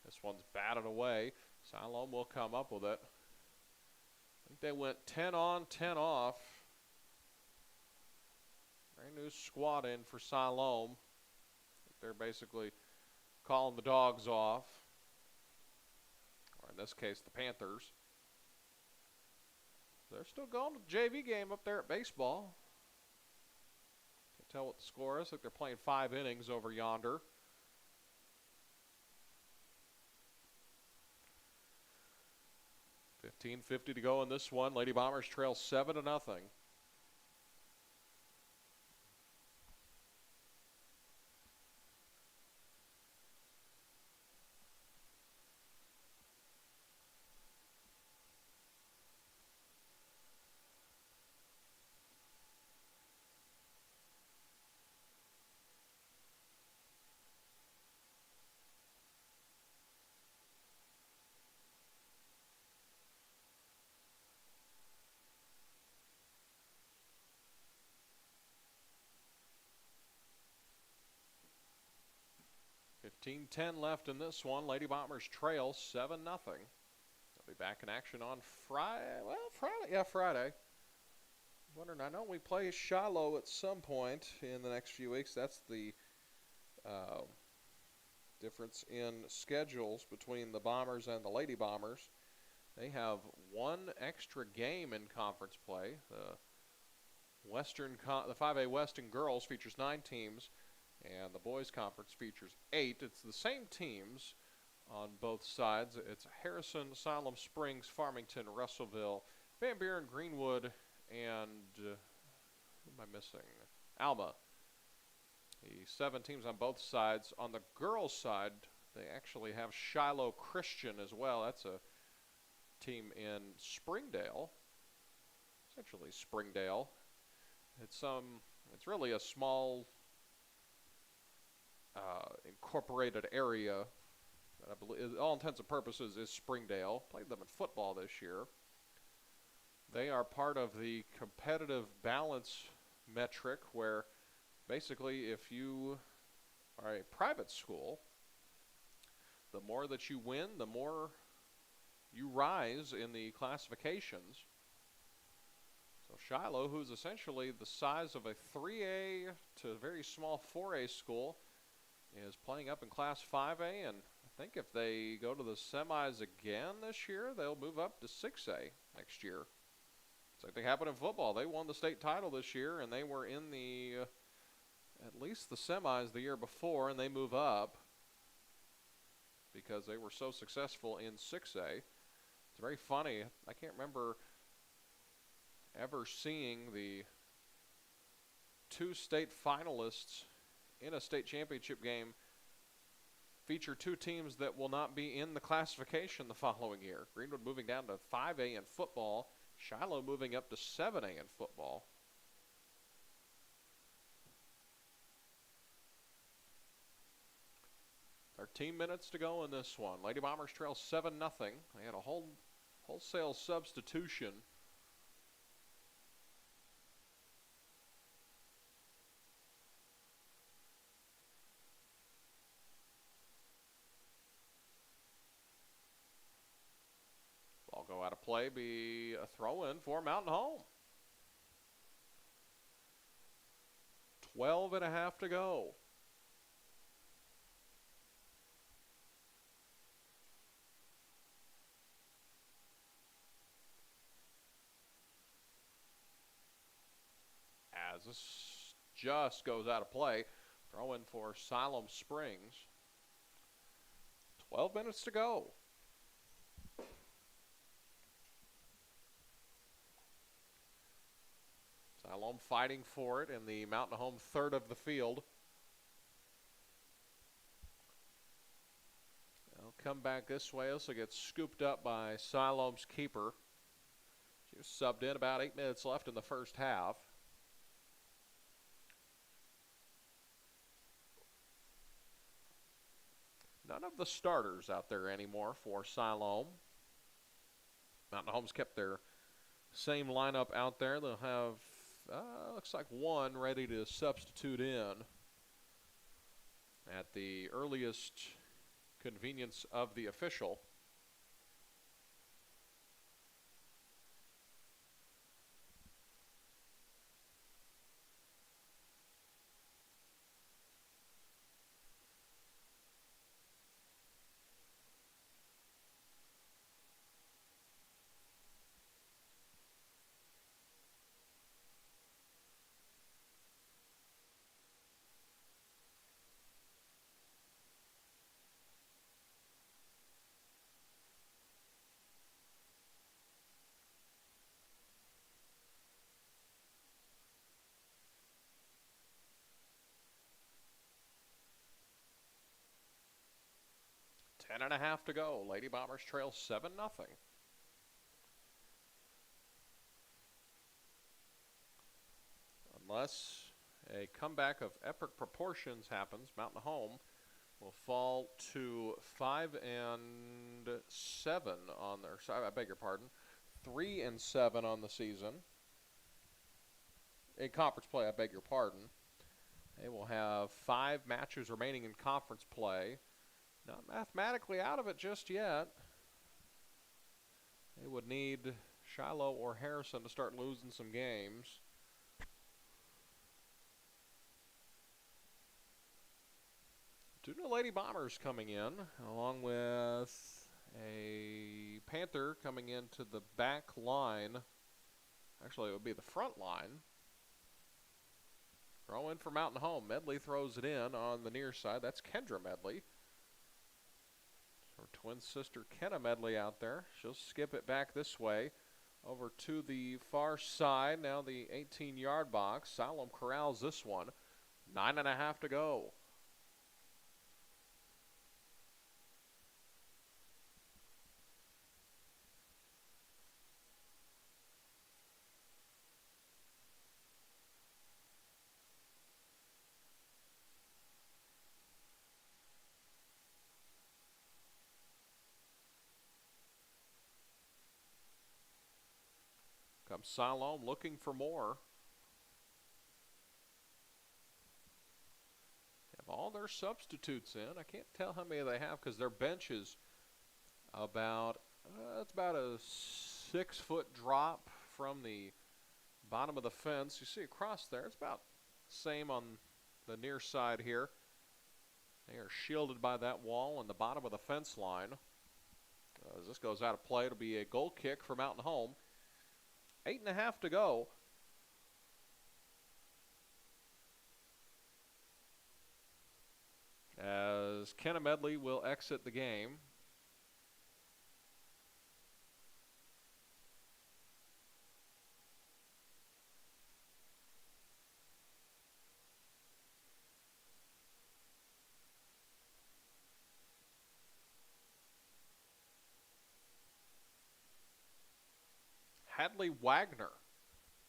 This one's batted away. Siloam will come up with it. I think they went 10 on, 10 off. Brand new squad in for Siloam. They're basically calling the Dogs off, or in this case, the Panthers. They're still going to the JV game up there at baseball. Can't tell what the score is. Like they're playing 5 innings over yonder. $15:50 to go in this one. Lady Bombers trail 7-0. $15:10 left in this one. Lady Bombers trail 7-0. They'll be back in action on Friday. Well, Friday. Yeah, Friday. Wondering, I know we play Shiloh at some point in the next few weeks. That's the difference in schedules between the Bombers and the Lady Bombers. They have one extra game in conference play. The 5A Western Girls features 9 teams, and the Boys Conference features 8. It's the same teams on both sides. It's Harrison, Siloam Springs, Farmington, Russellville, Van Buren, Greenwood, and who am I missing? Alma. The 7 teams on both sides. On the girls' side, they actually have Shiloh Christian as well. That's a team in Springdale, essentially Springdale. It's really a small incorporated area that I believe, all intents and purposes, is Springdale. Played them in football this year. They are part of the competitive balance metric, where basically if you are a private school, the more that you win, the more you rise in the classifications. So Shiloh, who's essentially the size of a 3A to a very small 4A school, is playing up in Class 5A, and I think if they go to the semis again this year, they'll move up to 6A next year. Same thing happened in football. They won the state title this year, and they were in the at least the semis the year before, and they move up because they were so successful in 6A. It's very funny. I can't remember ever seeing the 2 state finalists in a state championship game feature 2 teams that will not be in the classification the following year. Greenwood moving down to 5A in football, Shiloh moving up to 7A in football. "13 minutes to go in this one. Lady Bombers trail 7-0. They had a wholesale substitution. Ball go out of play, be a throw-in for Mountain Home. 12.5 to go. As this just goes out of play, throw-in for Siloam Springs. 12 minutes to go. Siloam fighting for it in the Mountain Home third of the field. They'll come back this way. This will get scooped up by Siloam's keeper. She was subbed in, about 8 minutes left in the first half. None of the starters out there anymore for Siloam. Mountain Home's kept their same lineup out there. They'll have, looks like one ready to substitute in at the earliest convenience of the official. 10.5 to go. Lady Bombers trail 7-0. Unless a comeback of epic proportions happens, Mountain Home will fall to 5-7 on their. Sorry, I beg your pardon, 3-7 on the season. In conference play, I beg your pardon. They will have 5 matches remaining in conference play. Not mathematically out of it just yet. They would need Shiloh or Harrison to start losing some games. Two new Lady Bombers coming in, along with a Panther coming into the back line. Actually, it would be the front line. Throw in for Mountain Home. Medley throws it in on the near side. That's Kendra Medley. Her twin sister Kenna Medley out there. She'll skip it back this way over to the far side. Now the 18-yard box. Siloam corrals this one. 9.5 to go. Comes Siloam looking for more. Have all their substitutes in. I can't tell how many they have because their bench is about, it's about a 6-foot drop from the bottom of the fence. You see across there, it's about the same on the near side here. They are shielded by that wall on the bottom of the fence line. As this goes out of play, it'll be a goal kick for Mountain Home. 8.5 to go. As Kenna Medley will exit the game. Hadley Wagner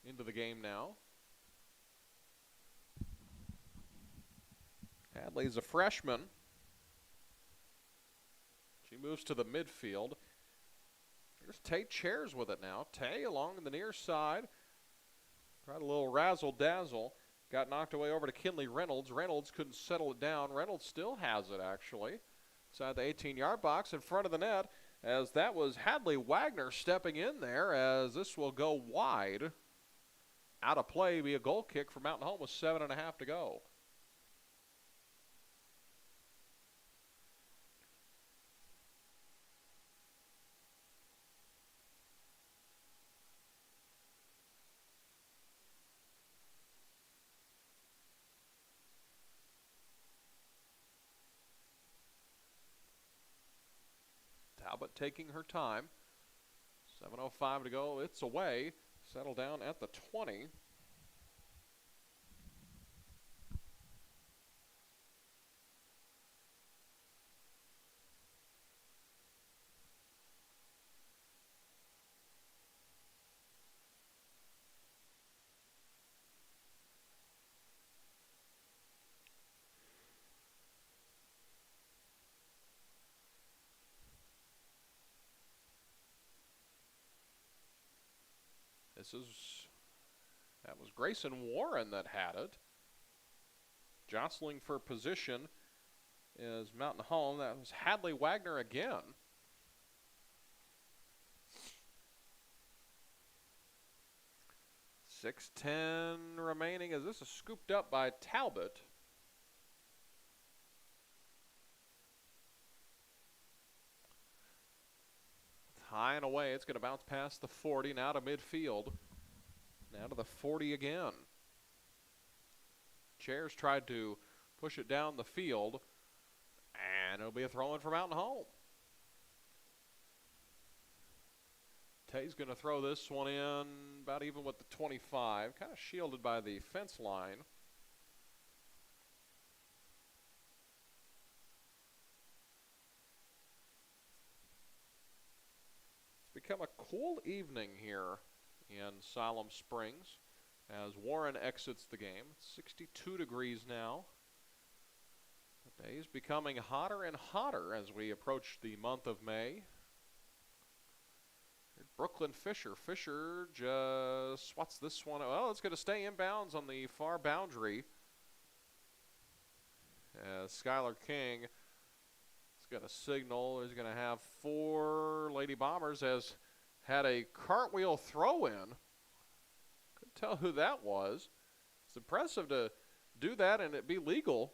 into the game now. Hadley's a freshman. She moves to the midfield. Here's Tay Chairs with it now. Tay along the near side. Tried a little razzle-dazzle. Got knocked away over to Kinley Reynolds. Reynolds couldn't settle it down. Reynolds still has it, actually. Inside the 18-yard box in front of the net. As that was Hadley Wagner stepping in there, as this will go wide. Out of play, be a goal kick for Mountain Home with 7.5 to go. Talbot taking her time. 7:05 to go. It's away. Settle down at the 20. That was Grayson Warren that had it. Jostling for position is Mountain Home. That was Hadley Wagner again. .610 remaining as this is scooped up by Talbot. High and away, it's going to bounce past the 40, now to midfield. Now to the 40 again. Chairs tried to push it down the field, and it'll be a throw-in for Mountain Home. Tay's going to throw this one in about even with the 25, kind of shielded by the fence line. become a cool evening here in Siloam Springs as Warren exits the game. It's 62 degrees now. The day is becoming hotter and hotter as we approach the month of May. Brooklyn Fisher. Fisher just swats this one. Well, it's going to stay inbounds on the far boundary. As Skylar King is going to signal. He's going to have 4 Lady Bombers as had a cartwheel throw in. Couldn't tell who that was. It's impressive to do that and it be legal.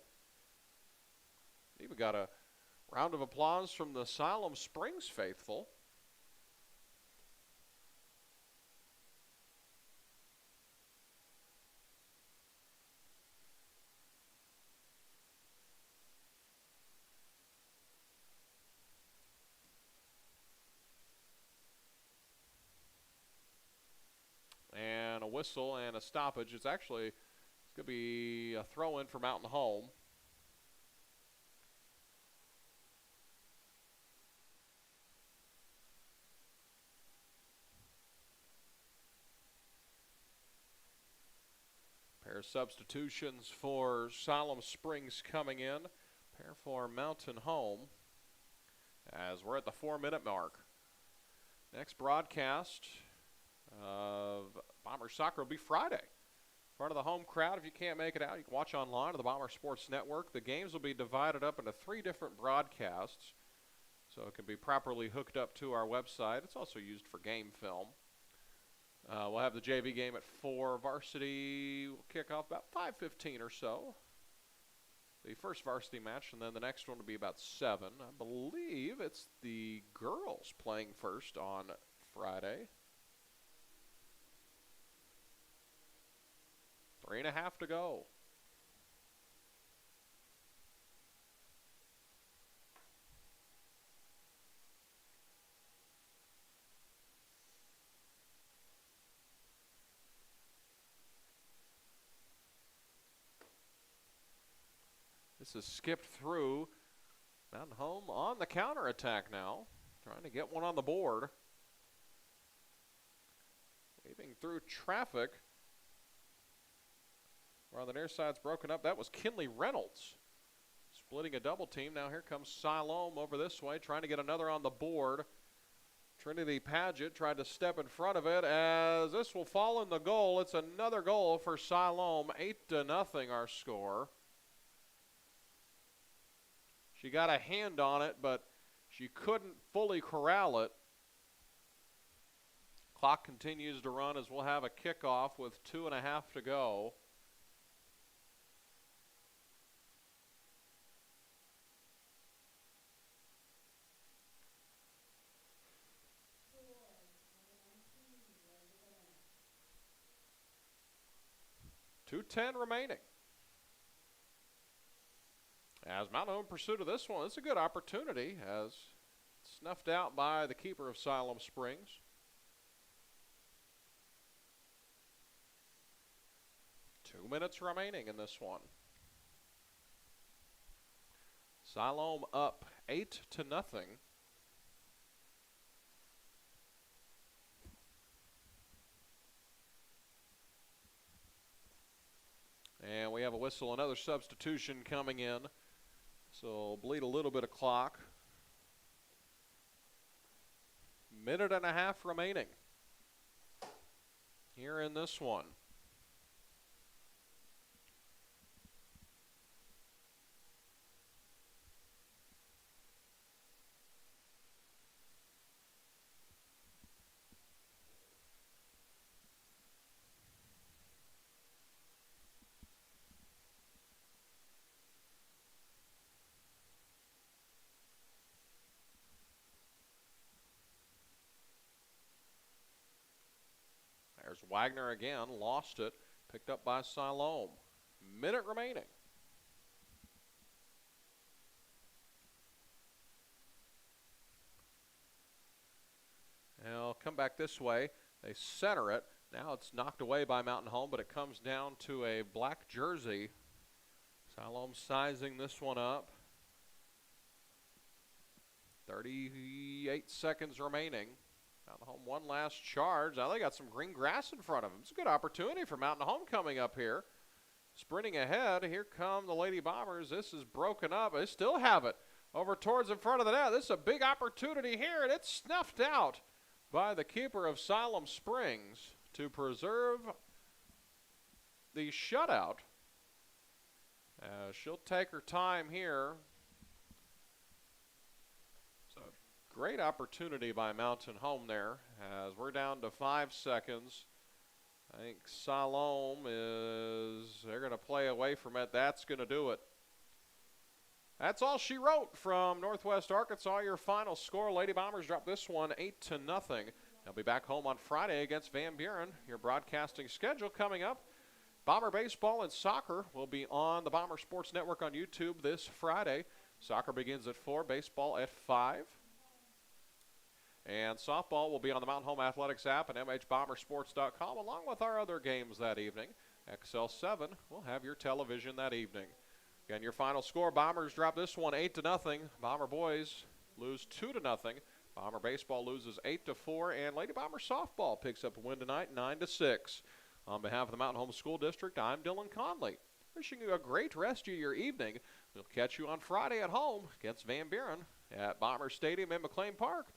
Even got a round of applause from the Siloam Springs faithful. And a whistle and a stoppage. It's going to be a throw in for Mountain Home. Pair of substitutions for Siloam Springs coming in. Pair for Mountain Home as we're at the 4-minute mark. Next broadcast of Bomber Soccer will be Friday. In front of the home crowd, if you can't make it out, you can watch online on the Bomber Sports Network. The games will be divided up into 3 different broadcasts, so it can be properly hooked up to our website. It's also used for game film. We'll have the JV game at 4. Varsity will kick off about 5:15 or so. The first varsity match, and then the next one will be about 7. I believe it's the girls playing first on Friday. 3.5 to go. This is skipped through. Mountain Home on the counterattack now. Trying to get one on the board. Weaving through traffic. While the near side's broken up, that was Kinley Reynolds. Splitting a double team. Now here comes Siloam over this way, trying to get another on the board. Trinity Paget tried to step in front of it as this will fall in the goal. It's another goal for Siloam. 8-0 our score. She got a hand on it, but she couldn't fully corral it. Clock continues to run as we'll have a kickoff with 2.5 to go. .210 remaining. As Mountain Home in pursuit of this one, it's a good opportunity as snuffed out by the keeper of Siloam Springs. Two minutes remaining in this one. Siloam up 8-0. And we have a whistle, another substitution coming in. So bleed a little bit of clock. 1.5 minutes remaining here in this one. There's Wagner again, lost it, picked up by Siloam. Minute remaining. Now come back this way. They center it. Now it's knocked away by Mountain Home, but it comes down to a black jersey. Siloam sizing this one up. 38 seconds remaining. Mountain Home one last charge. Now they got some green grass in front of them. It's a good opportunity for Mountain Home coming up here. Sprinting ahead, here come the Lady Bombers. This is broken up. They still have it over towards in front of the net. This is a big opportunity here, and it's snuffed out by the keeper of Siloam Springs to preserve the shutout. She'll take her time here. So great opportunity by Mountain Home there as we're down to 5 seconds. I think Siloam they're going to play away from it. That's going to do it. That's all she wrote from Northwest Arkansas. Your final score, Lady Bombers drop this one 8-0. They'll be back home on Friday against Van Buren. Your broadcasting schedule coming up. Bomber baseball and soccer will be on the Bomber Sports Network on YouTube this Friday. Soccer begins at 4, baseball at 5. And softball will be on the Mountain Home Athletics app and mhbombersports.com, along with our other games that evening. XL7 will have your television that evening. Again, your final score, Bombers drop this one 8-0. Bomber boys lose 2-0. Bomber baseball loses 8-4, and Lady Bomber softball picks up a win tonight 9-6. On behalf of the Mountain Home School District, I'm Dylan Conley. Wishing you a great rest of your evening. We'll catch you on Friday at home against Van Buren at Bomber Stadium in McLean Park.